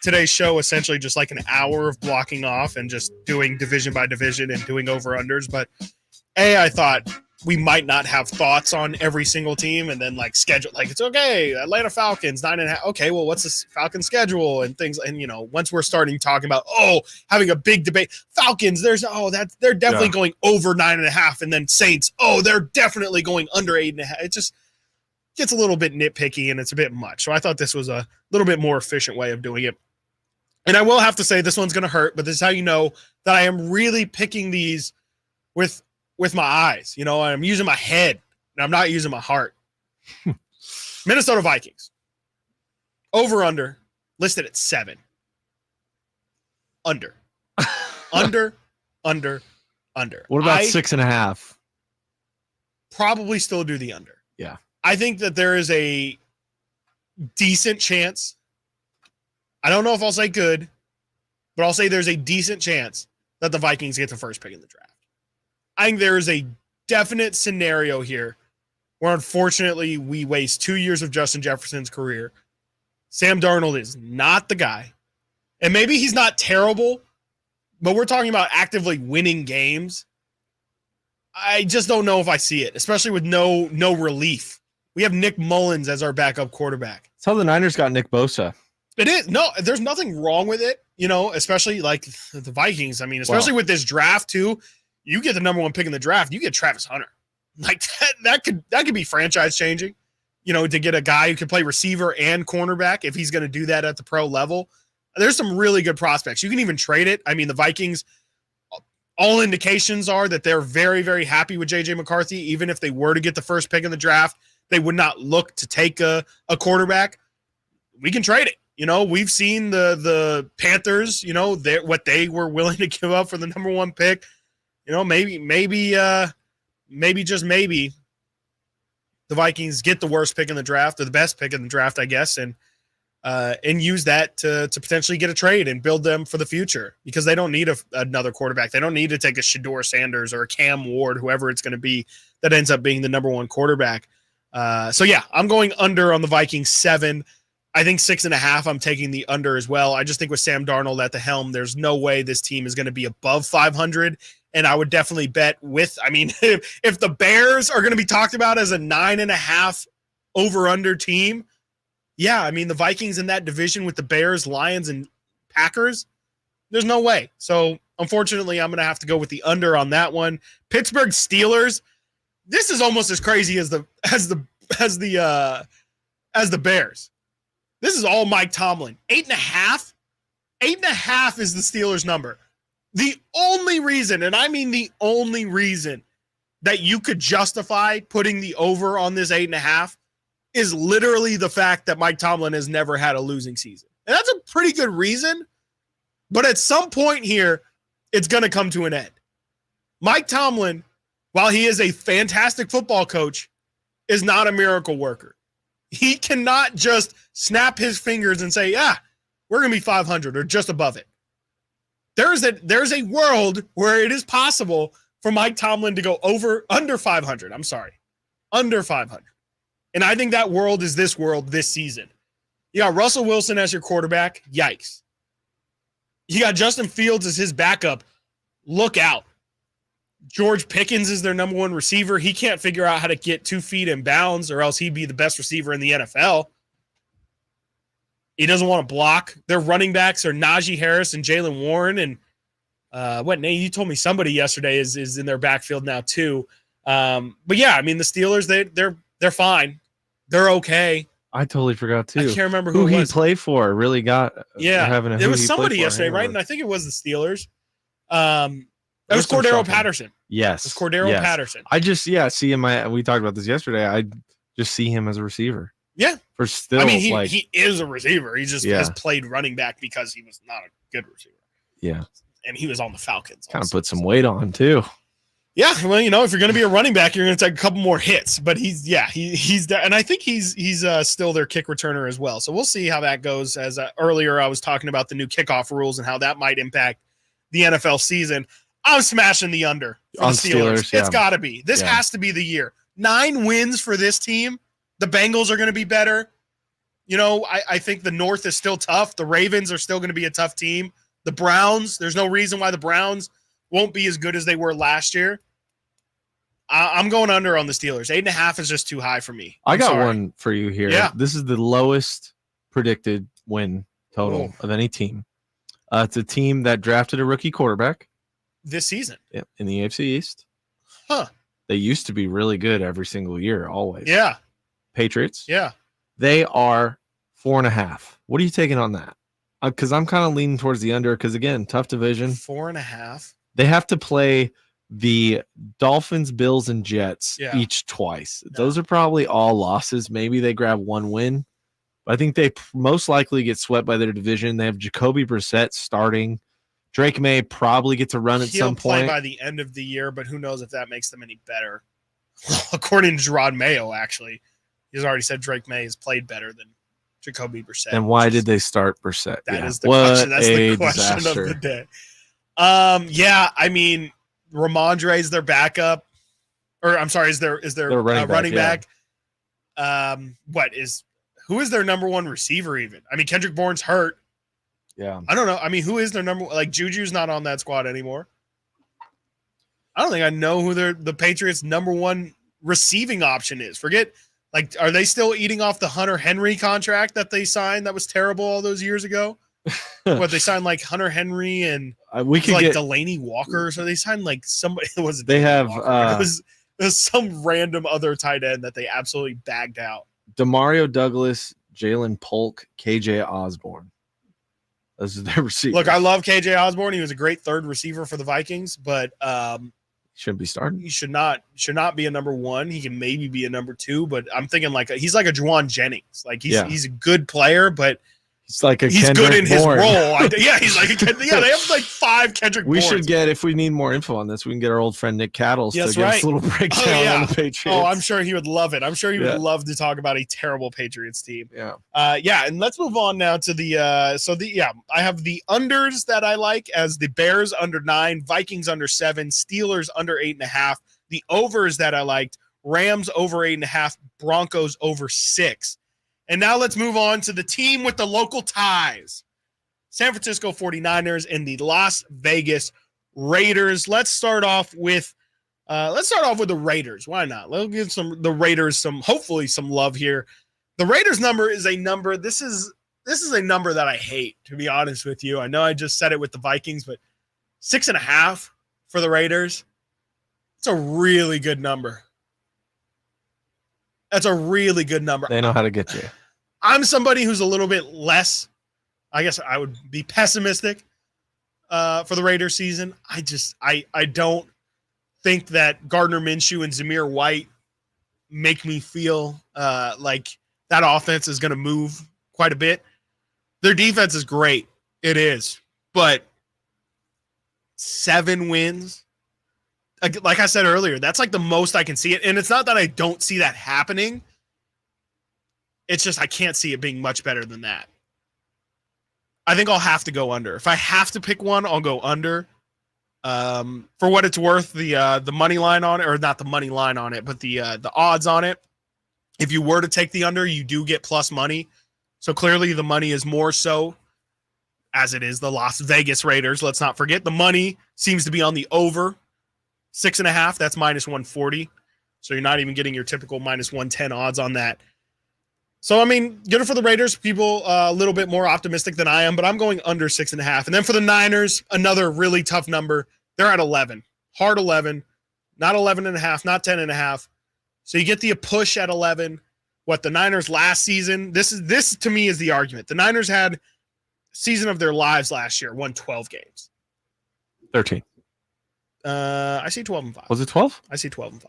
today's show essentially just like an hour of blocking off and just doing division by division and doing over-unders. But I thought we might not have thoughts on every single team and then like schedule, like it's okay. Atlanta Falcons 9.5. Okay, well, what's this Falcons schedule and things? And once we're starting talking about having a big debate, Falcons, they're definitely going over 9.5, and then Saints, they're definitely going under 8.5. It just gets a little bit nitpicky and it's a bit much. So I thought this was a little bit more efficient way of doing it. And I will have to say this one's going to hurt, but this is how you know that I am really picking these with my eyes. I'm using my head and I'm not using my heart. Minnesota Vikings. Over under listed at 7. Under. Under. What about 6.5? Probably still do the under. Yeah. I think that there is a decent chance. I don't know if I'll say good, but I'll say there's a decent chance that the Vikings get the first pick in the draft. I think there is a definite scenario here where, unfortunately, we waste 2 years of Justin Jefferson's career. Sam Darnold is not the guy. And maybe he's not terrible, but we're talking about actively winning games. I just don't know if I see it, especially with no relief. We have Nick Mullins as our backup quarterback. That's how the Niners got Nick Bosa. It is. No, there's nothing wrong with it, especially like the Vikings. I mean, especially with this draft, too. You get the number 1 pick in the draft, you get Travis Hunter. Like that could be franchise changing, to get a guy who can play receiver and cornerback if he's going to do that at the pro level. There's some really good prospects. You can even trade it. I mean, the Vikings, all indications are that they're very, very happy with J.J. McCarthy. Even if they were to get the first pick in the draft, they would not look to take a quarterback. We can trade it. We've seen the Panthers, what they were willing to give up for the number 1 pick. Maybe just maybe the Vikings get the worst pick in the draft or the best pick in the draft, I guess, and use that to potentially get a trade and build them for the future, because they don't need another quarterback. They don't need to take a Shedeur Sanders or a Cam Ward, whoever it's going to be that ends up being the number 1 quarterback. I'm going under on the Vikings 7. I think 6.5, I'm taking the under as well. I just think with Sam Darnold at the helm, there's no way this team is going to be above 500. And I would definitely bet if the Bears are going to be talked about as a 9.5 over-under team, the Vikings in that division with the Bears, Lions, and Packers, there's no way. So, unfortunately, I'm going to have to go with the under on that one. Pittsburgh Steelers, this is almost as crazy as the Bears. This is all Mike Tomlin. 8.5? 8.5 is the Steelers' number. The only reason, and I mean the only reason, that you could justify putting the over on this 8.5 is literally the fact that Mike Tomlin has never had a losing season. And that's a pretty good reason, but at some point here, it's going to come to an end. Mike Tomlin, while he is a fantastic football coach, is not a miracle worker. He cannot just snap his fingers and say, we're going to be 500 or just above it. There's a world where it is possible for Mike Tomlin to go under 500. I'm sorry, under 500. And I think that world is this world this season. You got Russell Wilson as your quarterback. Yikes. You got Justin Fields as his backup. Look out. George Pickens is their number one receiver. He can't figure out how to get 2 feet in bounds, or else he'd be the best receiver in the NFL. He doesn't want to block. Their running backs are Najee Harris and Jalen Warren. And Nate, you told me somebody yesterday is in their backfield now too. But yeah, I mean, the Steelers, they're fine. They're okay. I totally forgot too. I can't remember who he it was. played for. Really got It was somebody yesterday, right? And I think it was the Steelers. It was Cordero Patterson. Yes, it was Cordero Patterson. I just see him. We talked about this yesterday. I just see him as a receiver. Yeah, for still. I mean, he is a receiver. He just has played running back because he was not a good receiver. Yeah, and he was on the Falcons. Kind of put some weight on too. Yeah, well, if you're going to be a running back, you're going to take a couple more hits. But he's there, and I think he's still their kick returner as well. So we'll see how that goes. As earlier, I was talking about the new kickoff rules and how that might impact the NFL season. I'm smashing the under for the Steelers. It's got to be. This has to be the year. 9 wins for this team. The Bengals are going to be better. I think the North is still tough. The Ravens are still going to be a tough team. The Browns, there's no reason why the Browns won't be as good as they were last year. I'm going under on the Steelers. 8.5 is just too high for me. I got one for you here. Yeah. This is the lowest predicted win total of any team. It's a team that drafted a rookie quarterback this season. Yeah, in the AFC East. Huh. They used to be really good every single year, always. Yeah. Patriots. Yeah. They are 4.5. What are you taking on that? Because I'm kind of leaning towards the under. Because again, tough division. 4.5. They have to play the Dolphins, Bills, and Jets each twice. Those are probably all losses. Maybe they grab 1 win. But I think they most likely get swept by their division. They have Jacoby Brissett starting. Drake May probably get to run at some point. He'll play by the end of the year, but who knows if that makes them any better. According to Gerard Mayo, actually, he's already said Drake May has played better than Jacoby Brissett. And why did they start Brissett? That is the question. That's the question disaster. of the day. I mean, Ramondre is their backup, or I'm sorry, is their running back. Who is their number one receiver? Even I mean, Kendrick Bourne's hurt. Yeah, I don't know. I mean, who is their number? Like Juju's not on that squad anymore. I don't think I know who the Patriots' number one receiving option is. Forget. Like, are they still eating off the Hunter Henry contract that they signed? That was terrible all those years ago. What they signed like Hunter Henry and Delaney Walker. So they signed like somebody. It wasn't. They have. It was some random other tight end that they absolutely bagged out. Demario Douglas, Jalen Polk, KJ Osborne. Those are their receivers. Look, I love KJ Osborne. He was a great third receiver for the Vikings, but shouldn't be starting. He should not be a number 1. He can maybe be a number 2, but I'm thinking he's like a Juwan Jennings. Like he's a good player, but he's like he's Kendrick good in his Bourne. role. He's like they have like 5 Kendrick. We Bournes. should get, if we need more info on this, we can get our old friend Nick Cattles to give us a little breakdown on the Patriots. Oh, I'm sure he would love it. I'm sure he would love to talk about a terrible Patriots team. Yeah. And let's move on now to the I have the unders that I like as the Bears under 9, Vikings under 7, Steelers under 8.5. The overs that I liked, Rams over 8.5, Broncos over 6. And now let's move on to the team with the local ties. San Francisco 49ers and the Las Vegas Raiders. Let's start off with the Raiders. Why not? Let's give the Raiders hopefully some love here. The Raiders number is a number. This is a number that I hate, to be honest with you. I know I just said it with the Vikings, but 6.5 for the Raiders. It's a really good number. That's a really good number. They know how to get you. I'm somebody who's a little bit less, I guess I would be pessimistic for the Raiders season. I don't think that Gardner Minshew and Zamir White make me feel like that offense is going to move quite a bit. Their defense is great. It is. But 7 wins, like I said earlier, that's like the most I can see it. And it's not that I don't see that happening. It's just I can't see it being much better than that. I think I'll have to go under. If I have to pick one, I'll go under. For what it's worth, the money line on it, or not the money line on it, but the odds on it. If you were to take the under, you do get plus money. So clearly the money is more so, as it is the Las Vegas Raiders. Let's not forget the money seems to be on the over. 6.5, that's minus 140. So you're not even getting your typical minus 110 odds on that. So, I mean, good for the Raiders. People a little bit more optimistic than I am, but I'm going under 6.5. And then for the Niners, another really tough number. They're at 11. Hard 11. Not 11.5, not 10.5. So you get the push at 11. What the Niners last season, this to me is the argument. The Niners had season of their lives last year, won 12 games. 13. I see 12-5. Was it 12? I see 12-5.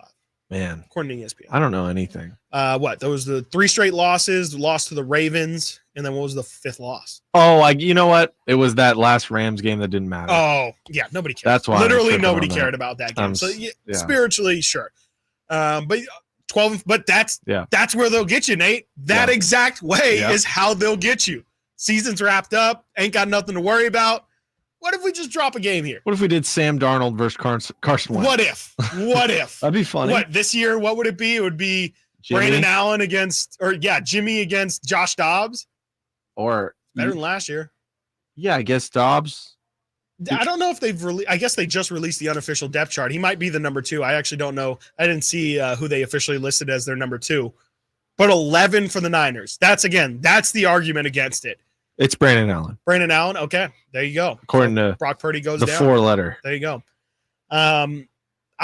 Man, according to ESPN. I don't know anything. What? Those the 3 straight losses, the loss to the Ravens, and then what was the 5th loss? Oh, you know what? It was that last Rams game that didn't matter. Oh, yeah, nobody cared. That's why literally nobody cared about that game. So yeah. Spiritually, sure. But 12, but that's where they'll get you, Nate. That exact way is how they'll get you. Season's wrapped up, ain't got nothing to worry about. What if we just drop a game here? What if we did Sam Darnold versus Carson Wentz? What if? What if? That'd be funny. What this year? What would it be? It would be Jimmy? Brandon Allen Jimmy against Josh Dobbs. Or better than last year. Yeah, I guess Dobbs. I don't know if they've I guess they just released the unofficial depth chart. He might be the number 2. I actually don't know. I didn't see who they officially listed as their number 2. But 11 for the Niners. That's the argument against it. It's Brandon Allen. Brandon Allen. Okay, there you go. According to Brock Purdy goes the down. 4-letter. There you go. I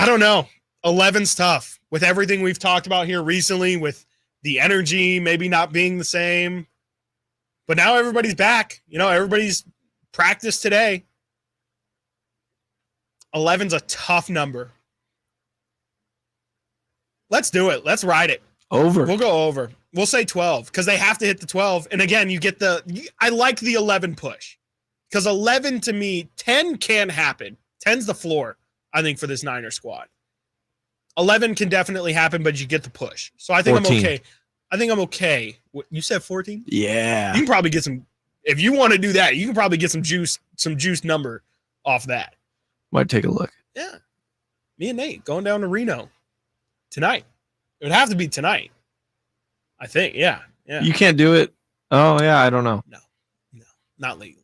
don't know. 11's tough with everything we've talked about here recently, with the energy maybe not being the same. But now everybody's back. Everybody's practiced today. 11's a tough number. Let's do it. Let's ride it. Over. We'll go over. We'll say 12 because they have to hit the 12. And again, you get I like the 11 push because 11 to me, 10 can happen. 10's the floor, I think, for this Niner squad. 11 can definitely happen, but you get the push. So I think 14. I'm okay. I think I'm okay. You said 14? Yeah. You can probably get some, if you want to do that, you can probably get some juice number off that. Might take a look. Yeah. Me and Nate going down to Reno tonight. It would have to be tonight. I think, yeah. You can't do it. Oh, yeah, I don't know. No, not legally.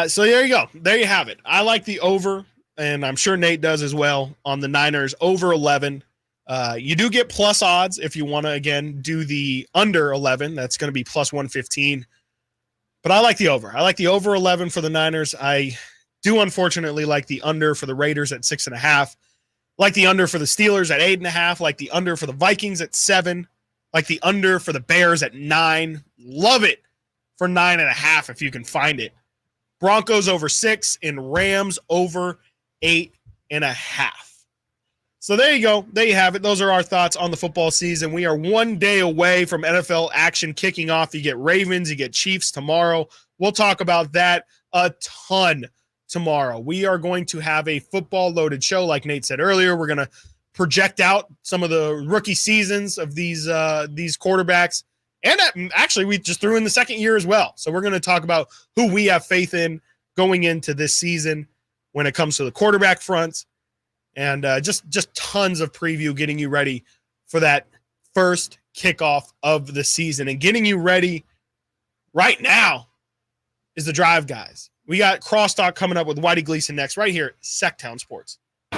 So there you go. There you have it. I like the over, and I'm sure Nate does as well, on the Niners over 11. You do get plus odds if you want to, again, do the under 11. That's going to be plus 115. But I like the over. I like the over 11 for the Niners. I do, unfortunately, like the under for the Raiders at 6.5. Like the under for the Steelers at 8.5. Like the under for the Vikings at 7. Like the under for the Bears at 9. Love it for 9.5 if you can find it. Broncos over 6 and Rams over 8.5. So there you go. There you have it. Those are our thoughts on the football season. We are 1 day away from NFL action kicking off. You get Ravens, you get Chiefs tomorrow. We'll talk about that a ton tomorrow. We are going to have a football loaded show. Like Nate said earlier, we're going to project out some of the rookie seasons of these quarterbacks. And actually, we just threw in the second year as well. So we're going to talk about who we have faith in going into this season when it comes to the quarterback front. And just tons of preview getting you ready for that first kickoff of the season. And getting you ready right now is the drive, guys. We got Crosstalk coming up with Whitey Gleason next, right here at Sacktown Sports.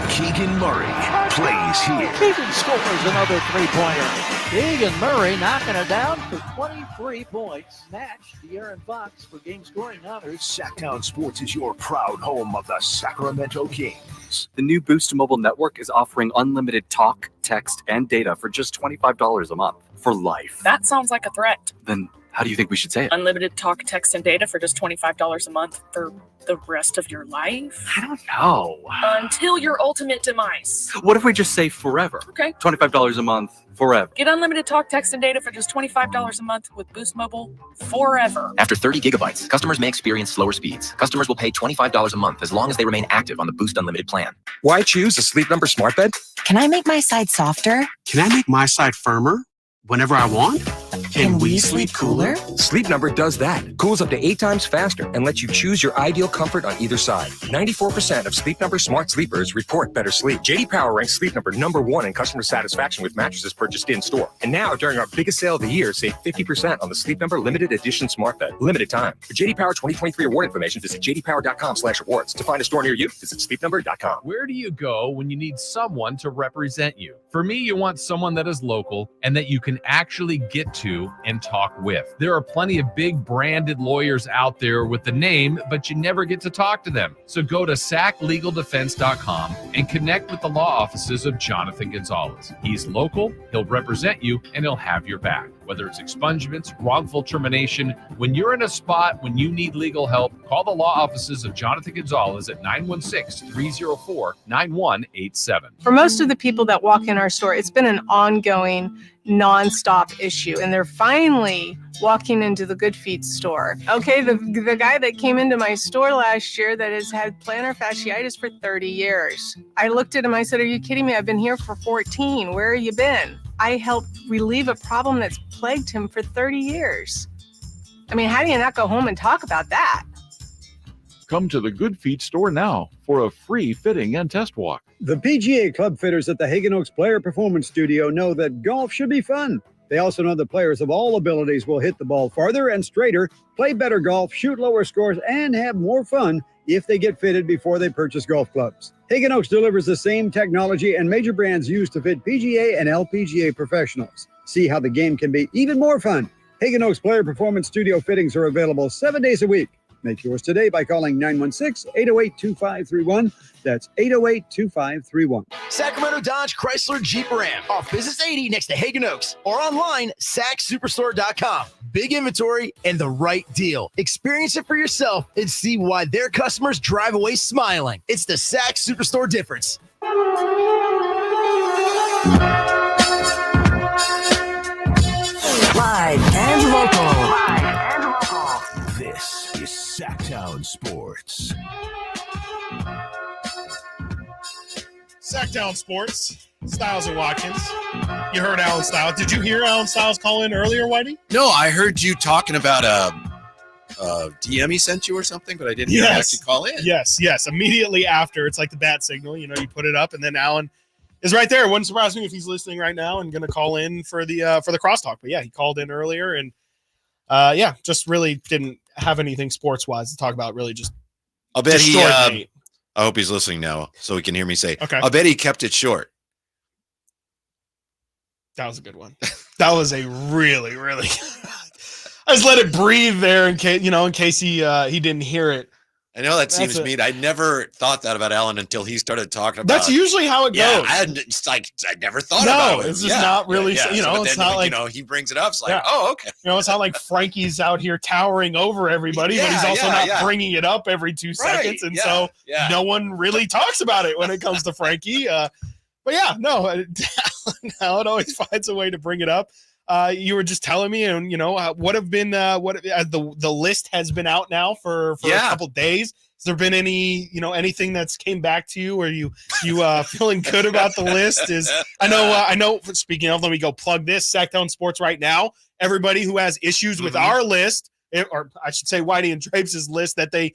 Keegan Murray plays here. Keegan scores another 3-pointer. Keegan Murray knocking it down for 23 points. Match De'Aaron Fox for game scoring honors. Sacktown Sports is your proud home of the Sacramento Kings. The new Boost Mobile network is offering unlimited talk, text, and data for just $25 a month for life. That sounds like a threat. Then how do you think we should say it? Unlimited talk, text, and data for just $25 a month for the rest of your life? I don't know. Until your ultimate demise. What if we just say forever? Okay. $25 a month forever. Get unlimited talk, text, and data for just $25 a month with Boost Mobile forever. After 30 gigabytes, customers may experience slower speeds. Customers will pay $25 a month as long as they remain active on the Boost Unlimited plan. Why choose a Sleep Number smart bed? Can I make my side softer? Can I make my side firmer whenever I want? Can we sleep cooler? Sleep Number does that. Cools up to 8 times faster and lets you choose your ideal comfort on either side. 94% of Sleep Number smart sleepers report better sleep. J.D. Power ranks Sleep Number #1 in customer satisfaction with mattresses purchased in-store. And now, during our biggest sale of the year, save 50% on the Sleep Number limited edition smart bed. Limited time. For J.D. Power 2023 award information, visit jdpower.com/awards. To find a store near you, visit sleepnumber.com. Where do you go when you need someone to represent you? For me, you want someone that is local and that you can actually get to and talk with. There are plenty of big branded lawyers out there with the name, but you never get to talk to them. So go to saclegaldefense.com and connect with the law offices of Jonathan Gonzalez. He's local, he'll represent you, and he'll have your back. Whether it's expungements, wrongful termination, when you're in a spot when you need legal help, call the law offices of Jonathan Gonzalez at 916-304-9187. For most of the people that walk in our store, it's been an ongoing, nonstop issue, and they're finally walking into the Good Feet store. Okay, the guy that came into my store last year that has had plantar fasciitis for 30 years. I looked at him, I said, "Are you kidding me? I've been here for 14. Where have you been?" I helped relieve a problem that's plagued him for 30 years. I mean, how do you not go home and talk about that? Come to the Good Feet store now for a free fitting and test walk. The PGA club fitters at the Hagen Oaks Player Performance Studio know that golf should be fun. They also know that players of all abilities will hit the ball farther and straighter, play better golf, shoot lower scores, and have more fun if they get fitted before they purchase golf clubs. Hagen Oaks delivers the same technology and major brands used to fit PGA and LPGA professionals. See how the game can be even more fun. Hagen Oaks Player Performance Studio fittings are available 7 days a week. Make yours today by calling 916-808-2531. That's 808-2531. Sacramento Dodge Chrysler Jeep Ram off Business 80 next to Hagen Oaks or online sacsuperstore.com. Big inventory and the right deal. Experience it for yourself and see why their customers drive away smiling. It's the Sac Superstore difference. Live and local. This is Sacktown Sports. Sacktown Sports, Stiles and Watkins. You heard Alan Stiles. Did you hear Alan Stiles call in earlier, Whitey? No, I heard you talking about a DM he sent you or something, but I didn't hear him actually call in. Yes. Immediately after, it's like the bat signal. You know, you put it up, and then Alan is right there. It wouldn't surprise me if he's listening right now and going to call in for the crosstalk. But yeah, he called in earlier, and just really didn't have anything sports wise to talk about. Really, just I'll bet he. I hope he's listening now, so he can hear me say. Okay. I'll bet he kept it short. That was a good one. That was a really, really. I just let it breathe there in case he didn't hear it. I know that seems mean. I never thought that about Alan until he started talking about. That's usually how it goes. I never thought about it. No, it's just not really. It's not like he brings it up. It's like, oh, okay. It's not like Frankie's out here towering over everybody, but he's also not bringing it up every 2 seconds, and so no one really talks about it when it comes to Frankie. But Alan always finds a way to bring it up. You were just telling me, and what have been the list has been out now for a couple days. Has there been anything that's came back to you, or you feeling good about the list? I know. Speaking of, let me go plug this Sacktown Sports right now. Everybody who has issues with our list, or I should say, Whitey and Drapes' list that they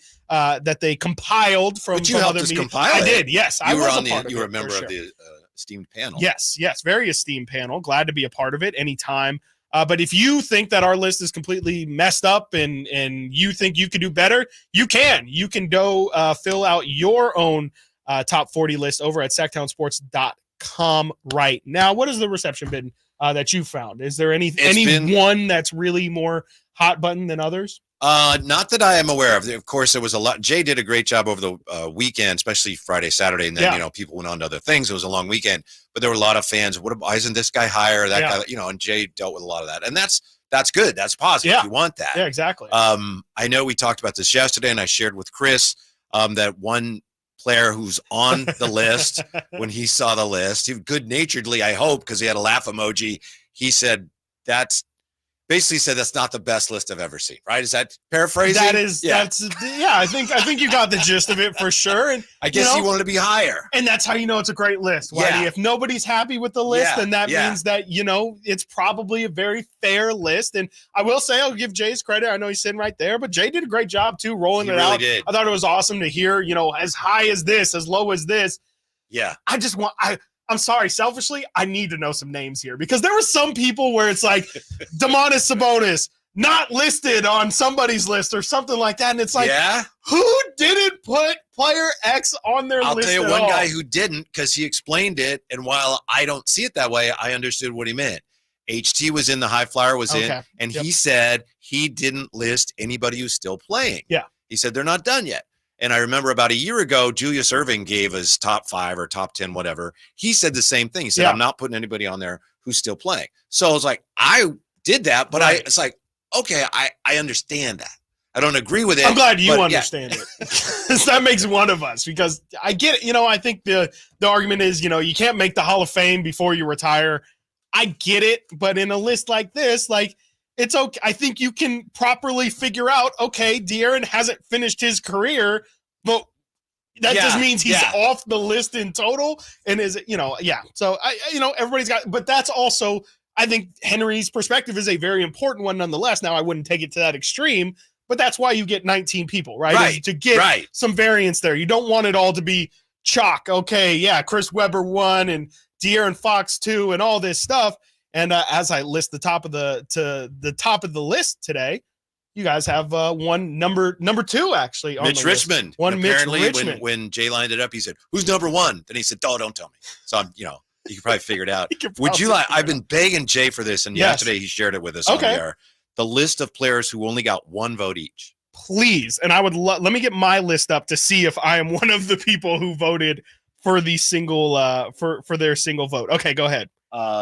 compiled from. But you helped other us meetings. compile. I did. Yes, I was a part of it. You were a member for of the esteemed panel. Yes, very esteemed panel. Glad to be a part of it anytime. But if you think that our list is completely messed up and you think you could do better, you can. You can go fill out your own top 40 list over at sacktownsports.com right now. What has the reception been that you found? Is there any one that's really more hot button than others? Not that I am aware of. Of course, there was a lot. Jay did a great job over the weekend, especially Friday, Saturday, and then people went on to other things. It was a long weekend, but there were a lot of fans. Why isn't this guy higher? That guy, and Jay dealt with a lot of that, and that's good. That's positive. You want that. Yeah, exactly. I know we talked about this yesterday, and I shared with Chris that one player who's on the list when he saw the list, he good-naturedly, I hope, because he had a laugh emoji. He said that's basically said that's not the best list I've ever seen. Right? Is that paraphrasing? That's I think you got the gist of it for sure. And I guess he wanted to be higher. And that's how you know it's a great list, Whitey. If nobody's happy with the list, then that means that, it's probably a very fair list. And I will say, I'll give Jay's credit. I know he's sitting right there, but Jay did a great job too, rolling it out. Did. I thought it was awesome to hear, as high as this, as low as this. Yeah. I'm sorry, selfishly, I need to know some names here because there were some people where it's like Domantas Sabonis not listed on somebody's list or something like that. And it's like, who didn't put player X on their I'll list? tell you one guy who didn't because he explained it. And while I don't see it that way, I understood what he meant. HT was in, the high flyer was in, and he said he didn't list anybody who's still playing. Yeah. He said they're not done yet. And I remember about a year ago, Julius Erving gave his top 5 or top 10, whatever. He said the same thing. He said, I'm not putting anybody on there who's still playing. So I was like, I did that, but it's like, okay, I understand that. I don't agree with it. I'm glad you understand it. That makes one of us because I get it. I think the argument is, you can't make the Hall of Fame before you retire. I get it. But in a list like this, it's okay. I think you can properly figure out, okay, De'Aaron hasn't finished his career, but that just means he's off the list in total. And So everybody's got, but that's also, I think Henry's perspective is a very important one nonetheless. Now I wouldn't take it to that extreme, but that's why you get 19 people, right? Is to get some variance there. You don't want it all to be chalk. Okay. Yeah. Chris Webber 1 and De'Aaron Fox 2 and all this stuff. And as I list the top of the list today, you guys have one number 2 actually on Mitch the list. Richmond. One apparently, Mitch Richmond. When Jay lined it up, he said, "Who's number 1?" Then he said, "Oh, don't tell me." So I'm, you can probably figure it out. Would you like? I've been begging Jay for this, and yesterday he shared it with us on the air. The list of players who only got 1 vote each. Please, and I would let me get my list up to see if I am one of the people who voted for the single for their single vote. Okay, go ahead.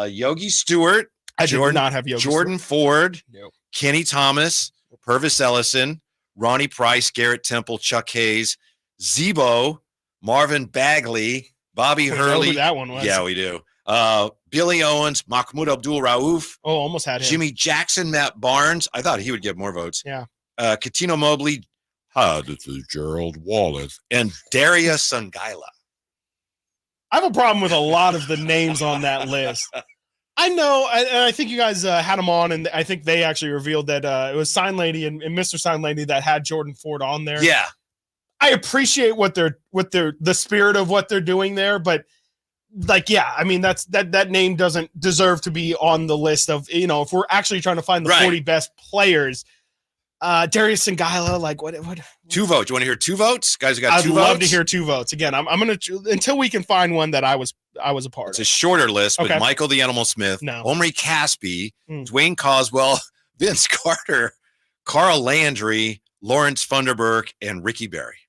Yogi Stewart. I did not have Yogi Jordan Stewart. Ford. Nope. Kenny Thomas. Purvis Ellison. Ronnie Price. Garrett Temple. Chuck Hayes. Zebo. Marvin Bagley. Bobby Hurley. Know who that one was. Yeah, we do. Billy Owens. Mahmoud Abdul-Rauf. Oh, almost had him. Jimmy Jackson. Matt Barnes. I thought he would get more votes. Yeah. Katino Mobley. Hi, this is Gerald Wallace. And Daria Sangaila. I have a problem with a lot of the names on that list. I know, and I think you guys had them on, and I think they actually revealed that it was Sign Lady and Mr. Sign Lady that had Jordan Ford on there. Yeah, I appreciate the spirit of what they're doing there, but I mean that name doesn't deserve to be on the list of if we're actually trying to find the 40 best players. Darius Sangaila, what? 2 votes. You want to hear 2 votes? Guys got 2 votes? I'd love to hear 2 votes. Again, I'm going to, until we can find one that I was a part of. It's a shorter list, but Michael the Animal Smith, Omri Caspi, Dwayne Coswell, Vince Carter, Carl Landry, Lawrence Funderburk, and Ricky Berry.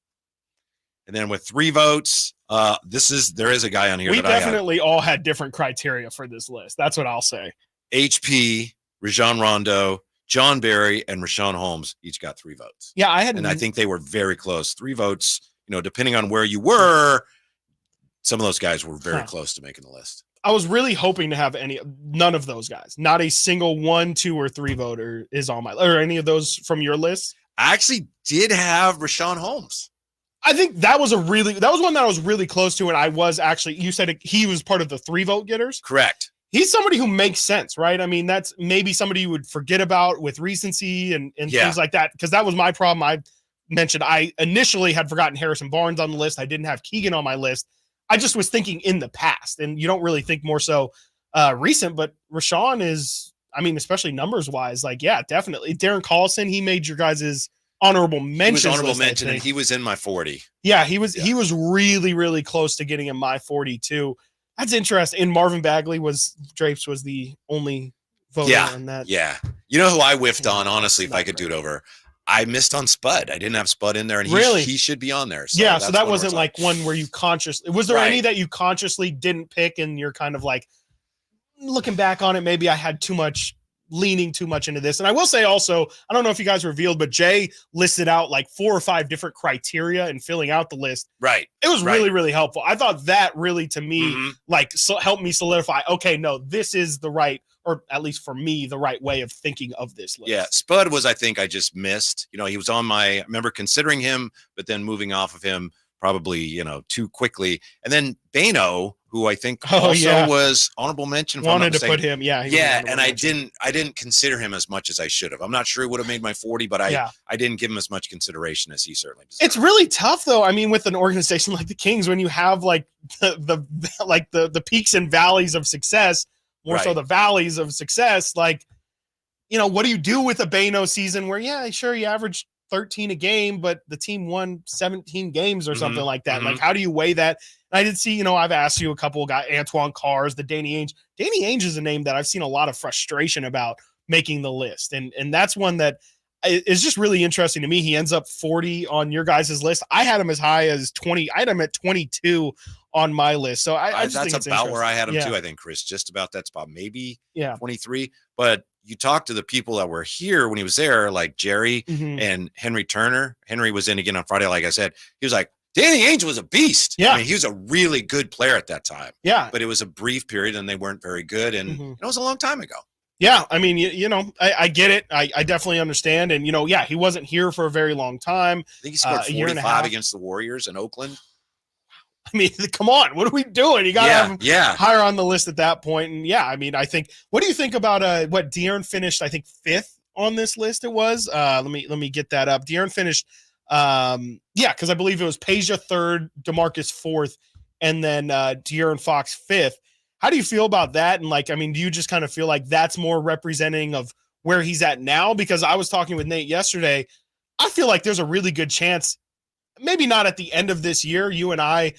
And then with 3 votes, there is a guy on here we definitely all had different criteria for this list. That's what I'll say. HP, Rajon Rondo, John Barry, and Rashawn Holmes each got 3 votes. Yeah, and I think they were very close. 3 votes, depending on where you were, some of those guys were very close to making the list. I was really hoping to have none of those guys. Not a single 1, 2, or 3 voter is on or any of those from your list. I actually did have Rashawn Holmes. I think that was one that I was really close to, and I was actually, you said he was part of the 3 vote getters. Correct. He's somebody who makes sense, right? I mean, that's maybe somebody you would forget about with recency and things like that, because that was my problem. I mentioned I initially had forgotten Harrison Barnes on the list. I didn't have Keegan on my list. I just was thinking in the past, and you don't really think more so recent, but Rashawn is, I mean, especially numbers-wise, definitely. Darren Collison, he made your guys' honorable mentions. He was honorable mention, and he was in my 40. Yeah, he was really, really close to getting in my 40 too. That's interesting. And Marvin Bagley Drapes was the only voter on that. Yeah. You know who I whiffed on, honestly, if I could do it over? I missed on Spud. I didn't have Spud in there, and he should be on there. So so that wasn't like one where you consciously, was there any that you consciously didn't pick and you're kind of like, looking back on it, maybe I had leaning too much into this. And I will say also, I don't know if you guys revealed, but Jay listed out like 4 or 5 different criteria in filling out the list. Right. It was really, really helpful. I thought that really, to me, helped me solidify, okay, no, this is the right or at least for me, the right way of thinking of this list. Yeah, Spud was, I think I just missed. He was on I remember considering him, but then moving off of him probably, too quickly. And then Bano, who I think also was honorable mention. Wanted to put him, and I didn't consider him as much as I should have. I'm not sure he would have made my 40, but I didn't give him as much consideration as he certainly deserved. It's really tough though. I mean, with an organization like the Kings, when you have like the peaks and valleys of success, more so the valleys of success, like, what do you do with a Bano season where, sure, you averaged 13 a game, but the team won 17 games or something like that. Like, how do you weigh that? And I did see, I've asked you a couple guys, Antoine Cars, the Danny Ainge. Danny Ainge is a name that I've seen a lot of frustration about making the list. And that's one that is just really interesting to me. He ends up 40 on your guys' list. I had him as high as 20. I had him at 22 on my list. So I just think that's about where I had him too, I think, Chris, just about that spot, maybe 23. But you talk to the people that were here when he was there, like Jerry and Henry Turner. Henry was in again on Friday. Like I said, he was like, Danny Ainge was a beast. Yeah. I mean, he was a really good player at that time. Yeah. But it was a brief period and they weren't very good. And it was a long time ago. Yeah. I mean, I get it. I definitely understand. And, he wasn't here for a very long time. I think he scored 45 against the Warriors in Oakland. I mean, come on, what are we doing? You got to have him higher on the list at that point. And I mean, I think, what do you think about what De'Aaron finished? I think 5th on this list. It was. Let me get that up. De'Aaron finished. Because I believe it was Peja 3rd, DeMarcus 4th, and then De'Aaron Fox 5th. How do you feel about that? And do you just kind of feel like that's more representing of where he's at now? Because I was talking with Nate yesterday. I feel like there's a really good chance, maybe not at the end of this year. You and I,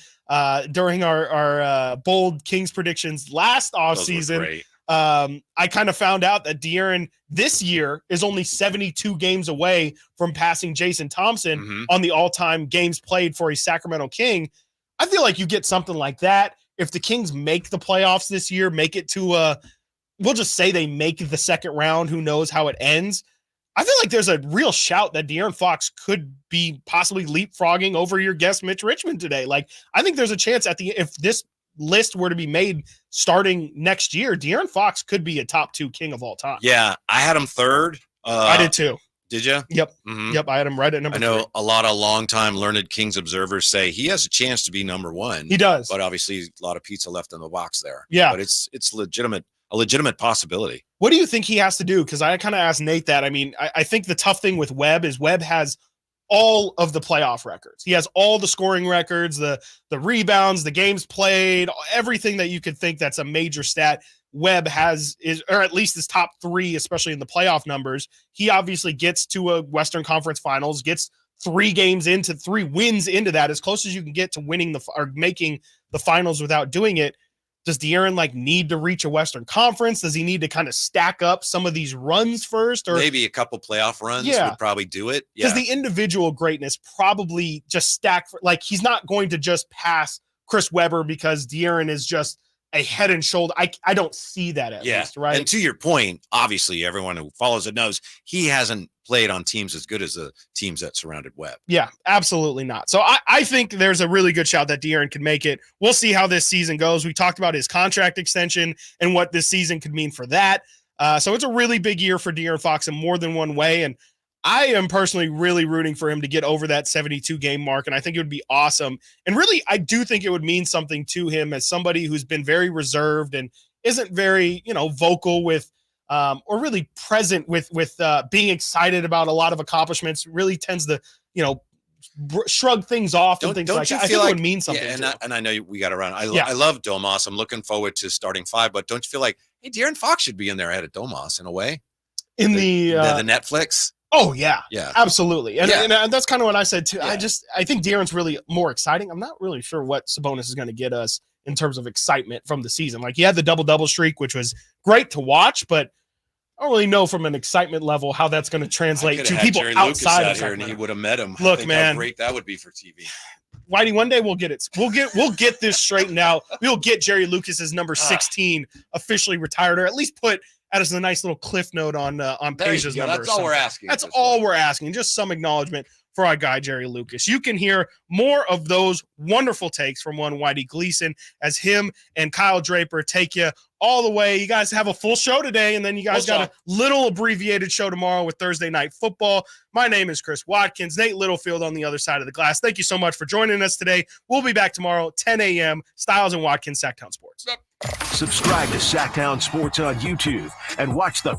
during our bold Kings predictions last offseason, I kind of found out that De'Aaron this year is only 72 games away from passing Jason Thompson on the all-time games played for a Sacramento King. I feel like you get something like that. If the Kings make the playoffs this year, make it to we'll just say they make the second round, who knows how it ends. I feel like there's a real shout that De'Aaron Fox could be possibly leapfrogging over your guest Mitch Richmond today. Like, I think there's a chance if this list were to be made starting next year, De'Aaron Fox could be a top 2 King of all time. Yeah, I had him 3rd. I did too. Did you? Yep. Yep. I had him right at number 3. I know a lot of longtime learned Kings observers say he has a chance to be number 1. He does. But obviously a lot of pizza left in the box there. Yeah. But it's a legitimate possibility. What do you think he has to do? Because I kind of asked Nate that. I mean, I think the tough thing with Webb is Webb has all of the playoff records. He has all the scoring records, the rebounds, the games played, everything that you could think that's a major stat. Webb or at least his top 3, especially in the playoff numbers. He obviously gets to a Western Conference Finals, gets 3 wins into that, as close as you can get to winning or making the finals without doing it. Does De'Aaron need to reach a Western Conference? Does he need to kind of stack up some of these runs first? Or maybe a couple playoff runs would probably do it. Because the individual greatness probably just stack he's not going to just pass Chris Webber because De'Aaron is just a head and shoulder. I don't see that at least, right? And to your point, obviously everyone who follows it knows he hasn't played on teams as good as the teams that surrounded Webb. Yeah, absolutely not. So I think there's a really good shout that De'Aaron can make it. We'll see how this season goes. We talked about his contract extension and what this season could mean for that. So it's a really big year for De'Aaron Fox in more than one way. And I am personally really rooting for him to get over that 72 game mark. And I think it would be awesome. And really, I do think it would mean something to him as somebody who's been very reserved and isn't very, vocal with, or really present with being excited about a lot of accomplishments, really tends to, shrug things off and things like that. I think it would mean something. Yeah, and I know we got around. I love Domas. I'm looking forward to starting 5, but don't you feel like, hey, De'Aaron Fox should be in there ahead of Domas in a way? In the Netflix? Oh yeah, absolutely, and that's kind of what I said too. Yeah. I think De'Aaron's really more exciting. I'm not really sure what Sabonis is going to get us in terms of excitement from the season. Like, he had the double streak, which was great to watch, but I don't really know from an excitement level how that's going to translate to people Jerry outside Lucas of here, and he would have met him. Look, think man, how great that would be for TV. Whitey, one day we'll get it. We'll get this straightened out. We'll get Jerry Lucas's number 16 officially retired, or at least put as a nice little cliff note on Peja's number. That's all we're asking. That's all we're asking. Just some acknowledgement for our guy, Jerry Lucas. You can hear more of those wonderful takes from one Whitey Gleason as him and Kyle Draper take you all the way. You guys have a full show today, and then you guys got a little abbreviated show tomorrow with Thursday Night Football. My name is Chris Watkins. Nate Littlefield on the other side of the glass. Thank you so much for joining us today. We'll be back tomorrow, 10 a.m. Stiles and Watkins, Sacktown Sports. Subscribe to Sacktown Sports on YouTube and watch the